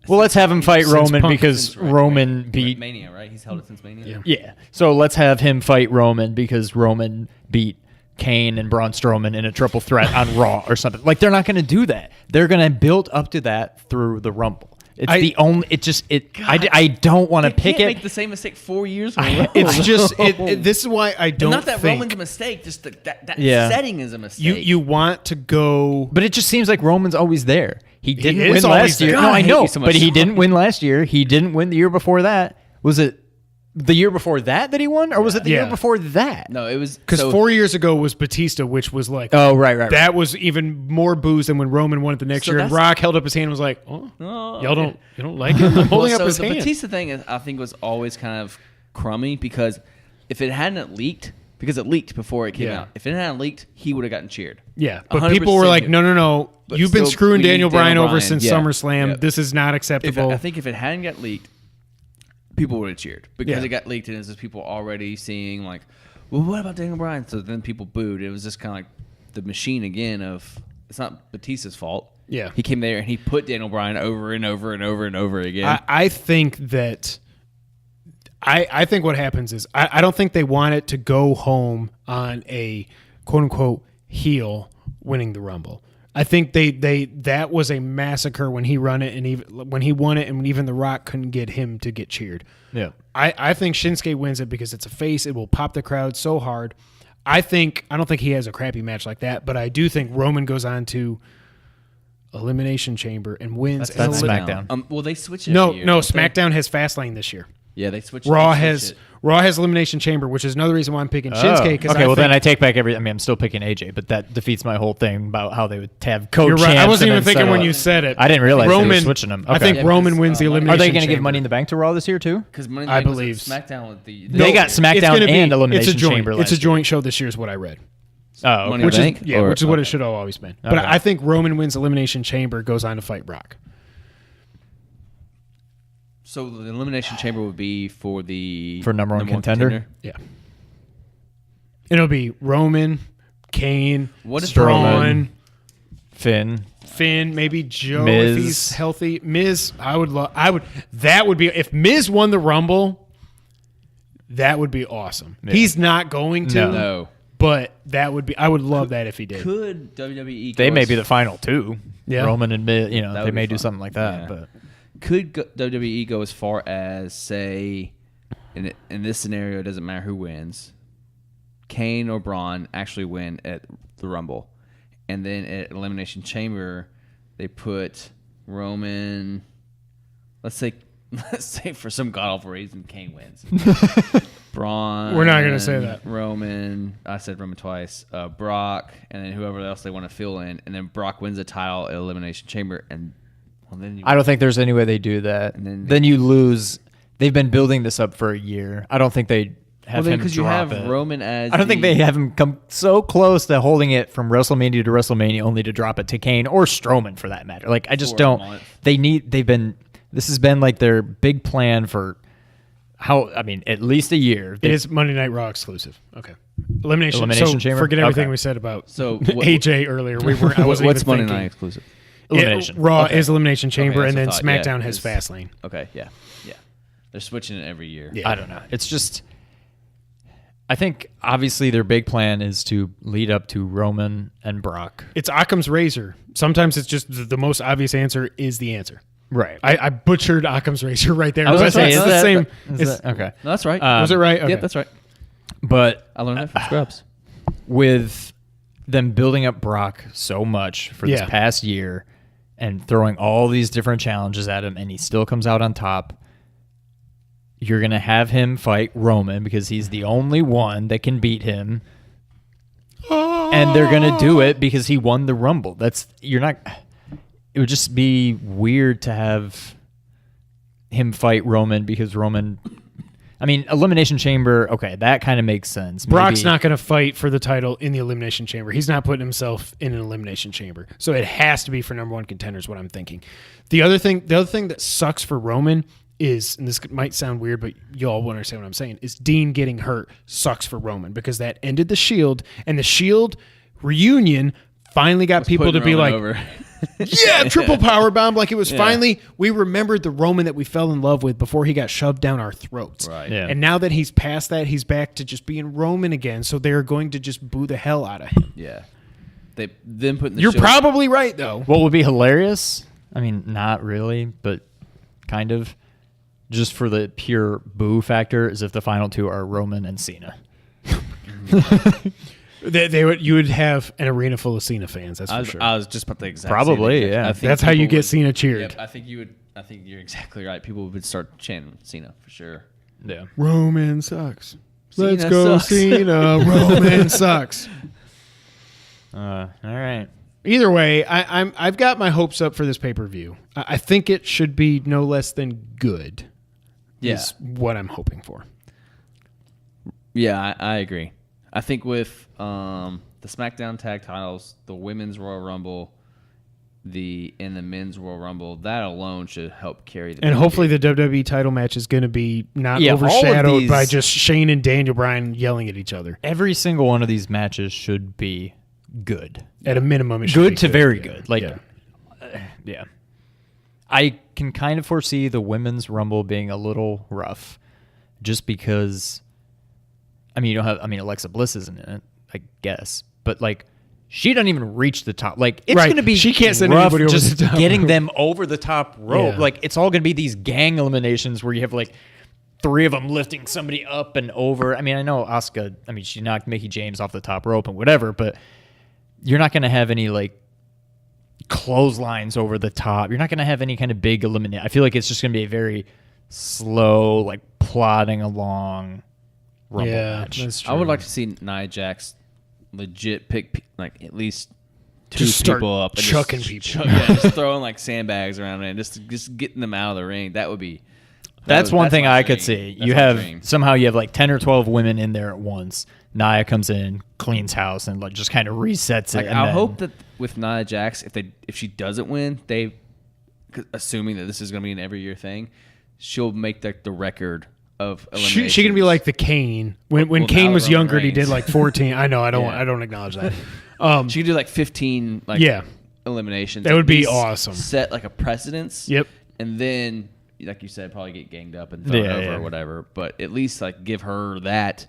Speaker 3: Well, let's have him fight Roman because Roman beat
Speaker 4: Mania, right? He's held it since Mania.
Speaker 3: Yeah. So let's have him fight Roman because Roman beat Kane and Braun Strowman in a triple threat on Raw or something. Like, they're not going to do that. They're going to build up to that through the Rumble. It's the only. It just. I don't want to pick it.
Speaker 4: Make the same mistake 4 years in a row.
Speaker 2: It's just. This is why I don't.
Speaker 4: And not that Roman's a mistake. Just that setting is a mistake.
Speaker 2: You want to go,
Speaker 3: but it just seems like Roman's always there. He didn't win last year.
Speaker 2: God,
Speaker 3: no, I know,
Speaker 4: so
Speaker 3: but he didn't win last year. He didn't win the year before that. Was it the year before that he won, or was it the year before that?
Speaker 4: No, it was
Speaker 2: because 4 years ago was Batista, which was like,
Speaker 3: oh right.
Speaker 2: That was even more booze than when Roman won it the next year. And Rock held up his hand and was like, "Oh, y'all don't like it?" I'm holding up his hand.
Speaker 4: The Batista thing, I think, was always kind of crummy because if it hadn't leaked, because it leaked before it came out, if it hadn't leaked, he would have gotten cheered.
Speaker 2: Yeah, but people were like, "No, you've been screwing Daniel Bryan over since SummerSlam. This is not acceptable."
Speaker 4: I think if it hadn't got leaked, people would have cheered because it got leaked and it's just people already seeing like, well, what about Daniel Bryan? So then people booed. It was just kind of like the machine again of it's not Batista's fault.
Speaker 2: Yeah,
Speaker 4: he came there and he put Daniel Bryan over and over and over and over again.
Speaker 2: I think that I think what happens is I don't think they want it to go home on a quote unquote heel winning the Rumble. I think that was a massacre when he run it, and even when he won it, and even The Rock couldn't get him to get cheered.
Speaker 3: Yeah.
Speaker 2: I think Shinsuke wins it because it's a face. It will pop the crowd so hard. I don't think he has a crappy match like that, but I do think Roman goes on to Elimination Chamber and wins.
Speaker 3: That's SmackDown.
Speaker 4: Well, they switch it.
Speaker 2: No,
Speaker 4: every year, don't they?
Speaker 2: SmackDown has Fastlane this year.
Speaker 4: Yeah, they switch.
Speaker 2: Raw
Speaker 4: they switch
Speaker 2: has
Speaker 4: it.
Speaker 2: Raw has Elimination Chamber, which is another reason why I'm picking Shinsuke.
Speaker 3: Okay, then I take back every. I mean, I'm still picking AJ, but that defeats my whole thing about how they would have co-champs.
Speaker 2: You're right. I wasn't
Speaker 3: and
Speaker 2: even
Speaker 3: then
Speaker 2: thinking when
Speaker 3: settle
Speaker 2: you
Speaker 3: it.
Speaker 2: said it.
Speaker 3: I didn't realize they were
Speaker 2: Roman
Speaker 3: switching them.
Speaker 2: I
Speaker 3: Okay.
Speaker 2: think
Speaker 4: Yeah,
Speaker 2: Roman
Speaker 4: because,
Speaker 2: wins the Elimination
Speaker 3: Are they going to
Speaker 2: Chamber.
Speaker 3: give Money in the Bank to Raw this year too?
Speaker 4: Because Money in the
Speaker 2: I
Speaker 4: Bank was
Speaker 2: believe.
Speaker 4: SmackDown with
Speaker 3: They got
Speaker 2: It's
Speaker 3: SmackDown
Speaker 2: gonna be-
Speaker 3: and Elimination
Speaker 2: it's a joint,
Speaker 3: Chamber
Speaker 2: It's a
Speaker 3: last
Speaker 2: joint show this year is what I read.
Speaker 3: Oh,
Speaker 4: Money
Speaker 3: okay.
Speaker 4: in
Speaker 2: Which
Speaker 4: the
Speaker 2: is
Speaker 4: Bank?
Speaker 2: yeah,
Speaker 4: Or-
Speaker 2: which is what it
Speaker 4: okay.
Speaker 2: should have always been. But
Speaker 3: Okay.
Speaker 2: I think Roman wins Elimination Chamber, goes on to fight Brock.
Speaker 4: So the Elimination Chamber would be for the
Speaker 3: For number one contender?
Speaker 2: Yeah. It'll be Roman, Kane,
Speaker 4: What if
Speaker 2: Braun,
Speaker 3: Finn.
Speaker 2: Finn, maybe Joe
Speaker 3: Miz.
Speaker 2: if he's healthy. Miz, I would. That would be if Miz won the Rumble. That would be awesome.
Speaker 3: Yeah.
Speaker 2: He's not going to,
Speaker 4: No.
Speaker 2: but that would be. I would love that if he did.
Speaker 4: Could WWE?
Speaker 3: They
Speaker 4: go
Speaker 3: may
Speaker 4: as-
Speaker 3: be the final two.
Speaker 2: Yeah.
Speaker 3: Roman and Miz,
Speaker 4: That
Speaker 3: they
Speaker 4: would
Speaker 3: may
Speaker 4: be
Speaker 3: do
Speaker 4: fun.
Speaker 3: something like that.
Speaker 4: Yeah.
Speaker 3: But
Speaker 4: Could WWE go as far as say, in this scenario, it doesn't matter who wins. Kane or Braun actually win at the Rumble, and then at Elimination Chamber, they put Roman. Let's say for some god awful reason, Kane wins. Braun.
Speaker 2: We're not gonna say that.
Speaker 4: Roman. I said Roman twice. Brock, and then whoever else they want to fill in, and then Brock wins the title at Elimination Chamber, and then you
Speaker 3: I don't think there's any way they do that.
Speaker 4: And
Speaker 3: then you lose. They've been building this up for a year. I don't think they have him
Speaker 4: because you
Speaker 3: drop
Speaker 4: have
Speaker 3: it.
Speaker 4: Roman as
Speaker 3: I don't think they have him come so close to holding it from WrestleMania to WrestleMania only to drop it to Kane or Strowman for that matter. Like I just
Speaker 4: For a
Speaker 3: don't.
Speaker 4: month.
Speaker 3: This has been like their big plan for at least a year.
Speaker 2: It is Monday Night Raw exclusive. Okay. Elimination
Speaker 3: Chamber?
Speaker 2: Forget everything
Speaker 3: Okay.
Speaker 2: we said about
Speaker 4: So what-
Speaker 2: AJ earlier. I wasn't
Speaker 4: What's
Speaker 2: even
Speaker 4: Monday
Speaker 2: thinking.
Speaker 4: Night exclusive?
Speaker 3: Elimination.
Speaker 2: Raw
Speaker 4: Okay.
Speaker 2: is Elimination Chamber,
Speaker 4: Okay,
Speaker 2: and then
Speaker 4: that's what I thought.
Speaker 2: SmackDown
Speaker 4: Yeah,
Speaker 2: has
Speaker 4: it's-
Speaker 2: Fastlane.
Speaker 4: Okay, yeah. They're switching it every year.
Speaker 2: Yeah.
Speaker 3: I don't know. It's just. I think obviously their big plan is to lead up to Roman and Brock.
Speaker 2: It's Occam's razor. Sometimes it's just the most obvious answer is the answer.
Speaker 3: Right.
Speaker 2: I butchered Occam's razor right there.
Speaker 3: I was
Speaker 2: but
Speaker 3: gonna say,
Speaker 2: it's
Speaker 3: is
Speaker 2: the
Speaker 3: that-
Speaker 2: same.
Speaker 3: is
Speaker 2: it's-
Speaker 3: that- okay.
Speaker 4: No, that's right.
Speaker 2: Was it right? Okay.
Speaker 4: Yep, that's right.
Speaker 3: But
Speaker 4: I learned that from Scrubs.
Speaker 3: with them building up Brock so much for this
Speaker 2: Yeah.
Speaker 3: past year and throwing all these different challenges at him, and he still comes out on top. You're going to have him fight Roman because he's the only one that can beat him. And they're going to do it because he won the Rumble. It would just be weird to have him fight Roman because Roman, Elimination Chamber, okay, that kind of makes sense.
Speaker 2: Brock's
Speaker 3: Maybe-
Speaker 2: not going to fight for the title in the Elimination Chamber. He's not putting himself in an Elimination Chamber. So it has to be for number one contenders, what I'm thinking. The other thing that sucks for Roman is, and this might sound weird, but y'all will understand what I'm saying, is Dean getting hurt sucks for Roman because that ended the Shield, and the Shield reunion finally got people to
Speaker 4: Putting
Speaker 2: be
Speaker 4: Roman
Speaker 2: like,
Speaker 4: over.
Speaker 2: yeah, triple power bomb. Like it was finally, we remembered the Roman that we fell in love with before he got shoved down our throats.
Speaker 4: Right.
Speaker 3: Yeah.
Speaker 2: And now that he's past that, he's back to just being Roman again. So they're going to just boo the hell out of him.
Speaker 4: Yeah. Them putting the
Speaker 2: You're
Speaker 4: Shield-
Speaker 2: probably right, though.
Speaker 3: What would be hilarious? Not really, but kind of. Just for the pure boo factor, is if the final two are Roman and Cena.
Speaker 2: You would have an arena full of Cena fans. That's for sure.
Speaker 4: I was just about the exact
Speaker 3: Probably,
Speaker 4: same thing.
Speaker 3: yeah.
Speaker 4: I think
Speaker 2: That's how you
Speaker 4: people
Speaker 2: get
Speaker 4: would-
Speaker 2: Cena cheered.
Speaker 4: Yep, I think you're exactly right. People would start chanting Cena for sure.
Speaker 3: Yeah.
Speaker 2: Roman sucks. Let's
Speaker 4: Cena
Speaker 2: go,
Speaker 4: sucks.
Speaker 2: Cena. Roman sucks.
Speaker 3: All right.
Speaker 2: Either way, I've got my hopes up for this pay-per-view. I think it should be no less than good.
Speaker 4: Yeah.
Speaker 2: Is what I'm hoping for.
Speaker 4: Yeah, I agree. I think with the SmackDown tag titles, the Women's Royal Rumble, and the Men's Royal Rumble, that alone should help carry the
Speaker 2: And
Speaker 4: pay-per-view.
Speaker 2: hopefully the WWE title match is going to be not
Speaker 3: Yeah, all of
Speaker 2: overshadowed by
Speaker 3: these-
Speaker 2: just Shane and Daniel Bryan yelling at each other.
Speaker 3: Every single one of these matches should be good.
Speaker 2: At a minimum, it should
Speaker 3: Good
Speaker 2: be
Speaker 3: to very
Speaker 2: Yeah.
Speaker 3: good. Like, yeah. I can kind of foresee the Women's Rumble being a little rough just because, you don't have, Alexa Bliss isn't in it, I guess. But, like, she doesn't even reach the top. Like, it's
Speaker 2: Right.
Speaker 3: going to be
Speaker 2: She can't send
Speaker 3: rough
Speaker 2: anybody over
Speaker 3: just
Speaker 2: the top
Speaker 3: getting
Speaker 2: rope.
Speaker 3: them over the top rope.
Speaker 2: Yeah.
Speaker 3: Like, it's all going to be these gang eliminations where you have, like, 3 of them lifting somebody up and over. I mean, I know Asuka, she knocked Mickie James off the top rope and whatever, but you're not going to have any, like, clotheslines over the top. You're not going to have any kind of big elimination. I feel like it's just going to be a very slow, like, plodding along Rumble match.
Speaker 2: That's true.
Speaker 4: I would like to see Nia Jax legit pick like at least 2
Speaker 2: Just start
Speaker 4: people up and
Speaker 2: chucking
Speaker 4: just
Speaker 2: people.
Speaker 4: just throwing like sandbags around and just getting them out of the ring. That would be.
Speaker 3: That's one thing
Speaker 4: my
Speaker 3: I could
Speaker 4: dream.
Speaker 3: see.
Speaker 4: That's
Speaker 3: You
Speaker 4: my
Speaker 3: have
Speaker 4: dream.
Speaker 3: somehow you have like 10 or 12 women in there at once. Nia comes in, cleans house, and like just kind of resets it.
Speaker 4: Like,
Speaker 3: and
Speaker 4: I
Speaker 3: then-
Speaker 4: hope that with Nia Jax, if she doesn't win, assuming that this is going to be an every year thing, she'll make the record of eliminations.
Speaker 2: She can be like the Kane when
Speaker 4: Well,
Speaker 2: Kane
Speaker 4: now
Speaker 2: was
Speaker 4: Roman
Speaker 2: younger. And he
Speaker 4: Reigns.
Speaker 2: did like 14. I know. I don't.
Speaker 4: Yeah.
Speaker 2: I don't acknowledge that.
Speaker 4: She could do like 15 like
Speaker 2: Yeah.
Speaker 4: eliminations.
Speaker 2: That would
Speaker 4: at
Speaker 2: be
Speaker 4: least
Speaker 2: awesome.
Speaker 4: Set like a precedence.
Speaker 2: Yep.
Speaker 4: And then, like you said, probably get ganged up and thrown
Speaker 3: Yeah,
Speaker 4: over
Speaker 3: yeah.
Speaker 4: or whatever. But at least like give her that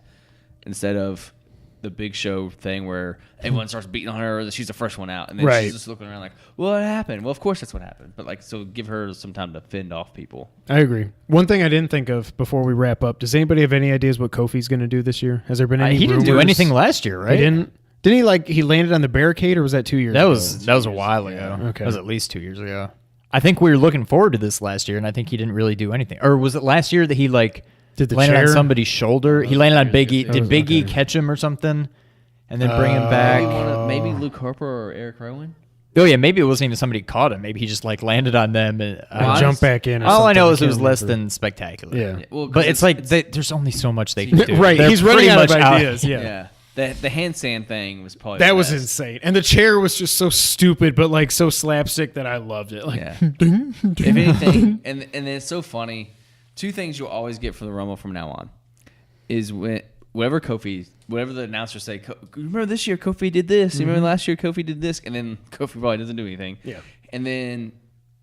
Speaker 4: instead of the Big Show thing where everyone starts beating on her. She's the first one out, and then
Speaker 2: Right.
Speaker 4: she's just looking around like, "Well, what happened?" Well, of course that's what happened. But like, so give her some time to fend off people.
Speaker 2: I agree. One thing I didn't think of before we wrap up. Does anybody have any ideas what Kofi's going to do this year? Has there been any?
Speaker 3: he didn't do
Speaker 2: rumors?
Speaker 3: anything last year, right?
Speaker 2: He didn't. Didn't he like he landed on the barricade or was that 2 years?
Speaker 3: That
Speaker 2: ago?
Speaker 3: was a while ago.
Speaker 2: Okay.
Speaker 3: That was at least 2 years ago. I think we were looking forward to this last year, and I think he didn't really do anything. Or was it last year that he like
Speaker 2: Did the
Speaker 3: landed on
Speaker 2: chair?
Speaker 3: somebody's shoulder? He landed on Big E.
Speaker 2: That
Speaker 3: Did
Speaker 2: was-
Speaker 3: Big E
Speaker 2: okay.
Speaker 3: catch him or something, and then bring him back?
Speaker 4: Maybe Luke Harper or Eric Rowan.
Speaker 3: Oh yeah, maybe it wasn't even somebody caught him. Maybe he just like landed on them and
Speaker 2: And jump back in. Or
Speaker 3: all I
Speaker 2: something.
Speaker 3: know is it
Speaker 2: can't
Speaker 3: was less
Speaker 2: remember.
Speaker 3: than spectacular.
Speaker 2: Yeah.
Speaker 4: Well, 'cause
Speaker 3: But it's like there's only so much they can do.
Speaker 2: Right.
Speaker 3: They're
Speaker 2: He's running
Speaker 3: pretty
Speaker 2: out of
Speaker 3: much
Speaker 2: ideas. Yeah.
Speaker 4: Yeah. The handstand thing was probably
Speaker 2: That
Speaker 4: the
Speaker 2: was
Speaker 4: best.
Speaker 2: insane. And the chair was just so stupid, but like so slapstick that I loved it. Like,
Speaker 4: Yeah. If anything, and it's so funny. 2 things you'll always get from the Rumble from now on is whatever the announcers say. Remember this year Kofi did this. You remember last year Kofi did this, and then Kofi probably doesn't do anything.
Speaker 2: Yeah.
Speaker 4: And then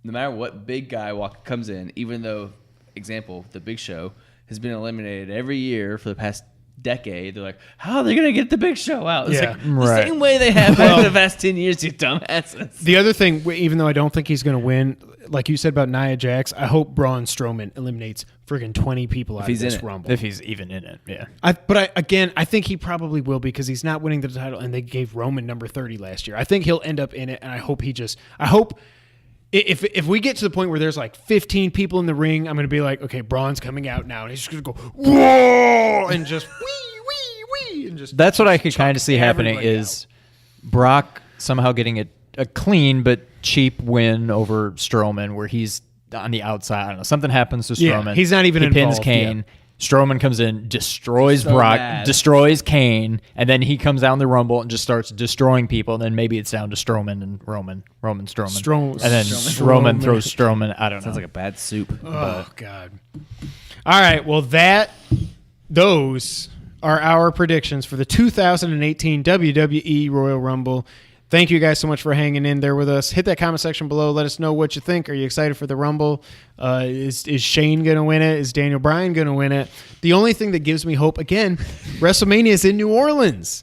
Speaker 4: no matter what big guy comes in, even though, example, the Big Show has been eliminated every year for the past decade, they're like, how are they going to get the Big Show out? It's
Speaker 2: Yeah.
Speaker 4: like the
Speaker 3: Right.
Speaker 4: same way they have for the past 10 years, you dumbasses.
Speaker 2: the other thing, even though I don't think he's going to win, like you said about Nia Jax, I hope Braun Strowman eliminates friggin' 20 people out
Speaker 4: he's
Speaker 2: of
Speaker 4: in
Speaker 2: this
Speaker 4: it.
Speaker 2: Rumble.
Speaker 3: If he's even in it, yeah.
Speaker 2: I think he probably will because he's not winning the title, and they gave Roman number 30 last year. I think he'll end up in it, and I hope if we get to the point where there's like 15 people in the ring, I'm going to be like, okay, Braun's coming out now, and he's just going to go, whoa, and just and just.
Speaker 3: That's what I could kind of see happening
Speaker 2: everybody
Speaker 3: is Brock somehow getting a clean but cheap win over Strowman where he's on the outside. I don't know. Something happens to
Speaker 2: Yeah,
Speaker 3: Strowman.
Speaker 2: he's not even
Speaker 3: He pins
Speaker 2: involved,
Speaker 3: Kane. Strowman comes in, destroys
Speaker 4: So
Speaker 3: Brock,
Speaker 4: mad.
Speaker 3: destroys Kane, and then he comes down the Rumble and just starts destroying people. And then maybe it's down to Strowman and Roman Strowman. And then Roman throws Strowman. I don't know.
Speaker 4: Sounds like a bad soup.
Speaker 2: Oh God! All right, well those are our predictions for the 2018 WWE Royal Rumble. Thank you guys so much for hanging in there with us. Hit that comment section below. Let us know what you think. Are you excited for the Rumble? Is Shane going to win it? Is Daniel Bryan going to win it? The only thing that gives me hope, again, WrestleMania is in New Orleans.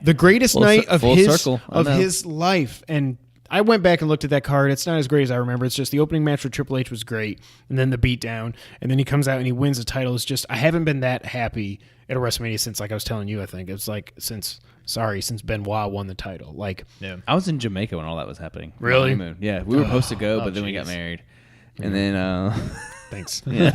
Speaker 2: The greatest night of
Speaker 4: full
Speaker 2: his
Speaker 4: circle. I know.
Speaker 2: his life. And I went back and looked at that card. It's not as great as I remember. It's just the opening match with Triple H was great, and then the beatdown, and then he comes out and he wins the title. It's just I haven't been that happy at a WrestleMania since, like I was telling you, I think it's like since Benoit won the title. Like,
Speaker 3: Yeah.
Speaker 4: I was in Jamaica when all that was happening.
Speaker 2: Really?
Speaker 4: My honeymoon. Yeah, we were supposed to go, but then we got
Speaker 2: jeez.
Speaker 4: married, and then
Speaker 2: thanks.
Speaker 4: yeah,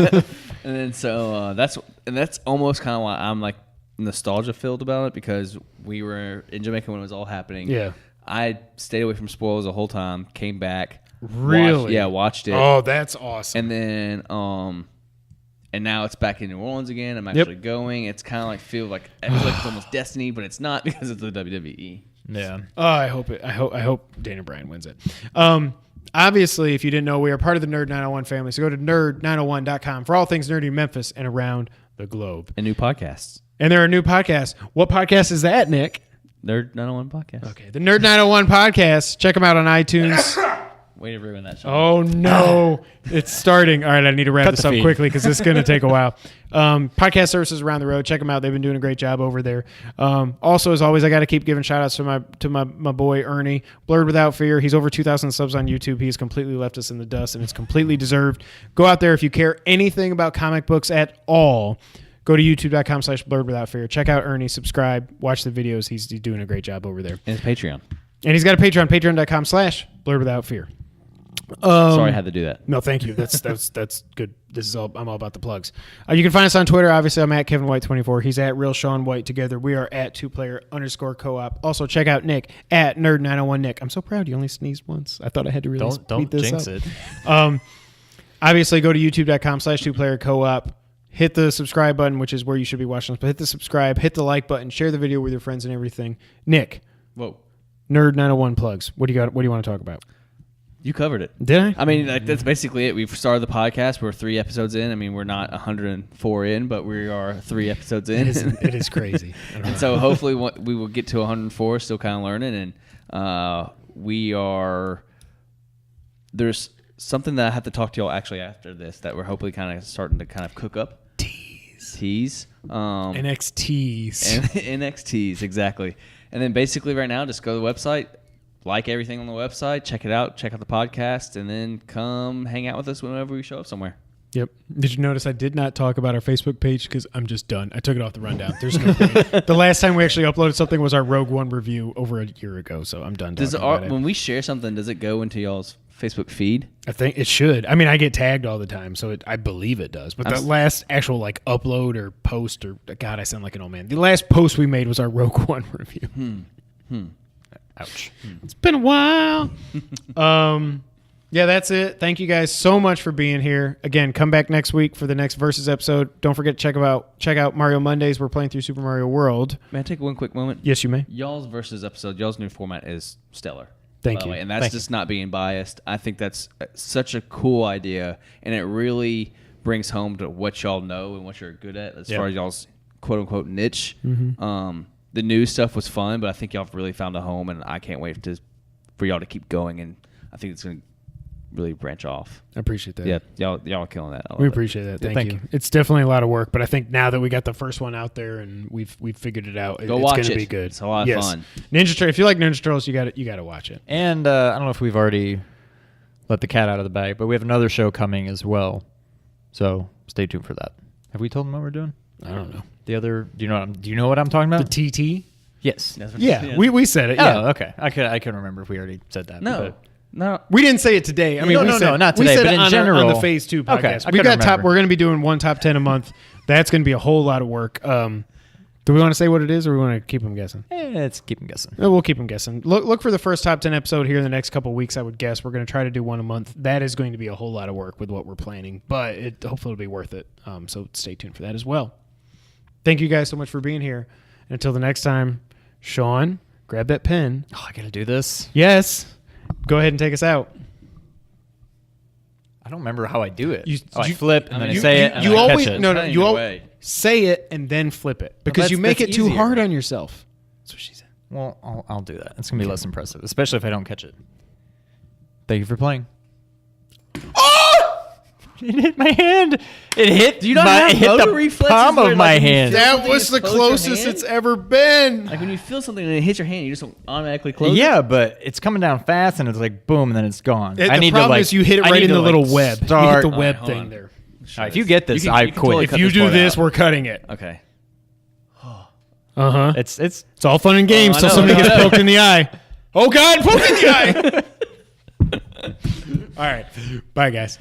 Speaker 4: and then so that's almost kind of why I'm like nostalgia filled about it because we were in Jamaica when it was all happening.
Speaker 2: Yeah.
Speaker 4: I stayed away from spoilers the whole time. Came back.
Speaker 2: Really?
Speaker 4: Watched it.
Speaker 2: Oh, that's awesome.
Speaker 4: And then and now it's back in New Orleans again. I'm actually going. It's kind of like feel like it's almost destiny, but it's not because it's the WWE.
Speaker 3: Yeah.
Speaker 2: Oh, I hope Daniel Bryan wins it. Obviously, if you didn't know, we are part of the Nerd 901 family. So go to nerd901.com for all things nerdy in Memphis and around the globe.
Speaker 4: And new podcasts.
Speaker 2: And there are new podcasts. What podcast is that, Nick?
Speaker 4: Nerd 901 podcast.
Speaker 2: Okay, the Nerd 901 podcast. Check them out on iTunes.
Speaker 4: Way to ruin that show.
Speaker 2: Oh, no. It's starting. All right, I need to wrap this up quickly because this is going to take a while. Podcast services around the road. Check them out. They've been doing a great job over there. Also, as always, I got to keep giving shout-outs to my boy, Ernie. Blurred Without Fear. He's over 2,000 subs on YouTube. He's completely left us in the dust, and it's completely deserved. Go out there if you care anything about comic books at all. Go to youtube.com/blurredwithoutfear. Check out Ernie. Subscribe. Watch the videos. He's doing a great job over there.
Speaker 4: And his Patreon.
Speaker 2: And he's got a Patreon, patreon.com/blurredwithoutfear.
Speaker 4: Sorry I had to do that.
Speaker 2: No, thank you. That's good. I'm all about the plugs. You can find us on Twitter. Obviously, I'm at Kevin White 24. He's at Real Sean White. Together, we are at 2player_co-op. Also, check out Nick at Nerd901 Nick. I'm so proud. You only sneezed once. I thought I had to really
Speaker 3: don't
Speaker 2: this
Speaker 3: jinx
Speaker 2: up.
Speaker 3: it.
Speaker 2: Obviously, go to youtube.com/2player_co-op. Hit the subscribe button, which is where you should be watching us. But hit the subscribe, hit the like button, share the video with your friends and everything. Nick,
Speaker 4: Whoa,
Speaker 2: Nerd901 plugs. What do you got? What do you want to talk about?
Speaker 4: you covered it.
Speaker 2: Did I?
Speaker 4: I mean, that's basically it. We've started the podcast. We're 3 episodes in. I mean, we're not 104 in, but we are 3 episodes in.
Speaker 2: It is crazy.
Speaker 4: And so hopefully we will get to 104, still kind of learning. And we are there's something that I have to talk to y'all actually after this that we're hopefully kind of starting to kind of cook up. Tease.
Speaker 2: NXTs.
Speaker 4: NXTs, exactly. And then basically right now, just go to the website, like everything on the website, check it out, check out the podcast, and then come hang out with us whenever we show up somewhere.
Speaker 2: Yep. Did you notice I did not talk about our Facebook page because I'm just done. I took it off the rundown. There's no point. The last time we actually uploaded something was our Rogue One review over a year ago, so I'm done talking about it.
Speaker 4: When we share something, does it go into y'all's Facebook feed?
Speaker 2: I think it should. I mean, I get tagged all the time, so I believe it does. But the last actual upload or post or God, I sound like an old man. The last post we made was our Rogue One review. Ouch. It's been a while. Yeah, that's it. Thank you guys so much for being here. Again, come back next week for the next Versus episode. Don't forget to check out Mario Mondays. We're playing through Super Mario World.
Speaker 4: May I take one quick moment?
Speaker 2: Yes, you may.
Speaker 4: Y'all's Versus episode, y'all's new format is stellar.
Speaker 2: Thank you.
Speaker 4: And that's just not being biased. I think that's such a cool idea, and it really brings home to what y'all know and what you're good at as far as y'all's quote-unquote niche. Mm-hmm. The new stuff was fun, but I think y'all have really found a home, and I can't wait for y'all to keep going, and I think it's going to really branch off.
Speaker 2: I appreciate that.
Speaker 4: Yeah, y'all are killing that.
Speaker 2: We appreciate that. Thank you. It's definitely a lot of work, but I think now that we got the first one out there and we've figured it out, it's going to be good.
Speaker 4: It's a lot of fun.
Speaker 2: Ninja Turtle. If you like Ninja Turtles, you got to watch it.
Speaker 3: And I don't know if we've already let the cat out of the bag, but we have another show coming as well. So stay tuned for that. Have we told them what we're doing?
Speaker 2: I don't know.
Speaker 3: The other. Do you know what I'm talking about?
Speaker 2: The TT.
Speaker 3: Yes.
Speaker 2: Yeah, we said it. Yeah.
Speaker 3: Oh, okay. I couldn't remember if we already said that.
Speaker 4: No.
Speaker 2: We didn't say it today. I mean,
Speaker 3: no, not today,
Speaker 2: we said
Speaker 3: but
Speaker 2: it
Speaker 3: in
Speaker 2: on
Speaker 3: general.
Speaker 2: on the Phase 2 podcast.
Speaker 3: Okay,
Speaker 2: We're going to be doing one top 10 a month. That's going to be a whole lot of work. Do we want to say what it is, or we want to keep them guessing?
Speaker 3: Let's keep them guessing.
Speaker 2: We'll keep them guessing. Look for the first top 10 episode here in the next couple of weeks, I would guess. We're going to try to do one a month. That is going to be a whole lot of work with what we're planning, but hopefully it'll be worth it. So stay tuned for that as well. Thank you guys so much for being here. And until the next time, Sean, grab that pen.
Speaker 3: Oh, I got to do this?
Speaker 2: Yes. Go ahead and take us out.
Speaker 3: I don't remember how I do it. I
Speaker 2: you
Speaker 3: flip and then I say it and then I catch it.
Speaker 2: No, you always say it and then flip it because you make it too hard on yourself. That's what she said.
Speaker 3: Well, I'll do that. It's going to be less impressive, especially if I don't catch it. Thank you for playing. Oh! It hit my hand. It hit.
Speaker 4: Do you not have motor reflexes
Speaker 3: palm of my hand.
Speaker 2: That was the closest it's ever been.
Speaker 4: Like when you feel something and it hits your hand, you just automatically close it?
Speaker 3: Yeah, but it's coming down fast and it's like boom, and then it's gone.
Speaker 2: The problem is you hit it right in the little web. You hit the web thing there.
Speaker 3: All right, if you get this, I quit.
Speaker 4: Totally
Speaker 2: If you do this, wewe're cutting it.
Speaker 4: Okay.
Speaker 2: Uh-huh.
Speaker 3: It's
Speaker 2: all fun and games until somebody gets poked in the eye. Oh, God, poked in the eye. All right. Bye, guys.